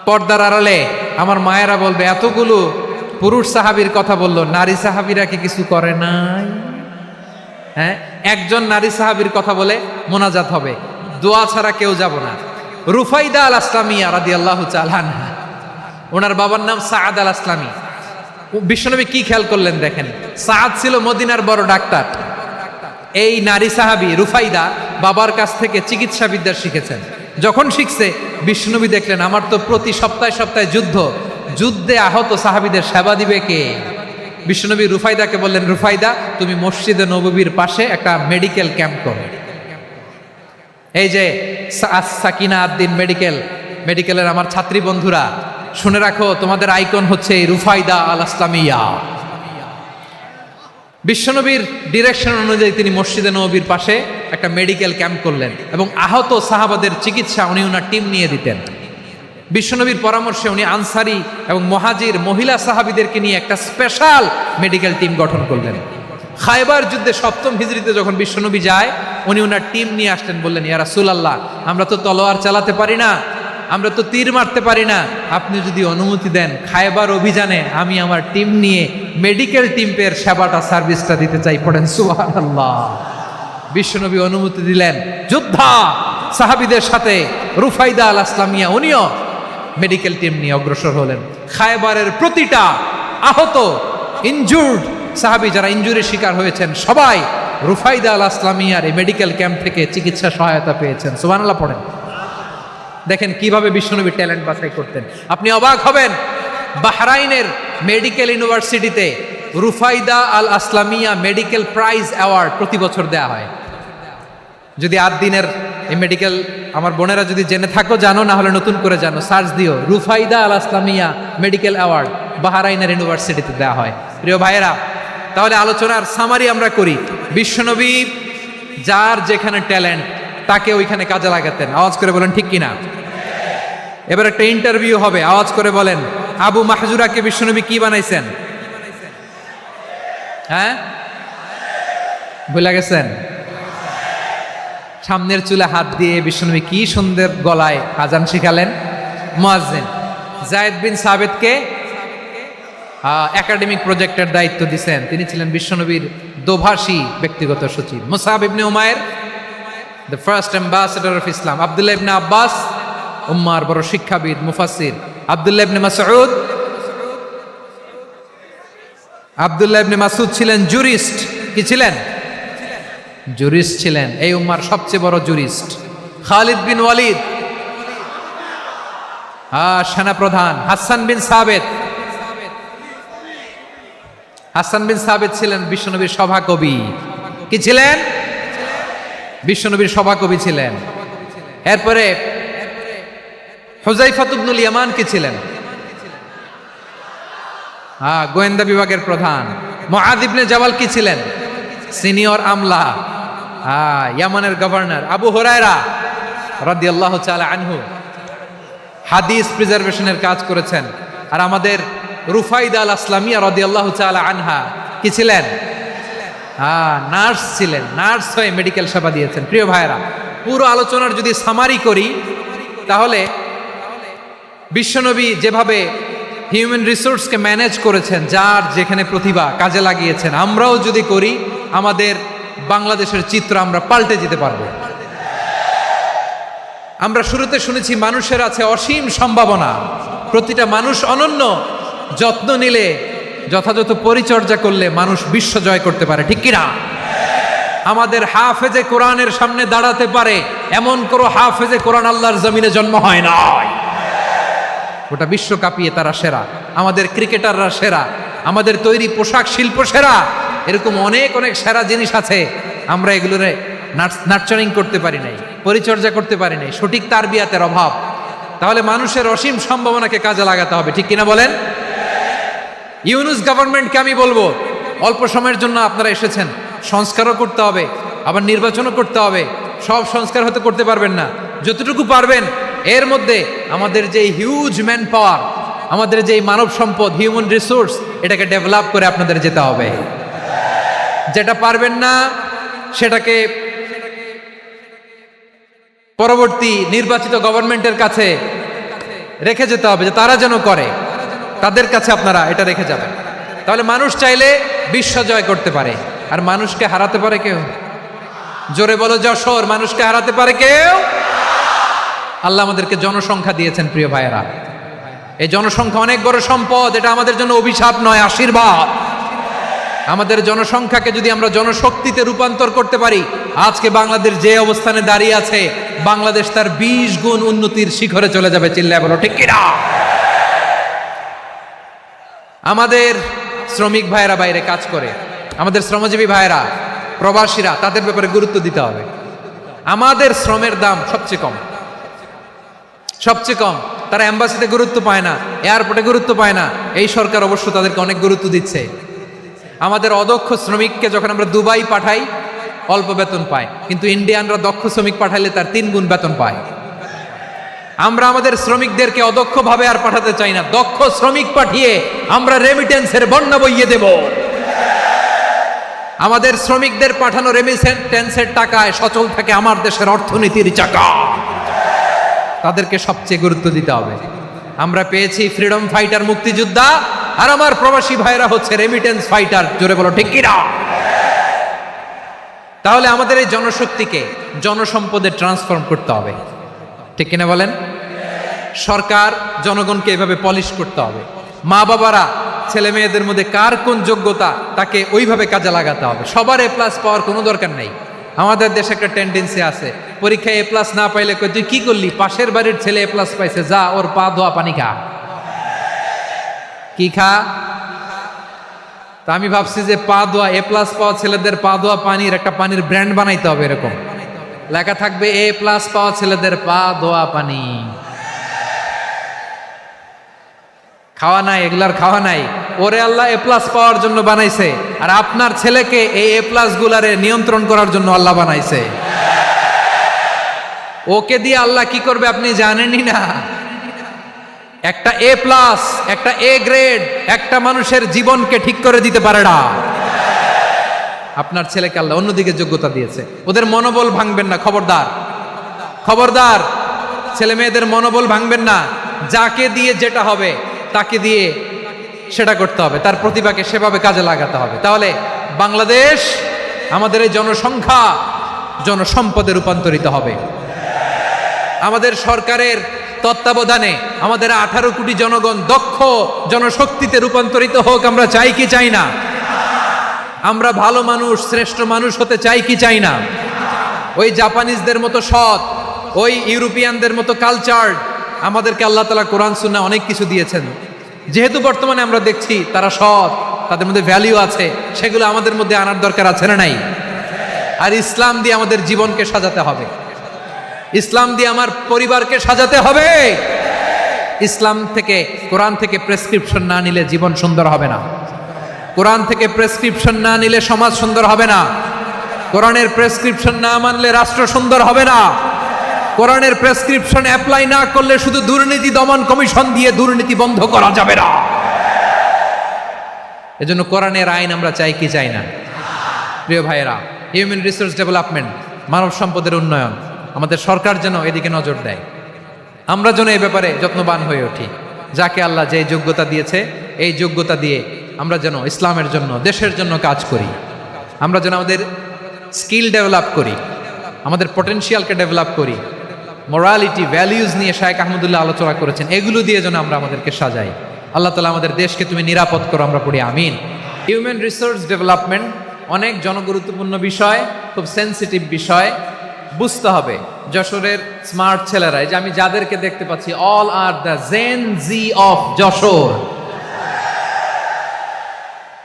পর্দার আড়ালে আমার মায়েরা বলবে এতগুলো পুরুষ সাহাবীর কথা বললো, নারী সাহাবীরা কি কিছু করে নাই? হ্যাঁ, একজন নারী সাহাবীর কথা বলে মোনাজাত হবে, দোয়া ছাড়া কেউ যাব না। রুফাইদা আল আসলামিয়া রাদিয়াল্লাহু তাআলা আনহা, ওনার বাবার নাম সাআদ আল আসলামি। বিশ্বনবী কি খেয়াল করলেন দেখেন, সাআদ ছিল মদিনার বড় ডাক্তার। এই নারী সাহাবী রুফাইদা বাবার কাছ থেকে চিকিৎসা বিদ্যা শিখেছেন। যখন শিখছে বিশ্বনবী দেখলেন আমার তো প্রতি সপ্তাহে সপ্তাহে যুদ্ধে আহত সাহাবীদের সেবা দিবে কে? বিশ্বনবী রুফাইদাকে বললেন রুফাইদা তুমি মসজিদে নববীর পাশে একটা মেডিকেল ক্যাম্প করো। এই যে সাকিনা আদ্দিন মেডিকেলের আমার ছাত্রী বন্ধুরা শুনে রাখো, তোমাদের আইকন হচ্ছে রুফাইদা আল আসলামিয়া। বিশ্বনবীর ডিরেকশন অনুযায়ী তিনি মসজিদে নববীর পাশে একটা মেডিকেল ক্যাম্প করলেন এবং আহত সাহাবাদের চিকিৎসা উনি ওনার টিম নিয়ে দিতেন। বিশ্বনবীর পরামর্শে উনি আনসারি এবং মুহাজির মহিলা সাহাবীদেরকে নিয়ে একটা স্পেশাল মেডিকেল টিম গঠন করলেন। খায়বার যুদ্ধে 7ম হিজরিতে যখন বিশ্বনবী যায় উনি ওনার টিম নিয়ে আসলেন, বললেন ইয়া রাসূলুল্লাহ আমরা তো তলোয়ার চালাতে পারি না, আমরা তো তীর মারতে পারি না, আপনি যদি অনুমতি দেন খায়বার অভিযানে আমি আমার টিম নিয়ে মেডিকেল টিমের সেবাটা সার্ভিসটা দিতে চাই। পড়েন সুবহানাল্লাহ। বিশ্বনবী অনুমতি দিলেন, যোদ্ধা সাহাবীদের সাথে রুফাইদা আল আসলামিয়া উনিও মেডিকেল টিম নিয়ে অগ্রসর হলেন। খায়বারের প্রতিটা আহত ইনজুর্ড সাহাবী যারা ইনজুরির শিকার হয়েছেন সবাই রুফাইদা আল আসলামিয়ার এই মেডিকেল ক্যাম্প থেকে চিকিৎসা সহায়তা পেয়েছেন। সুবহানাল্লাহ পড়েন। দেখেন কিভাবে বিশ্বনবী ট্যালেন্ট বাছাই করতেন। আপনি অবাক হবেন, বাহরাইনের মেডিকেল ইউনিভার্সিটিতে রুফাইদা আল আসলামিয়া মেডিকেল প্রাইজ অ্যাওয়ার্ড প্রতি বছর দেয়া হয়। যদি 8 দিনের এই মেডিকেল আমার বোনেরা যদি জেনে থাকো জানো, না হলে নতুন করে জানো, সার্চ দিও রুফাইদা আল আসলামিয়া মেডিকেল অ্যাওয়ার্ড বাহরাইনের ইউনিভার্সিটিতে দেওয়া হয়। প্রিয় ভাইয়েরা, তাহলে আলোচনার সামারি আমরা করি। বিশ্বনবী যার যেখানে ট্যালেন্ট তাকে ওইখানে কাজে লাগাতেন। আওয়াজ করে বলেন ঠিক কিনা? এবার একটা ইন্টারভিউ হবে, আওয়াজ করে বলেন আবু মাহজুরাকে বিশ্বনবী কি বানাইছেন? হ্যাঁ, ভুলে গেছেন? সামনের চুলে হাত দিয়ে বিশ্বনবী কি সুন্দর গলায় আজান শিখালেন। মুয়াজ্জিন জায়েদ বিন সাবিতকে একাডেমিক প্রজেক্টের দায়িত্ব দিয়েছেন। তিনি ছিলেন বিশ্বনবীর দোভাষী ব্যক্তিগত সচিব। Musab ibn Umair, the first ambassador of Islam. Abdullah ibn Abbas, উম্মার বড় শিক্ষাবিদ মুফাসসির। আব্দুল্লাহ ইবনে মাসউদ, আব্দুল্লাহ ইবনে মাসউদ ছিলেন জুরিস্ট। কি ছিলেন? জুরিস্ট ছিলেন, এই উম্মার সবচেয়ে বড় জুরিস্ট। খালিদ বিন ওয়ালিদ, সেনাপ্রধান। হাসান বিন সাবেত, হাসান বিন সাবেত ছিলেন বিশ্বনবীর সভাকবি। কি ছিলেন? বিশ্বনবীর সভাকবি ছিলেন। এরপরে হুযায়ফা ইবনুল ইয়ামান কি ছিলেন? গোয়েন্দা বিভাগের প্রধান। মুআয ইবনে জাবাল কি ছিলেন? সিনিয়র আমলা, ইয়ামানের গভর্নর। আবু হুরায়রা রাদিয়াল্লাহু তাআলা আনহু হাদিস প্রিজার্ভেশনের কাজ করেছেন। আর আমাদের রুফাইদা আল আসলামিয়া রাদিয়াল্লাহু তাআলা আনহা কি ছিলেন? নার্স ছিলেন। নার্স হয়ে মেডিকেল সেবা দিয়েছেন। প্রিয় ভাইরা, পুরো আলোচনার যদি সামারি করি তাহলে বিশ্বনবী যেভাবে হিউম্যান রিসোর্সকে ম্যানেজ করেছেন, যার যেখানে প্রতিভা কাজে লাগিয়েছেন, আমরাও যদি করি আমাদের বাংলাদেশের চিত্র আমরা পাল্টে যেতে পারবো। আমরা শুরুতে শুনেছি মানুষের আছে অসীম সম্ভাবনা, প্রতিটা মানুষ অনন্য। যত্ন নিলে, যথাযথ পরিচর্যা করলে মানুষ বিশ্ব জয় করতে পারে, ঠিক কিনা? আমাদের হাফেজে কোরআনের সামনে দাঁড়াতে পারে এমন কোনো হাফেজে কোরআন আল্লাহর জমিনে জন্ম হয় না। গোটা বিশ্ব কাঁপিয়ে তারা সেরা। আমাদের ক্রিকেটাররা সেরা, আমাদের তৈরি পোশাক শিল্প সেরা। এরকম অনেক অনেক সেরা জিনিস আছে, আমরা এগুলোর নার্চারিং করতে পারি নাই, পরিচর্যা করতে পারি নাই, সঠিক তারবিয়াতের অভাব। তাহলে মানুষের অসীম সম্ভাবনাকে কাজে লাগাতে হবে, ঠিক কিনা বলেন? ইউনুস গভর্নমেন্টকে আমি বলবো, অল্প সময়ের জন্য আপনারা এসেছেন, সংস্কারও করতে হবে, আবার নির্বাচনও করতে হবে। সব সংস্কার হতে করতে পারবেন না, যতটুকু পারবেন এর মধ্যে আমাদের যে হিউজ ম্যান পাওয়ার, আমাদের যে মানব সম্পদ, হিউম্যান রিসোর্স, এটাকে ডেভেলপ করে আপনাদের যেতে হবে। যেটা পারবেন না সেটাকে পরবর্তী নির্বাচিত গভর্নমেন্টের কাছে রেখে যেতে হবে, যে তারা যেন করে, তাদের কাছে আপনারা এটা রেখে যাবেন। তাহলে মানুষ চাইলে বিশ্ব জয় করতে পারে। আর মানুষকে হারাতে পারে কেউ? জোরে বলো যশোর, মানুষকে হারাতে পারে কেউ? আল্লাহ আমাদেরকে জনসংখ্যা দিয়েছেন প্রিয় ভাইয়েরা। এই জনসংখ্যা অনেক বড় সম্পদ, এটা আমাদের জন্য অভিশাপ নয়, আশীর্বাদ। আমাদের জনসংখ্যাকে যদি আমরা জনশক্তিতে রূপান্তর করতে পারি, আজকে বাংলাদেশ যে অবস্থানে দাঁড়িয়ে আছে, বাংলাদেশ তার 20 গুণ উন্নতির শিখরে চলে যাবে। চিল্লায় বলো ঠিক কিনা? আমাদের শ্রমিক ভাইয়েরা বাইরে কাজ করে, আমাদের শ্রমজীবী ভাইয়েরা, প্রবাসীরা, তাদের ব্যাপারে গুরুত্ব দিতে হবে। আমাদের শ্রমের দাম সবচেয়ে কম, সবচেয়ে কম। তারা এম্বাসিতে গুরুত্ব পায় না, এয়ারপোর্টে গুরুত্ব পায় না। এই সরকার অবশ্য তাদেরকে অনেক গুরুত্ব দিচ্ছে। আমাদের অদক্ষ শ্রমিককে যখন আমরা দুবাই পাঠাই, অল্প বেতন পায়, কিন্তু ইন্ডিয়ানরা দক্ষ শ্রমিক পাঠাইলে তার 3 গুণ বেতন পায়। আমরা আমাদের শ্রমিকদেরকে অদক্ষভাবে আর পাঠাতে চাই না, দক্ষ শ্রমিক পাঠিয়ে আমরা রেমিটেন্সের বন্যা বইয়ে দেব। আমাদের শ্রমিকদের পাঠানো রেমিটেন্সের টাকায় সচল থাকে আমার দেশের অর্থনীতির চাকা। তাদেরকে সবচেয়ে গুরুত্ব দিতে হবে। আমরা পেয়েছি ফ্রিডম ফাইটার, মুক্তিযোদ্ধা, আর আমার প্রবাসী ভাইরা হচ্ছে রেমিটেন্স ফাইটার। জোরে বলো ঠিক কিনা? তাহলে আমাদের এই জনশক্তিকে জনসম্পদে ট্রান্সফর্ম করতে হবে, ঠিক কিনা বলেন? সরকার জনগণকে এভাবে পলিশ করতে হবে। মা বাবারা ছেলে মেয়েদের মধ্যে কার কোন যোগ্যতা, তাকে ওইভাবে কাজে লাগাতে হবে। সবার A+ পাওয়ার কোনো দরকার নেই। আমাদের দেশে একটা টেন্ডেন্সি আছে, পরীক্ষায় A+ না পাইলে কই তুই কি করলি, পাশের বাড়ির ছেলে A+ পাইছে, যা ওর পা ধোয়া পানি খা। কি খা? তা আমি ভাবছি যে পা ধোয়া, A+ পাওয়া ছেলেদের পা ধোয়া পানির একটা পানির ব্র্যান্ড বানাইতে হবে। এরকম লেখা থাকবে, A+ পাওয়া ছেলেদের পা ধোয়া পানি। খাওয়া নাই, এগুলার খাওয়া নাই। ওরে আল্লাহ A+ পাওয়ার জন্য বানাইছে, আর আপনার ছেলেকে এই A+ গুলারে নিয়ন্ত্রণ করার জন্য আল্লাহ বানাইছে। ওকে দিয়ে আল্লাহ কি করবে আপনি জানেনই না। একটা A+, একটা A গ্রেড একটা মানুষের জীবনকে ঠিক করে দিতে পারে না। আপনার ছেলেকে আল্লাহ অন্যদিকে যোগ্যতা দিয়েছে। ওদের মনোবল ভাঙবেন না, খবরদার, খবরদার। ছেলে মেয়েদের মনোবল ভাঙবেন না। যাকে দিয়ে যেটা হবে তাকে দিয়ে সেটা করতে হবে, তার প্রতিভাকে সেভাবে কাজে লাগাতে হবে। তাহলে বাংলাদেশ আমাদের এই জনসংখ্যা জনসম্পদে রূপান্তরিত হবে। আমাদের সরকারের তত্ত্বাবধানে আমাদের 18 কোটি জনগণ দক্ষ জনশক্তিতে রূপান্তরিত হোক, আমরা চাই কি চাই না? আমরা ভালো মানুষ, শ্রেষ্ঠ মানুষ হতে চাই কি চাই না? ওই জাপানিজদের মতো সৎ, ওই ইউরোপিয়ানদের মতো কালচার্ড, আমাদেরকে আল্লাহ তাআলা কোরআন সুন্নাহ অনেক কিছু দিয়েছেন। যেহেতু বর্তমানে আমরা দেখছি তারা সৎ, তাদের মধ্যে ভ্যালু আছে, সেগুলো আমাদের মধ্যে আনার দরকার আছে না নাই? আর ইসলাম দিয়ে আমাদের জীবনকে সাজাতে হবে, ইসলাম দিয়ে আমার পরিবারকে সাজাতে হবে। ইসলাম থেকে, কোরআন থেকে প্রেসক্রিপশন না নিলে জীবন সুন্দর হবে না। কোরআন থেকে প্রেসক্রিপশন না নিলে সমাজ সুন্দর হবে না। কোরআনের প্রেসক্রিপশন না মানলে রাষ্ট্র সুন্দর হবে না। কোরআনের প্রেসক্রিপশন অ্যাপ্লাই না করলে শুধু দুর্নীতি দমন কমিশন দিয়ে দুর্নীতি বন্ধ করা যাবে না। এজন্য কোরআনের আইন আমরা চাই কি চাই না? প্রিয় ভাইয়েরা, হিউম্যান রিসোর্স ডেভেলপমেন্ট, মানব সম্পদের উন্নয়ন, আমাদের সরকার যেন এদিকে নজর দেয়। আমরা যেন এই ব্যাপারে যত্নবান হয়ে উঠি। যাকে আল্লাহ যে যোগ্যতা দিয়েছে, এই যোগ্যতা দিয়ে আমরা যেন ইসলামের জন্য, দেশের জন্য কাজ করি। আমরা যেন আমাদের স্কিল ডেভেলপ করি, আমাদের পটেনশিয়ালকে ডেভেলপ করি। মোরালিটি, ভ্যালিউজ নিয়ে শায়েখ আহমদুল্লাহ আলোচনা করেছেন, এগুলো দিয়ে যেন আমরা আমাদেরকে সাজাই। আল্লাহ তাআলা আমাদের দেশকে তুমি নিরাপদ করো, আমরা পড়ি আমিন। হিউম্যান রিসোর্স ডেভেলপমেন্ট অনেক জনগুরুত্বপূর্ণ বিষয়, খুব সেন্সিটিভ বিষয়, বুঝতে হবে। যশোরের স্মার্ট ছেলেরা, এই যে আমি যাদেরকে দেখতে পাচ্ছি, all are the Gen Z of Jessore.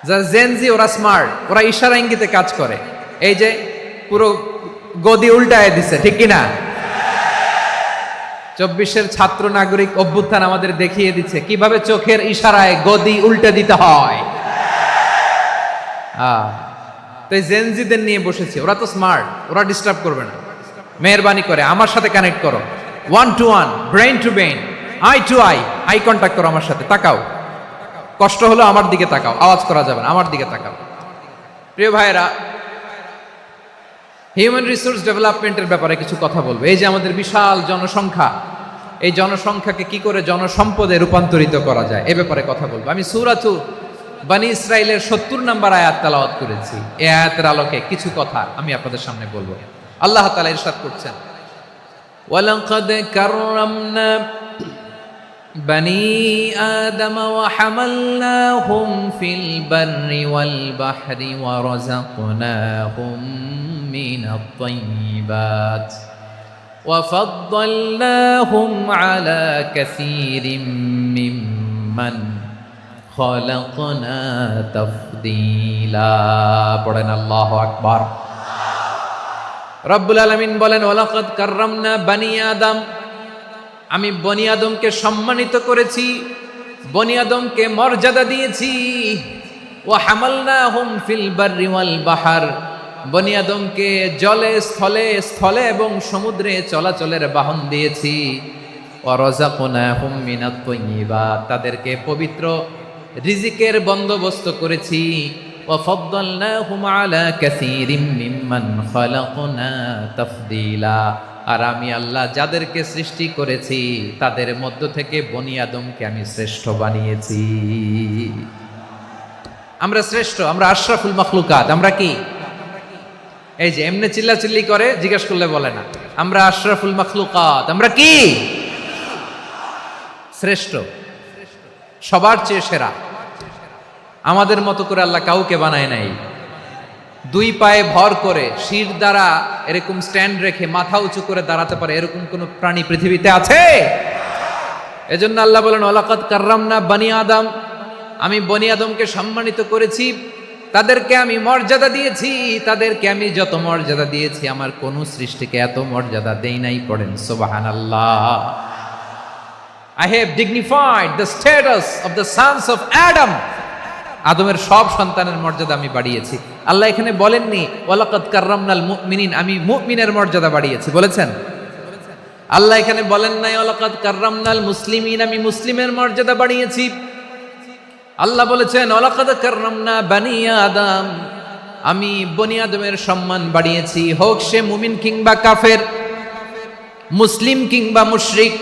যারা জেন জি, ওরা স্মার্ট, ওরা ইশারা ইঙ্গিতে কাজ করে। এই যে পুরো গদি উল্টায় দিছে, ঠিক কিনা? 24-এর ছাত্র নাগরিক অভ্যুত্থান আমাদের দেখিয়ে দিচ্ছে কিভাবে চোখের ইশারায় গদি উল্টে দিতে হয়। তো এই জেনজিদের নিয়ে বসেছি, ওরা তো স্মার্ট, ওরা ডিস্টার্ব করবে না। মেহরবানি করে আমার সাথে কানেক্ট করো, 1 to 1, brain to brain, eye to eye, eye contact করো আমার সাথে, তাকাও। কষ্ট হলো আমার দিকে তাকাও, আওয়াজ করা যাবে না, আমার দিকে তাকাও। প্রিয় ভাইয়েরা, হিউম্যান রিসোর্স ডেভেলপমেন্টের ব্যাপারে কিছু কথা বলবো। এই যে আমাদের বিশাল জনসংখ্যা, এই জনসংখ্যাকে কি করে জনসম্পদে রূপান্তরিত করা যায়, এ ব্যাপারে কথা বলবো। আমি সূরাতু বনী ইসরাইলের 70 নম্বর আয়াত তেলাওয়াত করেছি। এই আয়াতের আলোকে কিছু কথা আমি আপনাদের সামনে বলবো। আল্লাহ তাআলা ইরশাদ করছেন, ওয়ালাকাদ কাররামনা বনী আদম ওয়া হামালনাহুম ফিল বাররি ওয়াল বাহরি ওয়া রাযাকনাহুম মিনাত তাইয়্যিবাত ওয়া ফাদ্দালনাহুম আলা কাসীরিম মিম্মান খালাকনা তাফদীলা। পড়েন আল্লাহু আকবার। রব্বুল আলামিন বলেন, ওয়ালাকাদ কাররামনা বনী আদম, আমি বনী আদমকে সম্মানিত করেছি, বনী আদমকে মর্যাদা দিয়েছি। ওয়া হামালনাহুম ফিল বাররি ওয়াল বাহর, বনী আদমকে জলে, স্থলে, স্থলে এবং সমুদ্রে চলাচলের বাহন দিয়েছি। ওয়া রাযাকনাহুম মিনাত তাইয়্যিবাত, তাদেরকে পবিত্র রিজিকের বন্দোবস্ত করেছি। ওয়া ফাদ্দালনাহুম আলা কাসীরিম মিম্মান খালাকনা তাফদীলা, আর আমি আল্লাহ যাদেরকে সৃষ্টি করেছি তাদের মধ্য থেকে বনী আদমকে আমি শ্রেষ্ঠ বানিয়েছি। আমরা শ্রেষ্ঠ, আমরা আশরাফুল মাখলুকাত। আমরা কি? এই যে এমনি চিল্লাচিল্লি করে, জিজ্ঞেস করলে বলে না। আমরা আশরাফুল মাখলুকাত। আমরা কি? শ্রেষ্ঠ, সবার চেয়ে সেরা। আমাদের মতো করে আল্লাহ কাউকে বানায় নাই। 2 পায়ে ভর করে, শির দ্বারা এরকম স্ট্যান্ড রেখে মাথা উঁচু করে দাঁড়াতে পারে এরকম কোন প্রাণী পৃথিবীতে আছে? এজন্য আল্লাহ বলেন, ওয়ালাকাদ কাররামনা বনী আদম, আমি বনী আদমকে সম্মানিত করেছি, তাদেরকে আমি মর্যাদা দিয়েছি। তাদেরকে আমি যত মর্যাদা দিয়েছি, আমার কোন সৃষ্টিকে এত মর্যাদা দেই নাই। পড়েন সুবহানাল্লাহ। I have dignified the status of the sons of Adam. আদমের সব সন্তানের মর্যাদা আমি বাড়িয়েছি। আল্লাহ এখানে বলেননি ওয়ালাকাদ কাররামনাল মুমিনিন, আমি মুমিনের মর্যাদা বাড়িয়েছি, বলেছেন? আল্লাহ এখানে বলেন নাই ওয়ালাকাদ কাররামনাল মুসলিমিন, আমি মুসলিমের মর্যাদা বাড়িয়েছি। আল্লাহ বলেছেন ওয়ালাকাদ কাররামনা বনী আদম, আমি বনী আদমের সম্মান বাড়িয়েছি, হোক সে মুমিন কিংবা কাফের, মুসলিম কিংবা মুশরিক,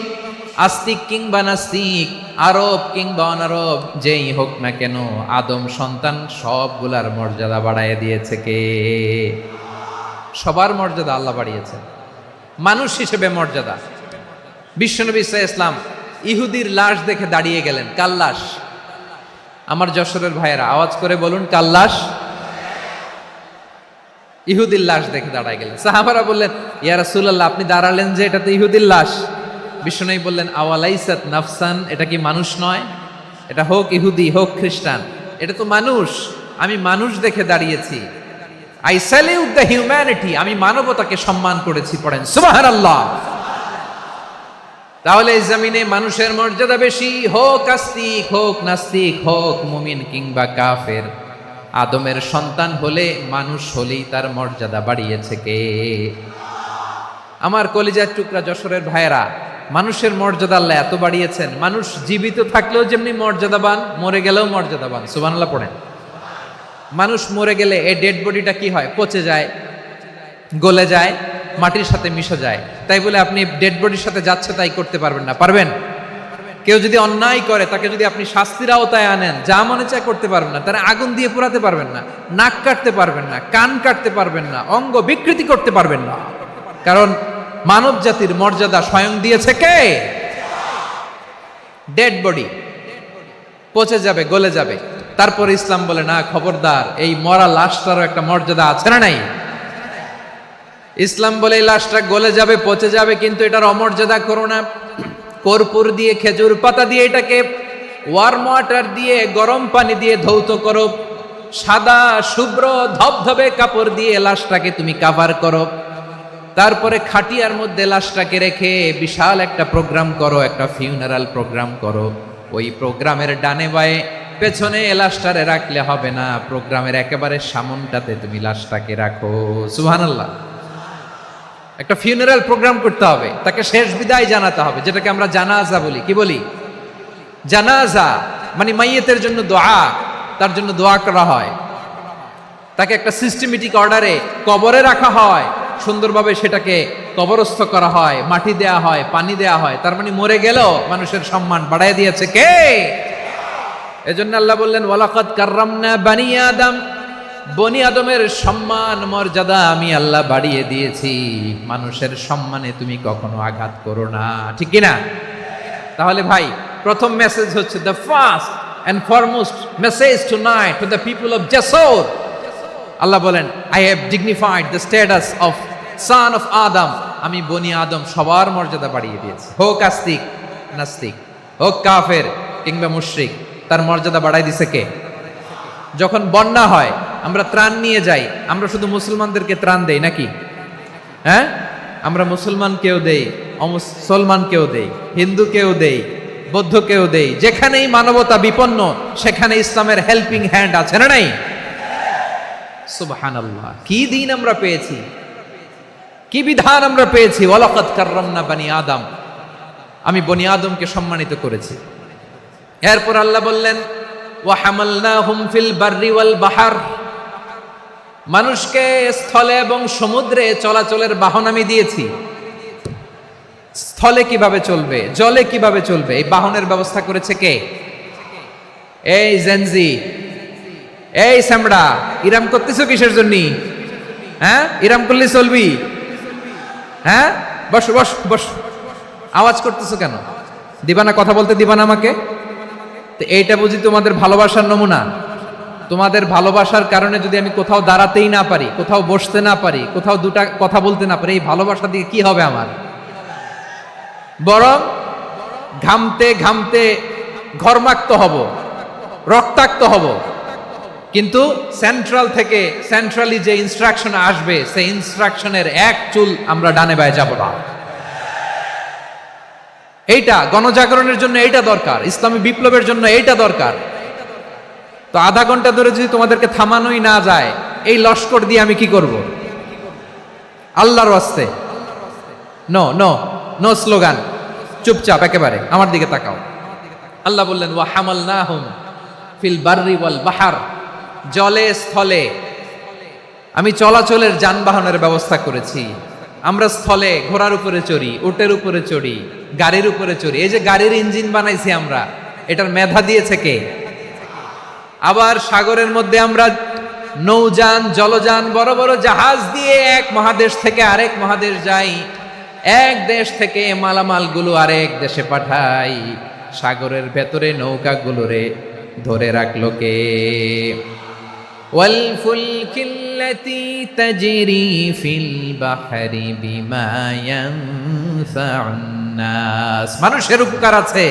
আস্তিক কিংবা নাস্তিক, আরব কিংবা অনারব, যেই হোক না কেন আদম সন্তান সবগুলার মর্যাদা বাড়ায় দিয়েছে কে? সবার মর্যাদা আল্লাহ বাড়িয়েছে, মানুষ হিসেবে মর্যাদা। বিশ্বনবী সাল্লাল্লাহু আলাইহি ওয়াসাল্লাম ইহুদির লাশ দেখে দাঁড়িয়ে গেলেন। কার লাশ? আমার যশোরের ভাইয়েরা আওয়াজ করে বলুন, কার লাশ? ইহুদির লাশ দেখে দাঁড়ায় গেলেন। সাহাবারা বললেন, ইয়া রাসূলুল্লাহ, আপনি দাঁড়ালেন যে, এটা তো ইহুদির লাশ। বিশ্বনবী বললেন, আওয়ালাইসাত নাফসান, এটা কি মানুষ নয়? এটা হোক ইহুদি হোক খ্রিস্টান, এটা তো মানুষ। আমি মানুষ দেখে দাঁড়িয়েছি। আই স্যালিউট দ্য হিউম্যানিটি, আমি মানবতাকে সম্মান করেছি। পড়েন সুবহানাল্লাহ। তাহলে এই জমিনে মানুষের মর্যাদা বেশি, হোক আস্তিক হোক নাস্তিক, হোক মুমিন কিংবা কাফের। আদমের সন্তান হলে, মানুষ হলেই তার মর্যাদা বাড়িয়েছে কে? আমার কলিজার টুকরা যশোরের ভাইয়েরা, মানুষের মর্যাদা আল্লাহ এত বাড়িয়েছেন, মানুষ জীবিত থাকলেও যেমনি মর্যাদাবান, মরে গেলেও মর্যাদাবান। সুবহানাল্লাহ পড়েন। মানুষ মরে গেলে এই ডেড বডিটা কি হয়? পচে যায়, গলে যায়, মাটির সাথে মিশে যায়। তাই বলে আপনি ডেড বডির সাথে যাচ্ছে তাই করতে পারবেন না। পারবেন? কেউ যদি অন্যায় করে, তাকে যদি আপনি শাস্তির আওতায় আনেন, যা মনে চায় করতে পারবেন না। তারা আগুন দিয়ে পোড়াতে পারবেন না, নাক কাটতে পারবেন না, কান কাটতে পারবেন না, অঙ্গ বিকৃতি করতে পারবেন না। কারণ মানব জাতির মর্যাদা স্বয়ং দিয়েছে কে? ডেড বডি পচে যাবে, গলে যাবে। তারপর ইসলাম বলে, না, খবরদার, এই মরা লাশটারও একটা মর্যাদা আছে না নাই? ইসলাম বলে এই লাশটা গলে যাবে, পচে যাবে, কিন্তু এটার অমর্যাদা করো না। কর্পূর দিয়ে, খেজুর পাতা দিয়ে, এটাকে ওয়ার্ম ওয়াটার দিয়ে, গরম পানি দিয়ে ধৌত করো। সাদা শুভ্র ধবধবে কাপড় দিয়ে লাশটাকে তুমি কাভার করো। তারপরে খাটিয়ার মধ্যে লাশটাকে রেখে বিশাল একটা প্রোগ্রাম করো, একটা ফিউনারাল প্রোগ্রাম করো। ওই প্রোগ্রামের ডানে বায়ে পেছনে লাশটারে রাখলে হবে না, প্রোগ্রামের একেবারে সামনটাতে তুমি লাশটাকে রাখো। সুবহানাল্লাহ। একটা ফিউনারাল প্রোগ্রাম করতে হবে, তাকে শেষ বিদায় জানাতে হবে, যেটাকে আমরা জানাজা বলি। কি বলি? জানাজা মানে মাইয়েতের জন্য দোয়া, তার জন্য দোয়া করা হয়। তাকে একটা সিস্টেমেটিক অর্ডারে কবরে রাখা হয়, সুন্দরভাবে সেটাকে কবরস্থ করা হয়, মাটি দেয়া হয়, পানি দেয়া হয়। তার মানে মরে গেলেও মানুষের সম্মান বাড়ায় দিয়েছে কে? এজন্য আল্লাহ বললেন, ওয়ালাকাদ কাররামনা বানি আদম, বনি আদমের সম্মান মর্যাদা আমি আল্লাহ বাড়িয়ে দিয়েছি। মানুষের সম্মানে তুমি কখনো আঘাত করো না, ঠিক কি না? তাহলে ভাই, প্রথম মেসেজ হচ্ছে, the first and foremost message tonight to the people of Jessore. আল্লাহ বলেন, I have dignified the status of son of Adam. আমি বনি আদম সবার মর্যাদা বাড়িয়ে দিয়েছি, হোক আস্তিক নাস্তিক, হোক কাফের কিংবা মুশরিক, তার মর্যাদা বাড়াই দিছে কে? যখন বন্যা হয়, আমরা ত্রাণ নিয়ে যাই, আমরা শুধু মুসলমানদেরকে ত্রাণ দেই নাকি? হ্যাঁ, আমরা মুসলমানকেও দেই, অমুসলমানকেও দেই, হিন্দুকেও দেই, বৌদ্ধকেও দেই। যেখানেই মানবতা বিপন্ন, সেখানে ইসলামের হেল্পিং হ্যান্ড আছে না নাই? সুবহানাল্লাহ। কি দিন আমরা পেয়েছি, কি বিধান আমরা পেয়েছি। ওয়ালাকাদ কাররামনা বানি আদম, আমি বনি আদমকে সম্মানিত করেছি। এরপর আল্লাহ বললেন, ওয়া হামালনাহুম ফিল বাররি ওয়াল বাহর, মানুষকে স্থলে এবং সমুদ্রে চলাচলের বাহন আমি দিয়েছি। স্থলে কিভাবে চলবে, জলে কিভাবে চলবে, এই বাহনের ব্যবস্থা করেছে কে? এই জেনজি, এই সামড়া, ইরাম করতেছো কিসের জন্য? হ্যাঁ, ইরাম করলে চলবি? হ্যাঁ, বস বস বস, আওয়াজ করতেছো কেন? দিবা না, কথা বলতে দিবা না আমাকে? তো এইটা বুঝি তোমাদের ভালোবাসার নমুনা? তোমাদের ভালোবাসার কারণে যদি আমি কোথাও দাঁড়াতেই না পারি, কোথাও বসতে না পারি, কোথাও দুটা কথা বলতে না পারি, এই ভালোবাসা দিয়ে কি হবে আমার? বরং ঘামতে ঘামতে ঘর্মাক্ত হব, রক্তাক্ত হব। কিন্তু সেন্ট্রাল থেকে, সেন্ট্রালি যে ইনস্ট্রাকশন আসবে, সেই ইনস্ট্রাকশনের এক চুল আমরা ডানে বায়ে যাব না। এইটা গণজাগরণের জন্য এইটা দরকার, ইসলামী বিপ্লবের জন্য এইটা দরকার। তো আধা ঘন্টা ধরে যদি তোমাদেরকে থামানোই না যায়, এই লস্কর দিয়ে আমি কি করব? আল্লাহর ওয়াস্তে নো নো নো স্লোগান, চুপচাপ একেবারে আমার দিকে তাকাও। আল্লাহ বললেন, ওয়া হামালনাহুম ফিল বাররি ওয়াল বাহর, জলে স্থলে আমি চলাচলের যানবাহনের ব্যবস্থা করেছি। আমরা স্থলে ঘোড়ার উপরে চড়ি, উটের উপরে চড়ি, গাড়ির উপরে চড়ি। এই যে গাড়ির ইঞ্জিন বানাইছি আমরা, এটার মেধা দিয়েছে কে? আবার সাগরের মধ্যে আমরা নৌযান, জলযান, বড় বড় জাহাজ দিয়ে এক মহাদেশ থেকে আরেক মহাদেশ যাই, এক দেশ থেকে মালামালগুলো আরেক দেশে পাঠাই। সাগরের ভেতরে নৌকাগুলোরে ধরে রাখলো কে? ওয়াল ফুলকিল্লাতী তাজরি ফিল বাহরি বিমা ইয়ানফাউন নাস। মানুষের উপকার আছে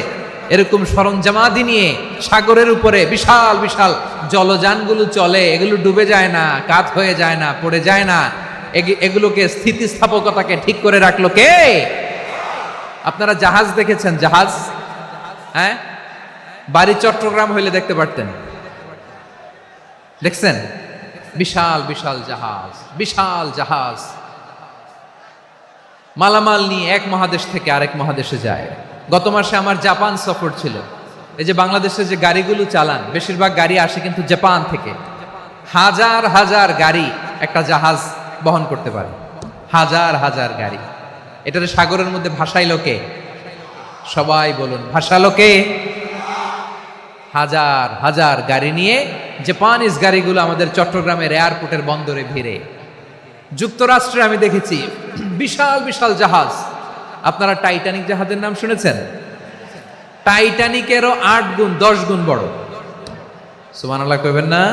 এরকম সরঞ্জামাদি নিয়ে সাগরের উপরে বিশাল বিশাল জলযানগুলো চলে, এগুলো ডুবে যায় না, কাত হয়ে যায় না, পড়ে যায় না। এগুলোকে স্থিতিস্থাপকতাকে ঠিক করে রাখলো কে? আপনারা জাহাজ দেখেছেন? জাহাজ, হ্যাঁ, বাড়ি চট্টগ্রাম হইলে দেখতে পারতেন। দেখছেন? বিশাল বিশাল জাহাজ, বিশাল জাহাজ মালামাল নিয়ে এক মহাদেশ থেকে আরেক মহাদেশে যায়। গত মাসে আমার জাপান সফর ছিল। এই যে বাংলাদেশে যে গাড়িগুলো চালান, বেশিরভাগ গাড়ি আসে কিন্তু জাপান থেকে। হাজার হাজার গাড়ি একটা জাহাজ বহন করতে পারে, হাজার হাজার গাড়ি। এটার সাগরের মধ্যে ভাসাইলো কে? সবাই বলুন, ভাসালো কে? হাজার হাজার গাড়ি নিয়ে জাপানিজ গাড়িগুলো আমাদের চট্টগ্রামের এয়ারপোর্টের বন্দরে ভিড়ে। যুক্তরাষ্ট্রে আমি দেখেছি বিশাল বিশাল জাহাজ। আপনারা টাইটানিক জাহাজের নাম শুনেছেন? টাইটানিকেরও 8 গুণ 10 গুণ বড়। সুবহানাল্লাহ কইবেন না?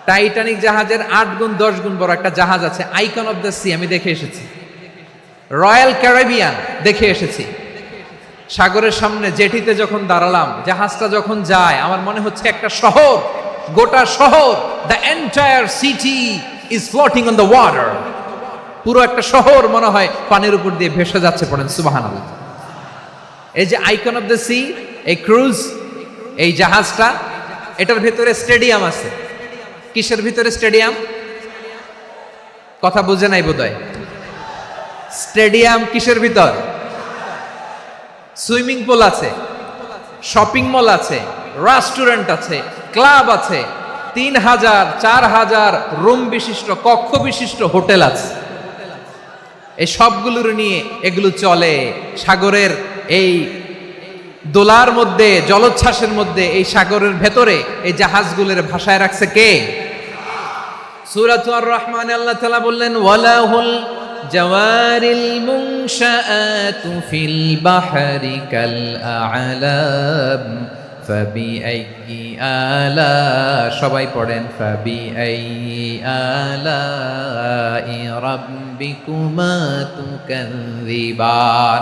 টাইটানিক জাহাজের 8 গুণ 10 গুণ বড় একটা জাহাজ আছে, আইকন অফ দ্য সি। আমি দেখে এসেছি। রয়্যাল ক্যারিবিয়ান দেখে এসেছি। সাগরের সামনে জেটিতে যখন দাঁড়ালাম, জাহাজটা যখন যায়, আমার মনে হচ্ছে একটা শহর, গোটা শহর, the entire city is floating on the water. পুরো একটা শহর মনে হয় পানির উপর দিয়ে ভেসে যাচ্ছে। পড়েন সুবহানাল্লাহ। এই যে আইকন অফ দ্য সি, এই ক্রুজ, এই জাহাজটা, এটার ভিতরে স্টেডিয়াম আছে। কিসের ভিতরে স্টেডিয়াম? কথা বুঝে নাই বোধহয়। স্টেডিয়াম কিসের ভিতর? সুইমিং পুল আছে, শপিং মল আছে, রেস্টুরেন্ট আছে, ক্লাব আছে, 3000 4000 রুম বিশিষ্ট, কক্ষ বিশিষ্ট হোটেল আছে। এই সবগুলোর নিয়ে এগুলো চলে সাগরের এই দোলার মধ্যে, জলোচ্ছ্বাসের মধ্যে। এই সাগরের ভেতরে এই জাহাজগুলোর ভাষায় রাখছে কে? সূরাতুর আর রহমানে আল্লাহ তাআলা বললেন, ওয়ালাহুল জাওয়ারিল মুনশাআতু ফিল বাহরি কাল আ'লাম ফাবিআইয়ি আলা, সবাই পড়েন, ফাবিআইয়ি আলাই রাব্বিকুমা তুকাযযিবান।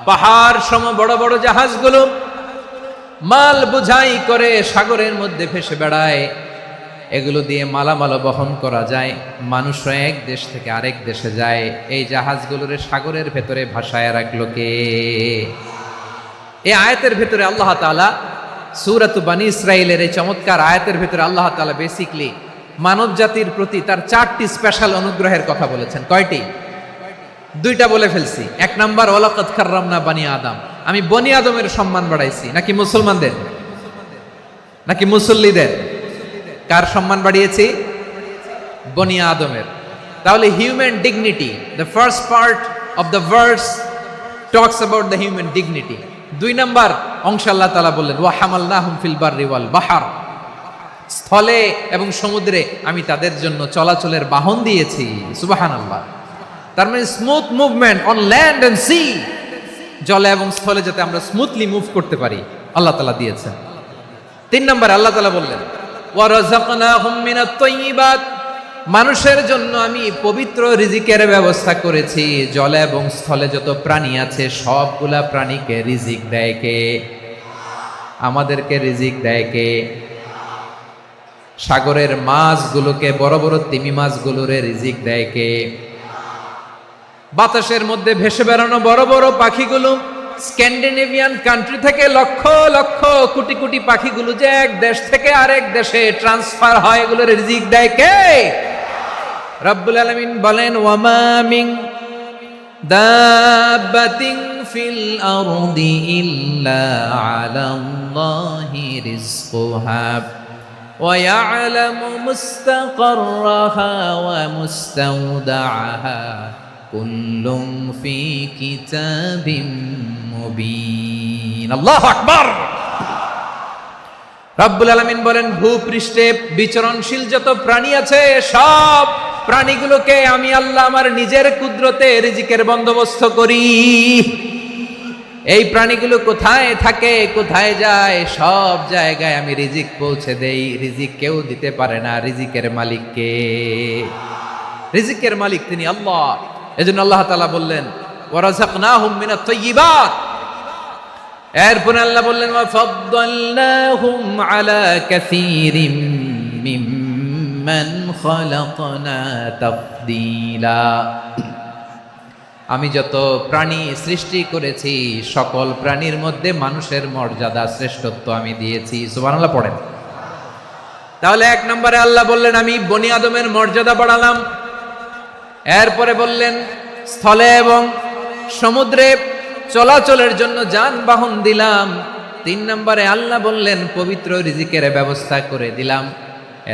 পাহাড় সম বড় বড় জাহাজগুলো মাল বোঝাই করে সাগরের মধ্যে ভেসে বেড়ায়। এগুলো দিয়ে মালামাল বহন করা যায়, মানুষও এক দেশ থেকে আরেক দেশে যায়। এই জাহাজগুলোর সাগরের ভেতরে ভাসায় রাখলো কে? এই আয়াতের ভেতরে আল্লাহ তাআলা সূরাত বানী ইসরাঈলের এই চমৎকার আয়াতের ভেতরে আল্লাহ তাআলা বেসিকলি মানব জাতির প্রতি তার 4টি স্পেশাল অনুগ্রহের কথা বলেছেন। কয়টি? 2টা বলে ফেলছি। 1 নাম্বার, ওয়ালাকাদ কাররামনা বানি আদম, আমি বনি আদমের সম্মান বাড়াইছি। নাকি মুসলমানদের? নাকি মুসল্লিদের? কার সম্মান বাড়িয়েছি? বনি আদমের। তাহলে human dignity, the first part of the verse talks about the human dignity. 2 number অংশে আল্লাহ তাআলা বললেন, ওয়া হামালনাহুম ফিল বাররি ওয়াল বাহর, স্থলে এবং সমুদ্রে আমি তাদের জন্য চলাচলের বাহন দিয়েছি। সুবহানাল্লাহ। তার মানে smooth movement on land and sea, জলে এবং স্থলে যাতে আমরা স্মুথলি মুভ করতে পারি আল্লাহ তাআলা দিয়েছেন। 3 নম্বরে আল্লাহ তাআলা বললেন, ওয়া রাযাকনাহুম মিনাত তাইয়্যিবাত, মানুষের জন্য আমি পবিত্র রিজিকের ব্যবস্থা করেছি। জলে এবং স্থলে যত প্রাণী আছে সবগুলা প্রাণীকে রিজিক দেয় কে? আমাদেরকে রিজিক দেয় কে? সাগরের মাছগুলোকে, বড় বড় তিমি মাছগুলোরে রিজিক দেয় কে? বাতাসের মধ্যে ভেসে বেড়ানো বড় বড় পাখিগুলো, স্ক্যান্ডিনেভিয়ান কান্ট্রি থেকে লক্ষ লক্ষ কোটি কোটি পাখিগুলো যে এক দেশ থেকে আরেক দেশে ট্রান্সফার হয়, এগুলোর রিজিক দেয় কে? রব্বুল আলামিন বলেন, ওয়ামা মিন দাব্বাতিন ফিল আরদি ইল্লা আলাল্লাহি রিজকুহা ওয়া ইয়ালামু মুস্তাকাররাহা ওয়া মুস্তাওদাআহা কুল্লুম ফি কিতাবিম মুবিন। আল্লাহু আকবার। রব্বুল আলামিন বলেন, ভূপৃষ্ঠে বিচরণশীল যত প্রাণী আছে সব প্রাণীগুলোকে আমি আল্লাহ আমার নিজের কুদরতে রিজিকের বন্দোবস্ত করি। এই প্রাণীগুলো কোথায় থাকে, কোথায় যায়, সব জায়গায় আমি রিজিক পৌঁছে দেই। রিজিক কেউ দিতে পারে না, রিজিকের মালিক কে? রিজিকের মালিক তিনি আল্লাহ। এজন্য আল্লাহ তাআলা বললেন, ওয়ারাযাকনাহুম মিনাত তাইয়্যিবাত। এরপরে আল্লাহ বললেন, ওয়াফাদ্দালনাহুম আলা কাসীরিম মিম্মান খালাকনা তাফদীলা। আমি যত প্রাণী সৃষ্টি করেছি সকল প্রাণীর মধ্যে মানুষের মর্যাদা শ্রেষ্ঠত্ব আমি দিয়েছি। সুবহানাল্লাহ পড়েন। তাহলে এক নম্বরে আল্লাহ বললেন আমি বনি আদমের মর্যাদা বাড়ালাম। এরপরে বললেন স্থলে এবং সমুদ্রে চলাচলের জন্য যানবাহন দিলাম। 3 নম্বরে আল্লাহ বললেন পবিত্র রিজিকের ব্যবস্থা করে দিলাম।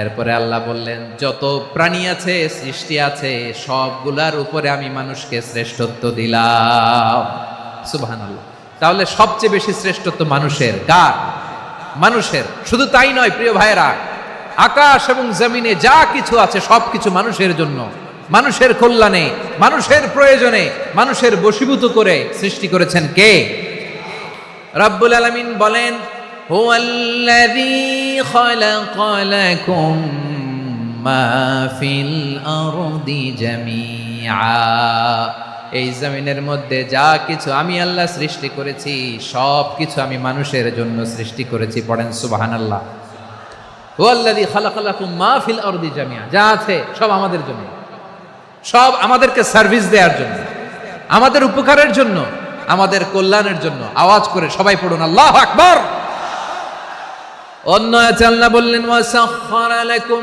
এরপরে আল্লাহ বললেন যত প্রাণী আছে, সৃষ্টি আছে, সবগুলার উপরে আমি মানুষকে শ্রেষ্ঠত্ব দিলাম। সুবহানাল্লাহ। তাহলে সবচেয়ে বেশি শ্রেষ্ঠত্ব মানুষের। কার? মানুষের। শুধু তাই নয় প্রিয় ভাইরা, আকাশ এবং জমিনে যা কিছু আছে সবকিছু মানুষের জন্য, মানুষের কল্যাণে, মানুষের প্রয়োজনে, মানুষের বশীভূত করে সৃষ্টি করেছেন কে? রব্বুল আলামিন বলেন, হুয়াল্লাযী খালাকা লাকুম মা ফিল আরদি জামিআ। এই জমিনের মধ্যে যা কিছু আমি আল্লাহ সৃষ্টি করেছি সব কিছু আমি মানুষের জন্য সৃষ্টি করেছি। পড়েন সুবহানাল্লাহ। হুয়াল্লাযী খালাকা লাকুম মা ফিল আরদি জামিআ। যা আছে সব আমাদের জন্য, সব আমাদেরকে সার্ভিস দেওয়ার জন্য, আমাদের উপকারের জন্য, আমাদের কল্যাণের জন্য। আওয়াজ করে সবাই পড়ুন আল্লাহু আকবার। অন্য আয়াতে আল্লাহ বললেন, ওয়াসাখখারা লাকুম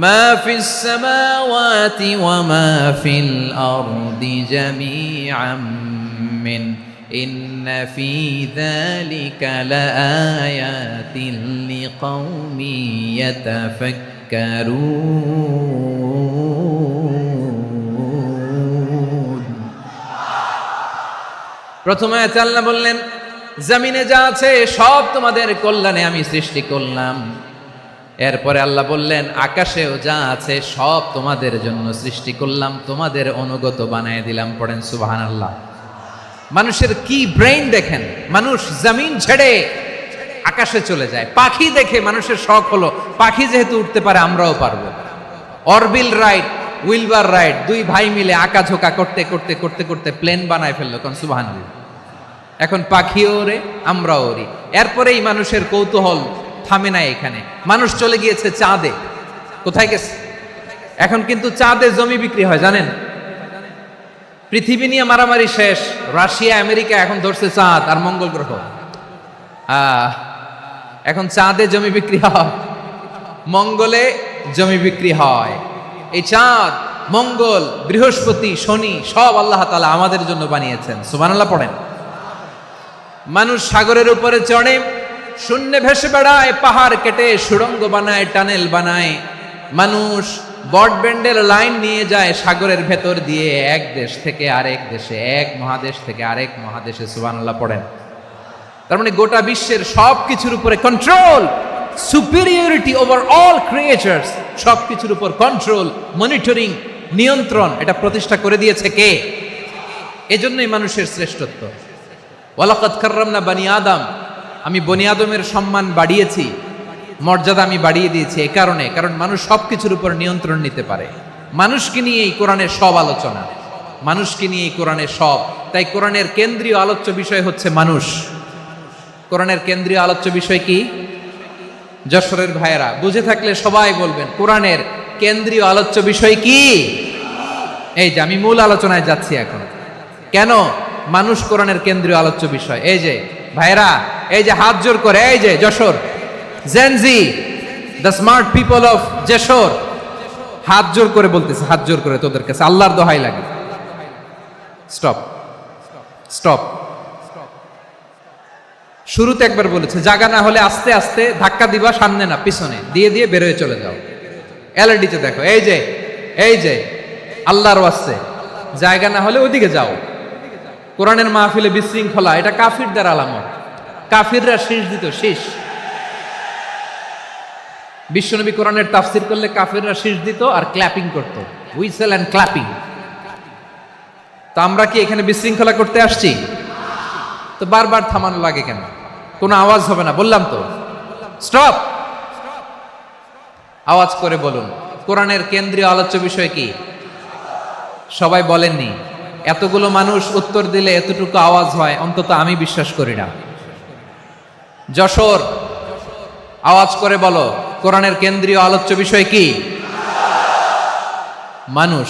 মা ফিস সামাওয়াতি ওয়া মা ফিল আরদি জামিআম মিন ইন্না ফি যালিকা লাআয়াতিন লিকাউমি ইয়াতাফাক্কারুন। প্রথমে আয়াতে আল্লাহ বললেন জমিনে যা আছে সব তোমাদের কল্যাণে আমি সৃষ্টি করলাম। এরপরে আল্লাহ বললেন আকাশেও যা আছে সব তোমাদের জন্য সৃষ্টি করলাম, তোমাদের অনুগত বানায় দিলাম। পড়েন সুবহানাল্লাহ। মানুষের কি ব্রেইন দেখেন, মানুষ জমিন ছেড়ে আকাশে চলে যায়। পাখি দেখে মানুষের শখ হলো পাখি যেহেতু উঠতে পারে আমরাও পারবো। অরবিল রাইট, উইলবার রাইট, 2 ভাই মিলে আঁকাঝোঁকা করতে করতে করতে করতে প্লেন বানায় ফেললো। কোন সুবহানাল্লাহ। এখন পাখিও ওরে, আমরাও ওরি। এরপরেই মানুষের কৌতূহল থামে না এখানে। মানুষ চলে গিয়েছে চাঁদে। কোথায় গেছে? এখন কিন্তু চাঁদে জমি বিক্রি হয় জানেন। পৃথিবী নিয়ে মারামারি শেষ। রাশিয়া আমেরিকা এখন ধরছে চাঁদ আর মঙ্গল গ্রহ। এখন চাঁদে জমি বিক্রি হয়, মঙ্গলে জমি বিক্রি হয়। এই চাঁদ, মঙ্গল, বৃহস্পতি, শনি সব আল্লাহ তাআলা আমাদের জন্য বানিয়েছেন। সুবহানাল্লাহ পড়েন। মানুষ সাগরের উপরে চড়ে, শূন্যে ভেসে বেড়ায়, পাহাড় কেটে সুড়ঙ্গ বানায়, টানেল বানায়। মানুষ ব্রডব্যান্ডের লাইন নিয়ে যায় সাগরের ভেতর দিয়ে, এক দেশ থেকে আরেক দেশে, এক মহাদেশ থেকে আরেক মহাদেশে। সুবহানাল্লাহ পড়েন। তার মানে গোটা বিশ্বের সব কিছুর উপরে control, superiority over all creatures, সব কিছুর উপর কন্ট্রোল, মনিটরিং, নিয়ন্ত্রণ, এটা প্রতিষ্ঠা করে দিয়েছে কে? এজন্যই মানুষের শ্রেষ্ঠত্ব। ওয়ালাকাদ কাররামনা বানি আদম। আমি বনি আদমের সম্মান বাড়িয়েছি, মর্যাদা আমি বাড়িয়ে দিয়েছি এই কারণে, কারণ মানুষ সব কিছুর উপর নিয়ন্ত্রণ নিতে পারে। মানুষকে নিয়ে এই কোরআনের সব আলোচনা, মানুষকে নিয়ে এই কোরআনের সব। তাই কোরআনের কেন্দ্রীয় আলোচ্য বিষয় হচ্ছে মানুষ। কোরআনের কেন্দ্রীয় আলোচ্য বিষয় কি? যশোরের ভাইয়েরা বুঝে থাকলে সবাই বলবেন কোরআনের কেন্দ্রীয় আলোচ্য বিষয় কি? এই যে আমি মূল আলোচনায় যাচ্ছি এখন। কেন মানুষ কোরআনের কেন্দ্রীয় আলোচ্য বিষয়? এই যে ভাইয়েরা, এই যে হাত জোর করে, এই যে Jessore Gen Z, the smart people of Jessore, হাত জোর করে বলতেছে, হাত জোর করে তোদের কাছে আল্লাহর দোহাই লাগে, স্টপ স্টপ। শুরুতে একবার বলেছে জায়গা না হলে আস্তে আস্তে ধাক্কা দিবা, সামনে না পিছনে দিয়ে দিয়ে বেরোয় চলে যাও। এলইডিতে দেখো, এই যে আল্লাহর ওয়াস্তে জায়গা না হলে ওইদিকে যাও। কোরআনের মাহফিলে বিশৃঙ্খলা, এটা কাফিরদের আলামত। কাফিররা শীষ দিত, শীষ। বিশ্বনবী কোরআনের তাফসির করলে কাফিররা শীষ দিত আর ক্ল্যাপিং করত, হুইসেল এন্ড ক্ল্যাপিং। তো আমরা কি এখানে বিশৃঙ্খলা করতে আসছি? তো বারবার থামানো লাগে কেন? কোনো আওয়াজ হবে না, বললাম তো, স্টপ। আওয়াজ করে বলুন, কোরআনের কেন্দ্রীয় আলোচ্য বিষয় কি? সবাই বলেননি। এতগুলো মানুষ উত্তর দিলে এতটুকু আওয়াজ হয়, অন্তত আমি বিশ্বাস করি না। যশোর, আওয়াজ করে বলো, কোরআনের কেন্দ্রীয় আলোচ্য বিষয় কি? মানুষ।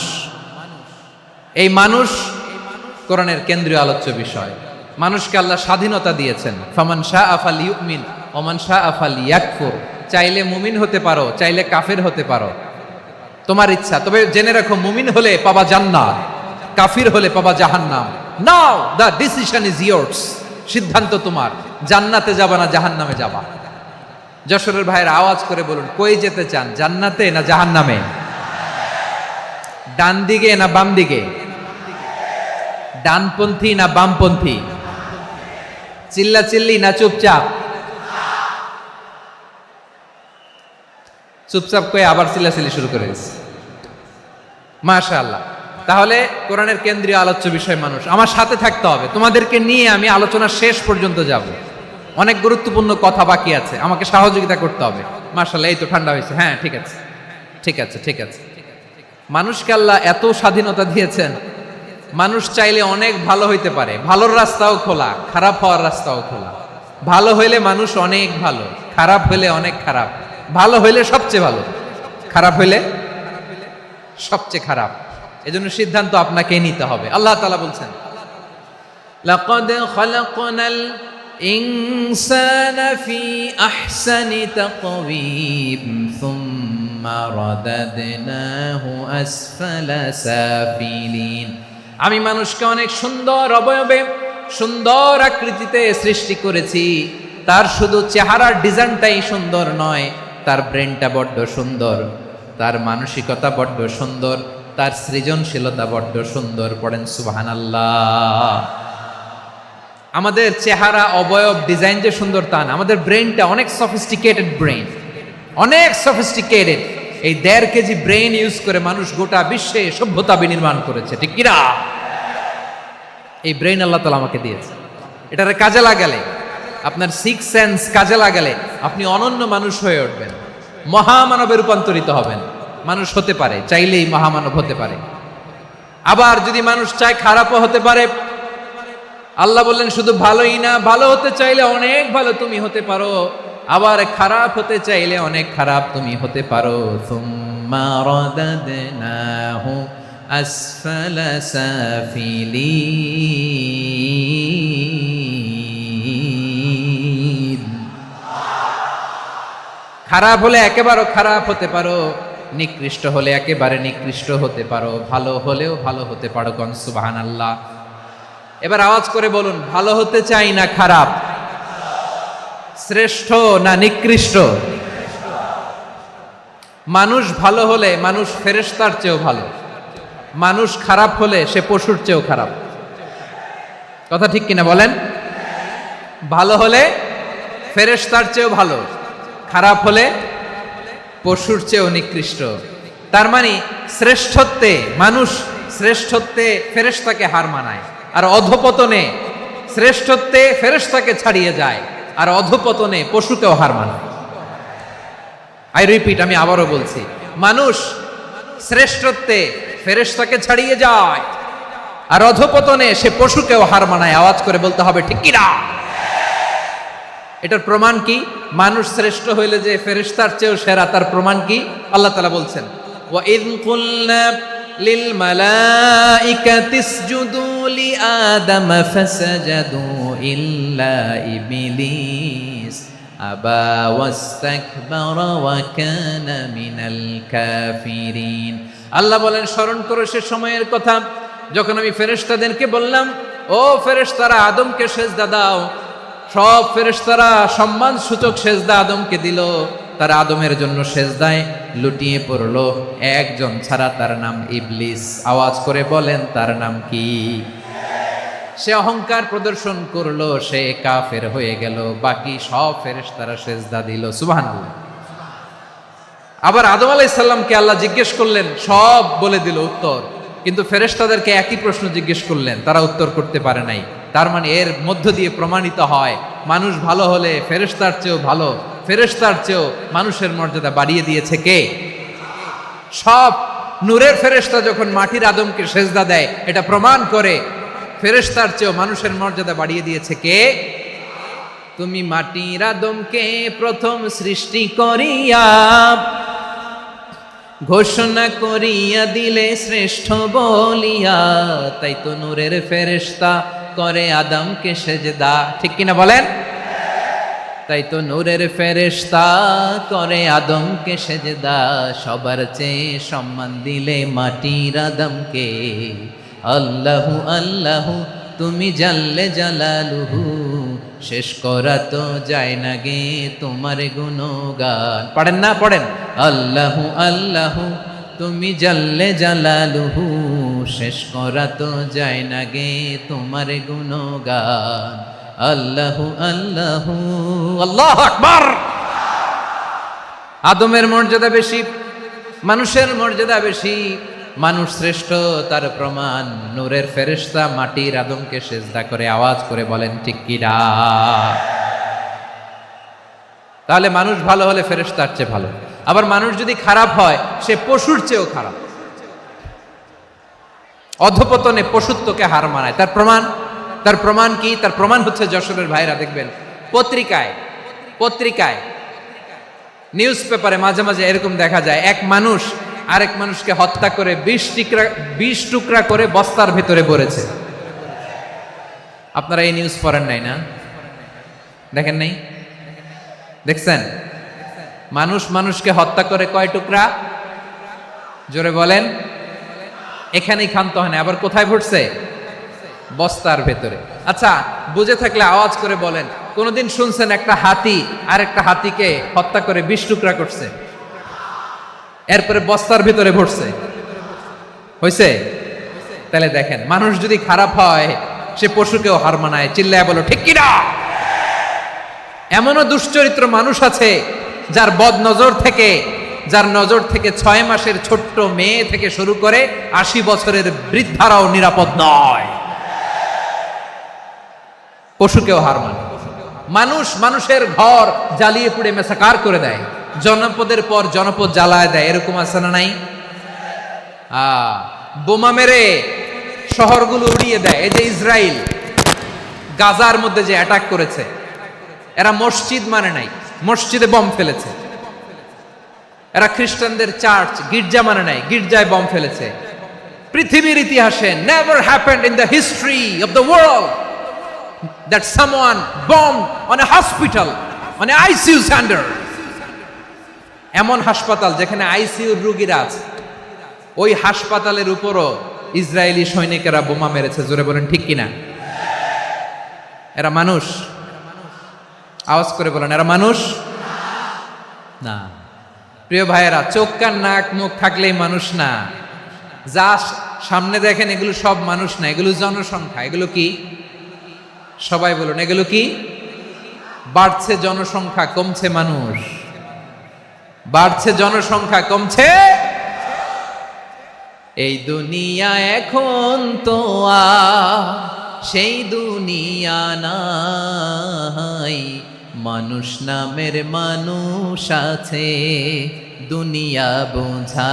এই মানুষ কোরআনের কেন্দ্রীয় আলোচ্য বিষয়। মানুষকে আল্লাহ স্বাধীনতা দিয়েছেন। ফামান শাআ ফালইউমিন ওয়া মান শাআ ফালইয়াকফুর। চাইলে মুমিন হতে পারো, চাইলে কাফের হতে পারো, তোমার ইচ্ছা। তবে জেনে রাখো, মুমিন হলে পাবা জান্নাত, কাফির হলে পাবা জাহান্নাম। নাও দ্য ডিসিশন ইজ ইয়ার্স। সিদ্ধান্ত তোমার, জান্নাতে যাবা না জাহান্নামে যাবা। যশোরের ভাইয়ের আওয়াজ করে বলুন, কই যেতে চান, জান্নাতে না জাহান্নামে? ডান দিকে না বাম দিকে? ডানপন্থী না বামপন্থী? চিল্লা চিল্লি না চুপচাপ? চুপচাপ কয়ে আবার চিল্লাচিল্লি শুরু করে দিচ্ছে। মাশাআল্লাহ। তাহলে কোরআনের কেন্দ্রীয় আলোচ্য বিষয় মানুষ। আমার সাথে থাকতে হবে, তোমাদেরকে নিয়ে আমি আলোচনা শেষ পর্যন্ত যাব। অনেক গুরুত্বপূর্ণ কথা বাকি আছে, আমাকে সহযোগিতা করতে হবে। মাশাআল্লাহ, এই তো ঠান্ডা হয়েছে। হ্যাঁ, ঠিক আছে, ঠিক আছে, ঠিক আছে। মানুষকে আল্লাহ এত স্বাধীনতা দিয়েছেন, মানুষ চাইলে অনেক ভালো হইতে পারে। ভালোর রাস্তাও খোলা, খারাপ হওয়ার রাস্তাও খোলা। ভালো হইলে মানুষ অনেক ভালো, খারাপ হইলে অনেক খারাপ। ভালো হইলে সবচেয়ে ভালো, খারাপ হইলে সবচেয়ে খারাপ। এজন্য সিদ্ধান্ত আপনাকে নিতে হবে। আল্লাহ তাআলা বলছেন, লাকাদ খালাকনাল ইনসানা ফি আহসানি তাকওয়িম সুম্মা রাদাদনাহু আসফালা সাফিলিন। আমি মানুষকে অনেক সুন্দর অবয়বে, সুন্দর আকৃতিতে সৃষ্টি করেছি। তার শুধু চেহারার ডিজাইনটাই সুন্দর নয়, তার ব্রেনটা বড্ড সুন্দর, তার মানসিকতা বড্ড সুন্দর, তার সৃজনশীলতা বড্ড সুন্দর। পড়েন সুবহানাল্লাহ। আমাদের চেহারা, অবয়ব, ডিজাইন যে সুন্দর তা না, আমাদের ব্রেনটা অনেক সফিস্টিকেটেড ব্রেন, অনেক সফিস্টিকেটেড। এই 1.5 কেজি ব্রেন ইউজ করে মানুষ গোটা বিশ্বে সভ্যতা বিনির্মাণ করেছে, ঠিক কিনা? এই ব্রেন আল্লাহ তাআলা আমাকে দিয়েছে। এটারে কাজে লাগালে, আপনার 6 সেন্স কাজে লাগালে আপনি অনন্য মানুষ হয়ে উঠবেন, মহামানবে রূপান্তরিত হবেন। মানুষ হতে পারে, চাইলেই মহামানব হতে পারে। আবার যদি মানুষ চায় খারাপও হতে পারে। আল্লাহ বললেন শুধু ভালোই না, ভালো হতে চাইলে অনেক ভালো তুমি হতে পারো, আবার খারাপ হতে চাইলে অনেক খারাপ তুমি হতে পারো। সুম্মা রাদাদনাহু আসফালা সাফিলিন। খারাপ হলে একেবারে খারাপ হতে পারো, নিকৃষ্ট হলে একেবারে নিকৃষ্ট হতে পারো, ভালো হলেও ভালো হতে পারো। কোন সুবহানাল্লাহ। এবার আওয়াজ করে বলুন, ভালো হতে চাই না খারাপ? শ্রেষ্ঠ না নিকৃষ্ট? মানুষ ভালো হলে মানুষ ফেরেশতার চেয়েও ভালো, মানুষ খারাপ হলে সে পশুর চেয়েও খারাপ। কথা ঠিক কিনা বলেন? ভালো হলে ফেরেশতার চেয়েও ভালো, খারাপ হলে পশুর চেয়েও নিকৃষ্ট। তার মানে শ্রেষ্ঠত্বে মানুষ, শ্রেষ্ঠত্বে ফেরেশতাকে হার মানায়, আর অধপতনে শ্রেষ্ঠত্বে ফেরেশতাকে ছাড়িয়ে যায়, আর অধপতনে পশুকেও হার মানায়। আই রিপিট, আমি আবারও বলছি, মানুষ শ্রেষ্ঠত্বে ফেরেশতাকে ছাড়িয়ে যায়, আর অধপতনে সে পশুকেও হার মানায়। আওয়াজ করে বলতে হবে ঠিক কিনা? এটার প্রমাণ কি? মানুষ শ্রেষ্ঠ হইলে যে ফেরেশতার চেয়েও সেরা, তার প্রমাণ কি? আল্লাহ তাআলা বলছেন, ওয়া ইয কুলনা লিল মালাইকাতি ইসজুদু লি আদম ফাসাজাদু ইল্লা ইবলিস আবা ওয়াস্তাকবারা ওয়া কানা মিনাল কাফিরিন। আল্লাহ বলেন, স্মরণ করো সে সময়ের কথা যখন আমি ফেরেশতাদেরকে বললাম, ও ফেরেশতারা আদমকে সেজদা দাও। সব ফেরেশতারা সম্মান সূচক সেজদা আদমকে দিল, তারা আদমের জন্য সেজদায় লুটিয়ে পড়লো, একজন ছাড়া, তার নাম ইবলিস। আওয়াজ করে বলেন তার নাম কি? সে অহংকার প্রদর্শন করলো, সে কাফের হয়ে গেল, বাকি সব ফেরেশতারা সেজদা দিল। সুবহানাল্লাহ। আবার আদম আলাইহিস সালামকে আল্লাহ জিজ্ঞেস করলেন, সব বলে দিল উত্তর, কিন্তু ফেরেশতাদেরকে একই প্রশ্ন জিজ্ঞেস করলেন, তারা উত্তর করতে পারে নাই। তার মানে এর মধ্য দিয়ে প্রমাণিত হয়, মানুষ ভালো হলে ফেরেশতার চেয়েও ভালো, ফেরেশতার চেয়েও মানুষের মর্যাদা বাড়িয়ে দিয়েছে কে? সব নূরের ফেরেশতা যখন মাটির আদমকে সেজদা দেয়, এটা প্রমাণ করে ফেরেশতার চেয়েও মানুষের মর্যাদা বাড়িয়ে দিয়েছে কে? তুমি মাটির আদমকে প্রথম সৃষ্টি করিয়া ঘোষণা করিয়া দিলে শ্রেষ্ঠ বলিয়া, তাই তো নূরের ফেরেশতা করে আদমকে সেজদা। ঠিক কিনা বলেন? তাই তো নূরের ফেরেশতা করে আদমকে সেজদা, সবার চেয়ে সম্মান দিলে মাটির আদমকে। আল্লাহু আল্লাহু তুমি জাল্লে জালালুহু, শেষ করা তো যায় না গে তোমার গুণগান। পড়েন না? পড়েন। আল্লাহু আল্লাহু তুমি জাল্লে জালালুহু, শেষ করা তো যায় না গে তোমার গুণগান। আল্লাহু আল্লাহু, আল্লাহু আকবার। আদমের মর্যাদা বেশি, মানুষের মর্যাদা বেশি, মানুষ শ্রেষ্ঠ তার প্রমাণ নূরের ফেরেশতা মাটির আদমকে সেজদা করে। আওয়াজ করে বলেন ঠিক কিনা? তাহলে মানুষ ভালো হলে ফেরেশতার চেয়ে ভালো, আবার মানুষ যদি খারাপ হয় সে পশুর চেয়েও খারাপ। অধপতনে পশুত্বকে হার মানায়। তার প্রমাণ কি? তার প্রমাণ হচ্ছে যশোরের ভাইরা দেখবেন পত্রিকায় নিউজ পেপারে মাঝে মাঝে এরকম দেখা যায়, এক মানুষ আরেক মানুষকে হত্যা করে 20 টুকরা করে বস্তার ভেতরে ভরেছে। আপনারা এই নিউজ পড়েন নাই না? দেখেন নাই? দেখছেন? মানুষ মানুষকে হত্যা করে কয় টুকরা? জোরে বলেন। এখানেই ক্ষান্ত হয় না, আবার কোথায় ভরছে? বস্তার ভেতরে। আচ্ছা, বুঝে থাকলে আওয়াজ করে বলেন, কোনদিন শুনছেন একটা হাতি আর একটা হাতিকে হত্যা করে 20 টুকরা করছে, এরপরে বস্তার ভিতরে ভরছে? হয়েছে? তাহলে দেখেন, মানুষ যদি খারাপ হয় সে পশুকেও হার মানায়। চিল্লায় বলো ঠিক কিনা? এমনও দুশ্চরিত্র মানুষ আছে যার নজর থেকে 6 মাসের ছোট্ট মেয়ে থেকে শুরু করে 80 বছরের বৃদ্ধারাও নিরাপদ নয়। পশুকেও হার মানে। মানুষের ঘর জ্বালিয়ে পুড়ে মেসাকার করে দেয়, জনপদের পর জনপদ জ্বালায় দেয়। এরকম আছে না নাই? বোমা মেরে শহরগুলো উড়িয়ে দেয়। এই যে ইসরায়েল গাজার মধ্যে যে অ্যাটাক করেছে, এরা মসজিদ মানে নাই, মসজিদে বম ফেলেছে। এরা খ্রিস্টানদের চার্চ গির্জা মানে নাই, গির্জায় বম ফেলেছে। পৃথিবীর ইতিহাসে never happened in the history of the world that someone bombed on a hospital, on a ICU center. এমন হাসপাতাল যেখানে আইসিইউ রোগীরা আছে, ওই হাসপাতালের উপরও ইসরায়েলি সৈনিকেরা বোমা মেরেছে। জোরে বলেন ঠিক কিনা? এরা মানুষ? আওয়াজ করে বলেন, এরা মানুষ না। প্রিয় ভাইয়েরা, চোখ কান নাক মুখ থাকলেই মানুষ না। যা সামনে দেখেন এগুলো সব মানুষ না, এগুলো জনসংখ্যা। এগুলো কি? সবাই বলুন, এগুলো কি? বাড়ছে জনসংখ্যা, কমছে মানুষ। বাড়ছে জনসংখ্যা, কমছে। এই দুনিয়া এখন তো সেই দুনিয়া নাই, মানুষ নামের মানুষ আছে, দুনিয়া বোঝাই।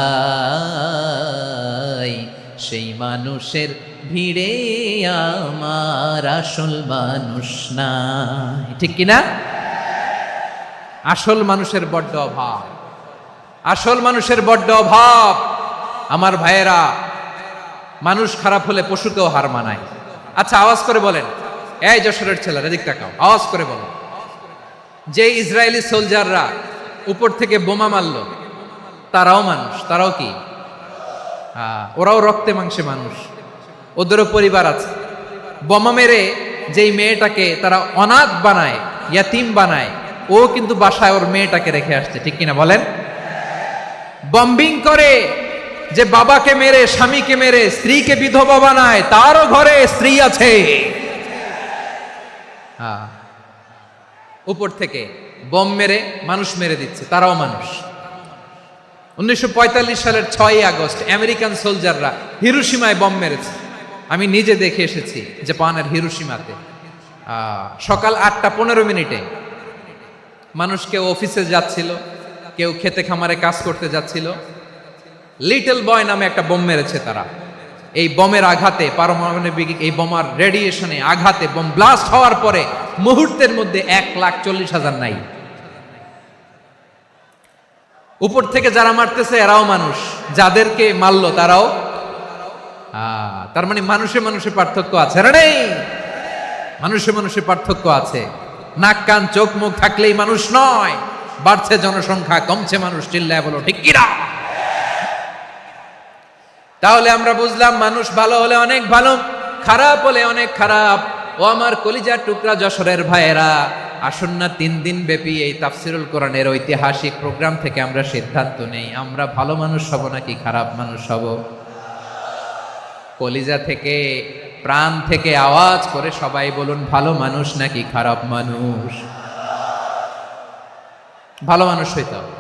সেই মানুষের ভিড়ে আমার আসল মানুষ নাই। ঠিক কিনা? আসল মানুষের বড্ড অভাব, আসল মানুষের বড্ড অভাব। আমার ভাইয়েরা, মানুষ খারাপ হলে পশুকেও হার মানায়। আচ্ছা, আওয়াজ করে বলেন, এই যশোরের ছেলেরা এদিক তাকাও, আওয়াজ করে বলেন, যে ইসরায়েলি সোলজাররা উপর থেকে বোমা মারলো তারাও মানুষ? তারাও কি? ওরাও রক্তে মাংসে মানুষ, ওদেরও পরিবার আছে। বোমা মেরে যেই মেয়েটাকে তারা অনাথ বানায়, ইয়াতিম বানায়, ও কিন্তু বাসায় ওর মেয়েটাকে রেখে আসছে, ঠিক কিনা বলেন? বম্বিং করে যে বাবাকে মেরে, স্বামীকে মেরে স্ত্রীকে বিধবা বানায়, তারও ঘরে স্ত্রী আছে। উপর থেকে বম মেরে মানুষ মেরে দিচ্ছে, তারাও মানুষ। 1945 সালের 6ই আগস্ট আমেরিকান সোলজাররা হিরোশিমায় বম মেরেছে। আমি নিজে দেখে এসেছি জাপানের হিরোশিমাতে। সকাল 8:15 মানুষ কেউ অফিসে যাচ্ছিল, কেউ খেতে খামারে কাজ করতে যাচ্ছিল। লিটল বয় নামে একটা বোম মেরেছে তারা। এই বোমের আঘাতে, পারমাণবিক এই বোমার রেডিয়েশনে আঘাতে, বোম ব্লাস্ট হওয়ার পরে মুহূর্তের মধ্যে 1,40,000 নাই। উপর থেকে যারা মারতেছে এরাও মানুষ, যাদেরকে মারলো তারাও। তার মানে মানুষে মানুষে পার্থক্য আছে না? নেই, মানুষে মানুষে পার্থক্য আছে। নাক কান চোখ মুখ থাকলেই মানুষ নয়। বাড়ছে জনসংখ্যা, কমছে মানুষ, চিল্লায় বলো ঠিক কিনা? তাহলে আমরা বুঝলাম মানুষ ভালো হলে অনেক ভালো, খারাপ হলে অনেক খারাপ। ও আমার কলিজার টুকরা যশোরের ভাইয়েরা, আসুন না 3 দিন ব্যাপী এই তাফসিরুল কোরআনের ঐতিহাসিক প্রোগ্রাম থেকে আমরা সিদ্ধান্ত নেই, আমরা ভালো মানুষ হব নাকি খারাপ মানুষ হব। কলিজা থেকে, প্রাণ থেকে আওয়াজ করে সবাই বলুন, ভালো মানুষ নাকি খারাপ মানুষ? ভালো মানুষ হইতে হবে।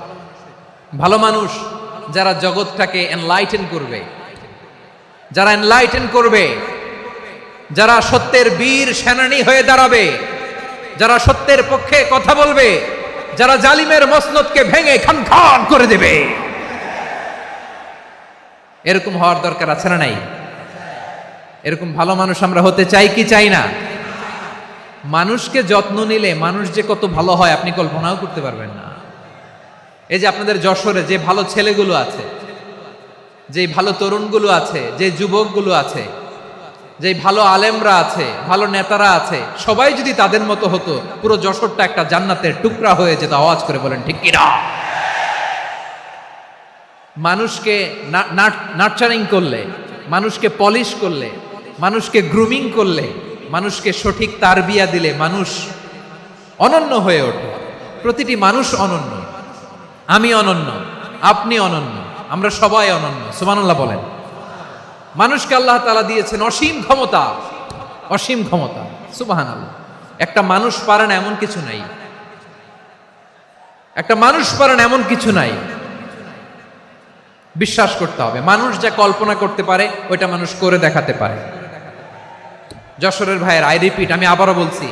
ভালো মানুষ যারা জগৎটাকে এনলাইটেন করবে, যারা এনলাইটেন করবে, যারা সত্যের বীর সেনানী হয়ে দাঁড়াবে, যারা সত্যের পক্ষে কথা বলবে, যারা জালিমের মসনদকে ভেঙে খান খান করে দেবে। এরকম হওয়ার দরকার আছে না নাই? এরকম ভালো মানুষ আমরা হতে চাই কি চাই না? মানুষকে যত্ন নিলে মানুষ যে কত ভালো হয় আপনি কল্পনাও করতে পারবেন না। এই যে আপনাদের যশোরে যে ভালো ছেলেগুলো আছে, যে ভালো তরুণগুলো আছে, যে যুবকগুলো আছে, যে ভালো আলেমরা আছে, ভালো নেতারা আছে, সবাই যদি তাদের মতো হতো, পুরো যশোরটা একটা জান্নাতের টুকরা হয়ে যেত। আওয়াজ করে বলেন ঠিক কিনা? মানুষকে নার্চারিং করলে, মানুষকে পলিশ করলে, মানুষকে গ্রুমিং করলে, মানুষকে সঠিক তারবিয়া দিলে মানুষ অনন্য হয়ে ওঠে। প্রতিটি মানুষ অনন্য। আমি অনন্য, আপনি অনন্য, আমরা সবাই অনন্য। সুবহানাল্লাহ বলেন। মানুষকে আল্লাহ তাআলা দিয়েছেন অসীম ক্ষমতা, অসীম ক্ষমতা। সুবহানাল্লাহ। একটা মানুষ পারে না এমন কিছু নাই, একটা মানুষ পারে না এমন কিছু নাই। বিশ্বাস করতে হবে, মানুষ যা কল্পনা করতে পারে ওইটা মানুষ করে দেখাতে পারে। যশোরের ভাইয়ের, আই রিপিট, আমি আবারও বলছি,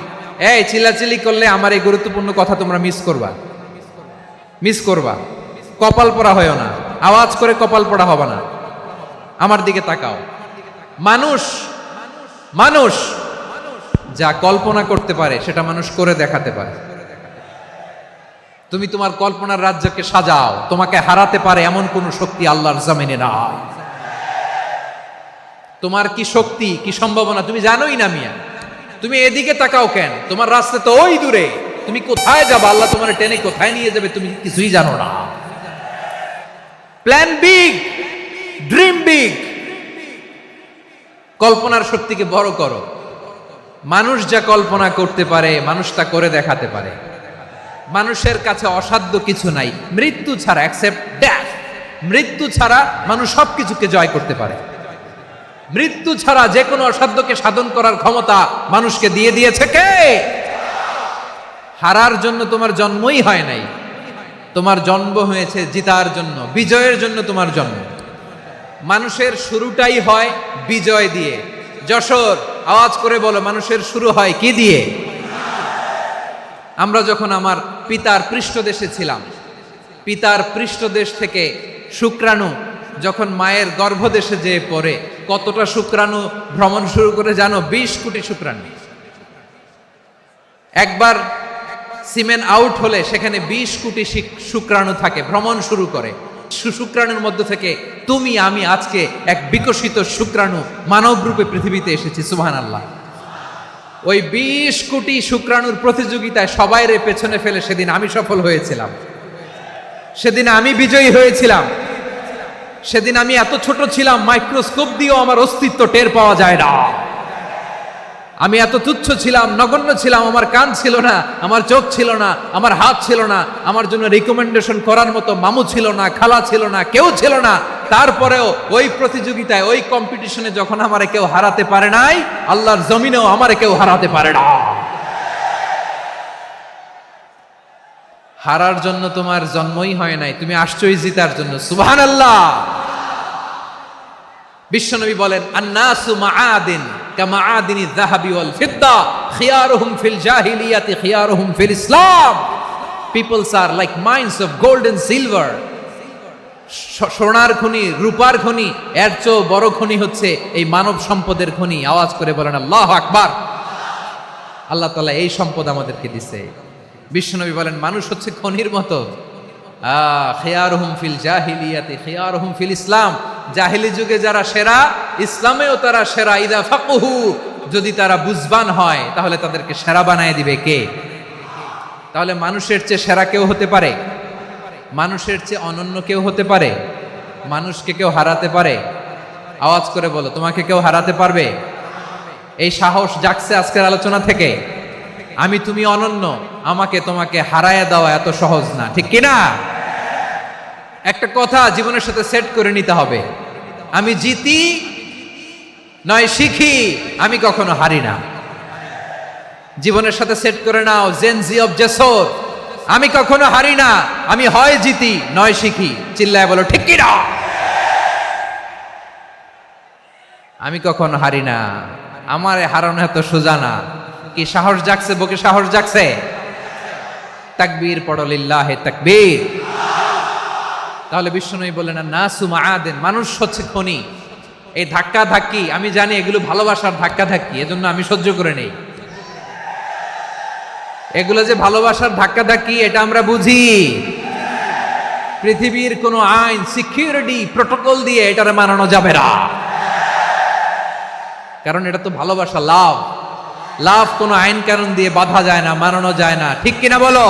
এই চিল্লাচিল্লি করলে আমার এই গুরুত্বপূর্ণ কথা তোমরা মিস করবা, মিস করবা। কপাল পড়া হয়েও না, আওয়াজ করে কপাল পড়া হবে না। আমার দিকে তাকাও। মানুষ, মানুষ যা কল্পনা করতে পারে সেটা মানুষ করে দেখাতে পারে। তুমি তোমার কল্পনার রাজ্যকে সাজাও, তোমাকে হারাতে পারে এমন কোন শক্তি আল্লাহর জমিনে নাই। তোমার কি শক্তি, কি সম্ভাবনা তুমি জানোই না মিয়া। তুমি এদিকে তাকাও কেন? তোমার রাস্তা তো ওই দূরে। তুমি কোথায় যাবে, আল্লাহ তোমার টেনে কোথায় নিয়ে যাবে তুমি কিছুই জানো না। Plan big, dream big. কল্পনার শক্তিকে বড় করো। মানুষ যা কল্পনা করতে পারে মানুষ তা করে দেখাতে পারে। মানুষের কাছে অসাধ্য কিছু নাই মৃত্যু ছাড়া, এক্সেপ্ট ডেথ। মৃত্যু ছাড়া মানুষ সবকিছুকে জয় করতে পারে। মৃত্যু ছাড়া যে কোনো অসাধ্যকে সাধন করার ক্ষমতা মানুষকে দিয়ে দিয়েছে কে? হারার জন্য তোমার জন্মই হয় নাই, তোমার জন্ম হয়েছে জিতার জন্য, বিজয়ের জন্য তোমার জন্ম। মানুষের শুরুটাই হয় বিজয় দিয়ে। যশোর, আওয়াজ করে বলো, মানুষের শুরু হয় কি দিয়ে? আমরা যখন আমার পিতার পৃষ্ঠদেশে ছিলাম, পিতার পৃষ্ঠদেশ থেকে শুক্রাণু যখন মায়ের গর্ভদেশে যেয়ে পড়ে, কতটা শুক্রাণু ভ্রমণ শুরু করে জানো? 20 কোটি শুক্রাণু। একবার সিমেন আউট হলে সেখানে 20 কোটি শুক্রাণু থাকে, ভ্রমণ শুরু করে। শুক্রাণুর মধ্যে থেকে তুমি আমি আজকে এক বিকশিত শুক্রাণু মানব রূপে পৃথিবীতে এসেছি। সুবহানাল্লাহ। ওই 20 কোটি শুক্রাণুর প্রতিযোগিতায় সবাইরে পেছনে ফেলে সেদিন আমি সফল হয়েছিলাম, সেদিন আমি বিজয়ী হয়েছিলাম। সেদিন আমি এত ছোট ছিলাম, মাইক্রোস্কোপ দিয়েও আমার অস্তিত্ব টের পাওয়া যায় না। আমি এত তুচ্ছ ছিলাম, নগণ্য ছিলাম, আমার কান ছিল না, আমার চোখ ছিল না, আমার হাত ছিল না, আমার জন্য রিকমেন্ডেশন করার মতো মামু ছিল না, খালা ছিল না, কেউ ছিল না। তারপরেও ওই প্রতিযোগিতায়, ওই কম্পিটিশনে যখন আমারে কেউ হারাতে পারে নাই, আল্লাহর জমিনেও আমারে কেউ হারাতে পারে না। হারার জন্য তোমার জন্মই হয় নাই, তুমি আসছোই জিতার জন্য। সুবহানাল্লাহ। বিশ্বনবী বলেন, আন্নাসু মাআদিন কামাআদিনি যাহাবি ওয়াল ফিদ্দা খিয়ারুহুম ফিল জাহিলিয়াতি খিয়ারুহুম ফিল ইসলাম। Peoples are like mines of gold and silver. সোনার খনি, রূপার খনি, এর চেয়েও বড় খনি হচ্ছে এই মানব সম্পদের খনি। আওয়াজ করে বলেন আল্লাহু আকবার। আল্লাহ তাআলা এই সম্পদ আমাদেরকে দিয়েছে। বিশ্বনবী বলেন, মানুষ হচ্ছে খনির মতো। খিয়ারুহুম ফিল জাহিলিয়াতি খিয়ারুহুম ফিল ইসলাম। জাহিলি যুগে যারা সেরা, ইসলামেও তারা সেরা। ইদা ফাকুহু, যদি তারা বুঝবান হয় তাহলে তাদেরকে সেরা বানায় দিবে কে? তাহলে মানুষের চেয়ে সেরা কেউ হতে পারে? মানুষের চেয়ে অনন্য কেউ হতে পারে? মানুষকে কেউ হারাতে পারে? আওয়াজ করে বলো, তোমাকে কেউ হারাতে পারবে? এই সাহস জাগছে আজকের আলোচনা থেকে। আমি তুমি অনন্য, আমাকে তোমাকে হারায় দেওয়া এত সহজ না, ঠিক কিনা? একটা কথা জীবনের সাথে সেট করে নিতে হবে, আমি জিতি নয় শিখি, আমি কখনো হারি না। জীবনের সাথে সেট করে নাও, জেনজি অফ জেসর, আমি কখনো হারি না, আমি হয় জিতি নয় শিখি। চিল্লায় বলো ঠিক কিনা? আমি কখনো হারি না, আমার হারানো এত সোজা না। কি সাহস জাগছে? বুকে সাহস জাগছে? তাকবীর পড়ো, লিল্লাহে তাকবীর। তাহলে বিশ্বনবী বললেন, নাসু মাআদিন, মানুষ হচ্ছে খনি। এই ধাক্কা ধাক্কি, আমি জানি এগুলো ভালোবাসার ধাক্কা ধাক্কি, এজন্য আমি সহ্য করে নেই। এগুলো যে ভালোবাসার ধাক্কা ধাক্কি, এটা আমরা বুঝি। পৃথিবীর কোনো আইন, সিকিউরিটি, প্রটোকল দিয়ে এটারে মানানো যাবে না, কারণ এটা তো ভালোবাসা, লাভ। লাভ কোনো আইন কানুন দিয়ে বাধা যায় না, মানানো যায় না, ঠিক কিনা বলো?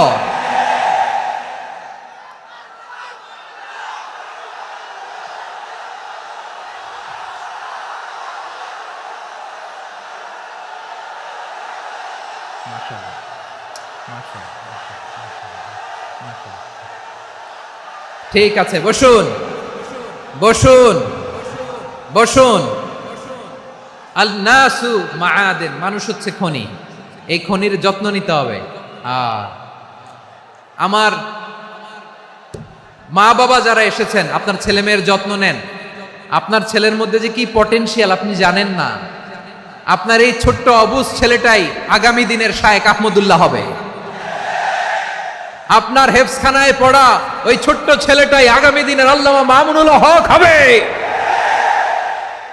ঠিক আছে, বসুন বসুন বসুন। আল নাসু মাআদিন, মানুষ হচ্ছে খনি। এই খনির যত্ন নিতে হবে। আমার মা বাবা যারা এসেছেন, আপনার ছেলে মেয়ের যত্ন নেন। আপনার ছেলের মধ্যে যে কি পটেনশিয়াল আপনি জানেন না। আপনার এই ছোট্ট অবুজ ছেলেটাই আগামী দিনের শায়েখ আহমদুল্লাহ হবে। আপনার হেফজখানায় পড়া ওই ছোট্ট ছেলেটাই আগামী দিনের আল্লামা মামুনুল হক হবে।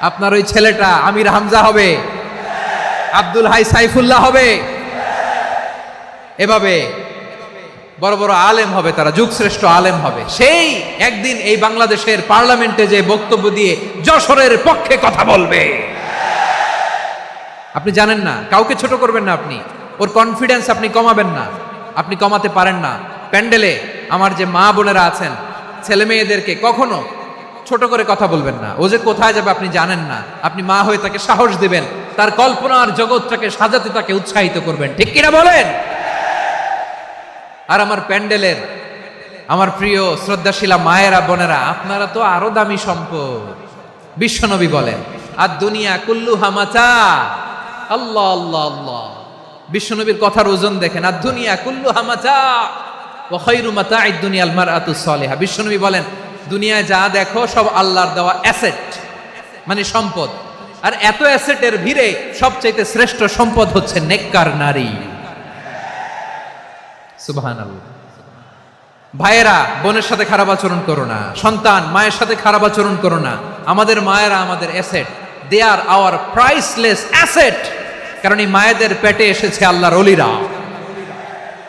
আপনার ওই ছেলেটা আমির হামজা হবে, আব্দুল হাই সাইফুল্লাহ হবে। এভাবে বড় বড় আলেম হবে, তারা যুগশ্রেষ্ঠ আলেম হবে। সেই একদিন এই বাংলাদেশের পার্লামেন্টে যে বক্তব্য দিয়ে যশোরের পক্ষে কথা বলবে। আপনি জানেন না, কাউকে ছোট করবেন না আপনি, ওর কনফিডেন্স আপনি কমাবেন না, আপনি কমাতে পারেন না। প্যান্ডেলে আমার যে মা বোনেরা আছেন, ছেলে মেয়েদেরকে কখনো ছোট করে কথা বলবেন না। ও যে কোথায় যাবে আপনি জানেন না, আপনি মা হয়ে তাকে সাহস দিবেন, তার কল্পনার জগৎটাকে সাজাতে তাকে উৎসাহিত করবেন, ঠিক কিনা বলেন? আর আমার প্যান্ডেলের আমার প্রিয় শ্রদ্ধাশীলা মায়েরা বোনেরা, আপনারা তো আরো দামি সম্পদ। বিশ্বনবী বলেন, আর দুনিয়া কুল্লুহা মাতা। আল্লাহ আল্লাহ আল্লাহ। বিশ্বনবীর কথার ওজন দেখেন, আর দুনিয়া কুল্লুহা মাতা ওয়া খায়রু মাতা'আদ দুনিয়া আল মারআতু সালিহা। বিশ্বনবী বলেন, দুনিয়ায় যা দেখো সব আল্লাহর দেওয়া অ্যাসেট, মানে সম্পদ। আর এত অ্যাসেটের ভিড়ে সবচাইতে শ্রেষ্ঠ সম্পদ হচ্ছে নেককার নারী। সুবহানাল্লাহ। ভাইয়েরা, বোনের সাথে খারাপ আচরণ করো না। সন্তান, মায়ের সাথে খারাপ আচরণ করো না। আমাদের মায়েরা আমাদের asset, they are our priceless asset. কারণ এই মায়েদের পেটে এসেছে আল্লাহর ওলিরা,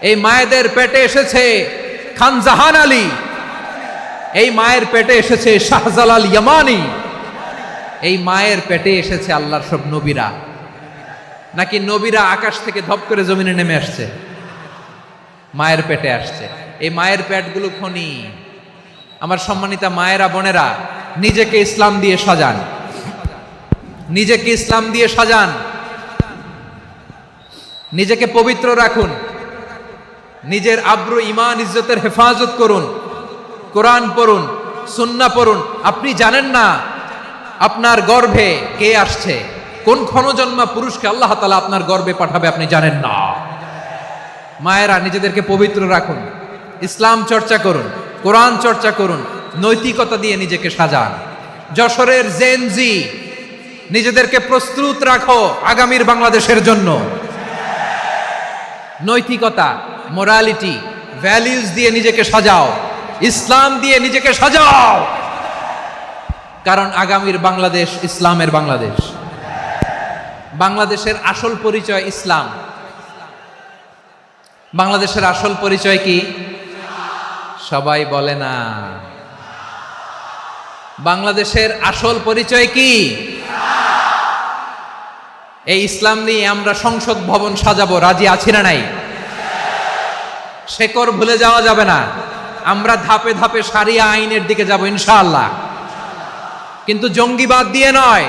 এই মায়েদের পেটে এসেছে খান জাহান আলী, এই মায়ের পেটে এসেছে শাহজালাল ইয়ামানি, এই মায়ের পেটে এসেছে আল্লাহর সব নবীরা। নাকি নবীরা আকাশ থেকে ধপ করে জমিনে নেমে আসছে? মায়ের পেটে আসছে। এই মায়ের পেটগুলো খনি। আমার সম্মানিতা মায়েরা বোনেরা, নিজেকে ইসলাম দিয়ে সাজান, নিজেকে ইসলাম দিয়ে সাজান। নিজেকে পবিত্র রাখুন, নিজের আব্রু ইমান ইজ্জতের হেফাজত করুন, কোরআন পড়ুন, সুন্নাহ পড়ুন। আপনি জানেন না আপনার গর্ভে কে আসছে, কোন ক্ষণজন্মা পুরুষকে আল্লাহ তাআলা আপনার গর্ভে পাঠাবে আপনি জানেন না। মায়েরা নিজেদেরকে পবিত্র রাখুন, ইসলাম চর্চা করুন, কোরআন চর্চা করুন, নৈতিকতা দিয়ে নিজেকে সাজান। যশোরের জেনজি নিজেদেরকে প্রস্তুত রাখো আগামীর বাংলাদেশের জন্য। নৈতিকতা, মোরালিটি, ভ্যালিউজ দিয়ে নিজেকে সাজাও, ইসলাম দিয়ে নিজেকে সাজাও, কারণ আগামীর বাংলাদেশ ইসলামের বাংলাদেশ। বাংলাদেশের আসল পরিচয় ইসলাম। বাংলাদেশের আসল পরিচয় কি? সবাই বলে না। বাংলাদেশের আসল পরিচয় কি? এই ইসলাম নিয়ে আমরা সংসদ ভবন সাজাবো, রাজি আছি না নাই? শেকড় ভুলে যাওয়া যাবে না। আমরা ধাপে ধাপে শারিয়া আইনের দিকে যাব ইনশাআল্লাহ, কিন্তু জঙ্গিবাদ দিয়ে নয়,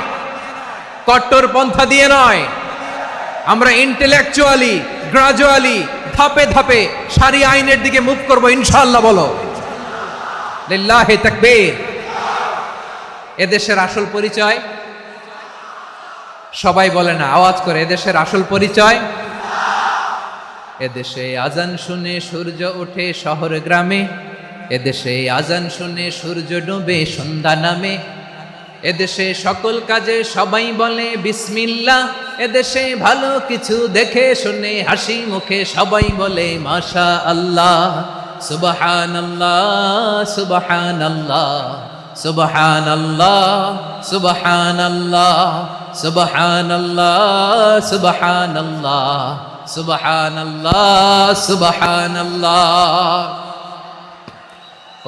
কট্টর পন্থা দিয়ে নয়। আমরা ইন্টেলেকচুয়ালি, গ্রাজুয়ালি, ধাপে ধাপে শারিয়া আইনের দিকে মুভ করব ইনশাআল্লাহ। বলো লিল্লাহি তাকবীর। এদেশের আসল পরিচয় সবাই বলে না, আওয়াজ করে, এদেশের আসল পরিচয়। এদেশে আজান শুনে সূর্য ওঠে শহর গ্রামে, এদেশে আজান শুনে সূর্য ডুবে সন্ধ্যা নামে, এদেশে সকল কাজে সবাই বলে বিসমিল্লাহ, এদেশে ভালো কিছু দেখে শুনে হাসি মুখে সবাই বলে মাশা আল্লাহ, সুবহানাল্লাহ সুবহানাল্লাহ সুবহানাল্লাহ সুবহানাল্লাহ সুবহানাল্লাহ সুবহানাল্লাহ সুবহানাল্লাহ সুবহানাল্লাহ।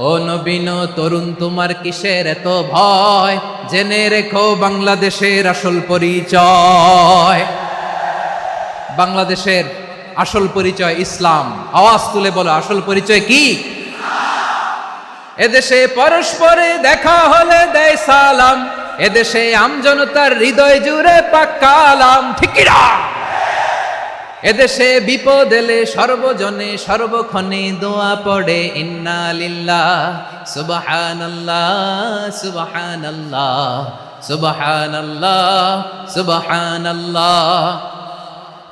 ও নবীন তরুণ তোমার কিসের এত ভয়, জেনে রেখো বাংলাদেশের আসল পরিচয়। বাংলাদেশের আসল পরিচয় ইসলাম। আওয়াজ তুলে বলো, আসল পরিচয় কি? এদেশে পরস্পরে দেখা হলে দেয় সালাম, এদেশে আমজনতার হৃদয় জুড়ে পাক্কা আলাম, ঠিক কি না? এদেশে বিপদ এলে সর্বজনে সর্বক্ষণে দোয়া পড়ে ইন্না লিল্লাহ সুবহানাল্লাহ সুবহানাল্লাহ সুবহানাল্লাহ সুবহানাল্লাহ।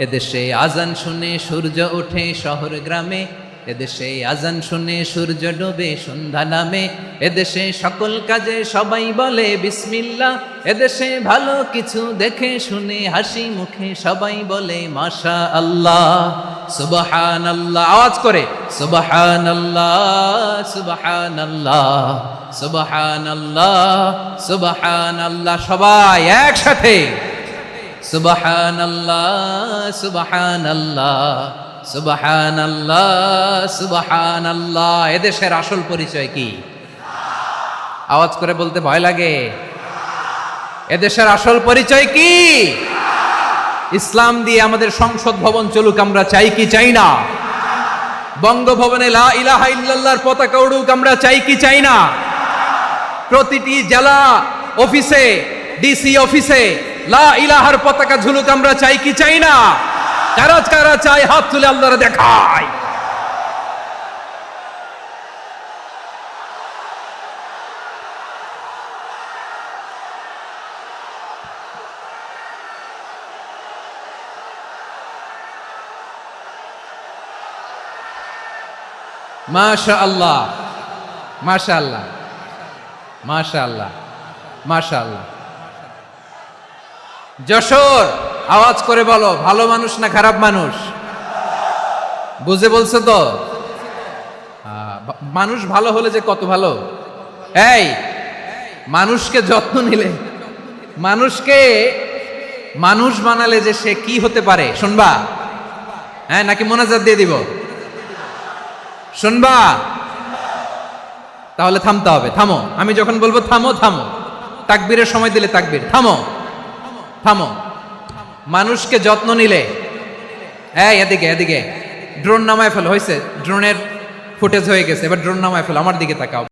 এদেশে আজান শুনে সূর্য ওঠে শহর গ্রামে, এদেশে আজান শুনে সূর্য ডুবে সন্ধ্যা নামে, এদেশে সকল কাজে সবাই বলে বিসমিল্লাহ, এদেশে ভালো কিছু দেখে শুনে হাসি মুখে সবাই বলে মাশা আল্লাহ সুবহানাল্লাহ। আওয়াজ করে সুবহানাল্লাহ সুবহানাল্লাহ সুবহানাল্লাহ সুবহানাল্লাহ। সবাই একসাথে সুবহানাল্লাহ সুবহানাল্লাহ সুবহানাল্লাহ সুবহানাল্লাহ। এদেশের আসল পরিচয় কি? আওয়াজ করে বলতে ভয় লাগে। এদেশের আসল পরিচয় কি? ইসলাম দিয়ে আমাদের সংসদ ভবন চলুক, আমরা চাই কি চাই না? বঙ্গভবনে লা ইলাহা ইল্লাল্লাহর পতাকা উড়ুক, আমরা চাই কি চাই না? প্রতিটি জেলা অফিসে, ডিসি অফিসে লা ইলাহার পতাকা ঝুলুক, আমরা চাই কি চাই না? কারা কারা চাই হাত তুলে আল্লাহরে দেখায়। মাশাআল্লাহ মাশাআল্লাহ মাশাআল্লাহ মাশাআল্লাহ। যশোর, আওয়াজ করে বলো, ভালো মানুষ না খারাপ মানুষ? বুঝে বলছো তো? মানুষ ভালো হলে যে কত ভালো। এই মানুষকে যত্ন নিলে, মানুষকে মানুষ বানালে যে সে কি হতে পারে শুনবা? হ্যাঁ, নাকি মোনাজাত দিয়ে দিব? শুনবা? তাহলে থামতে হবে। থামো, আমি যখন বলবো থামো থামো, তাকবীরের সময় দিলে তাকবীর, থামো থামো। মানুষকে যত্ন নিলে, এই এদিকে এদিকে, ড্রোন নামায় ফেলো। হয়েছে, ড্রোনের ফুটেজ হয়ে গেছে, এবার ড্রোন নামায় ফেলো। আমার দিকে তাকাও।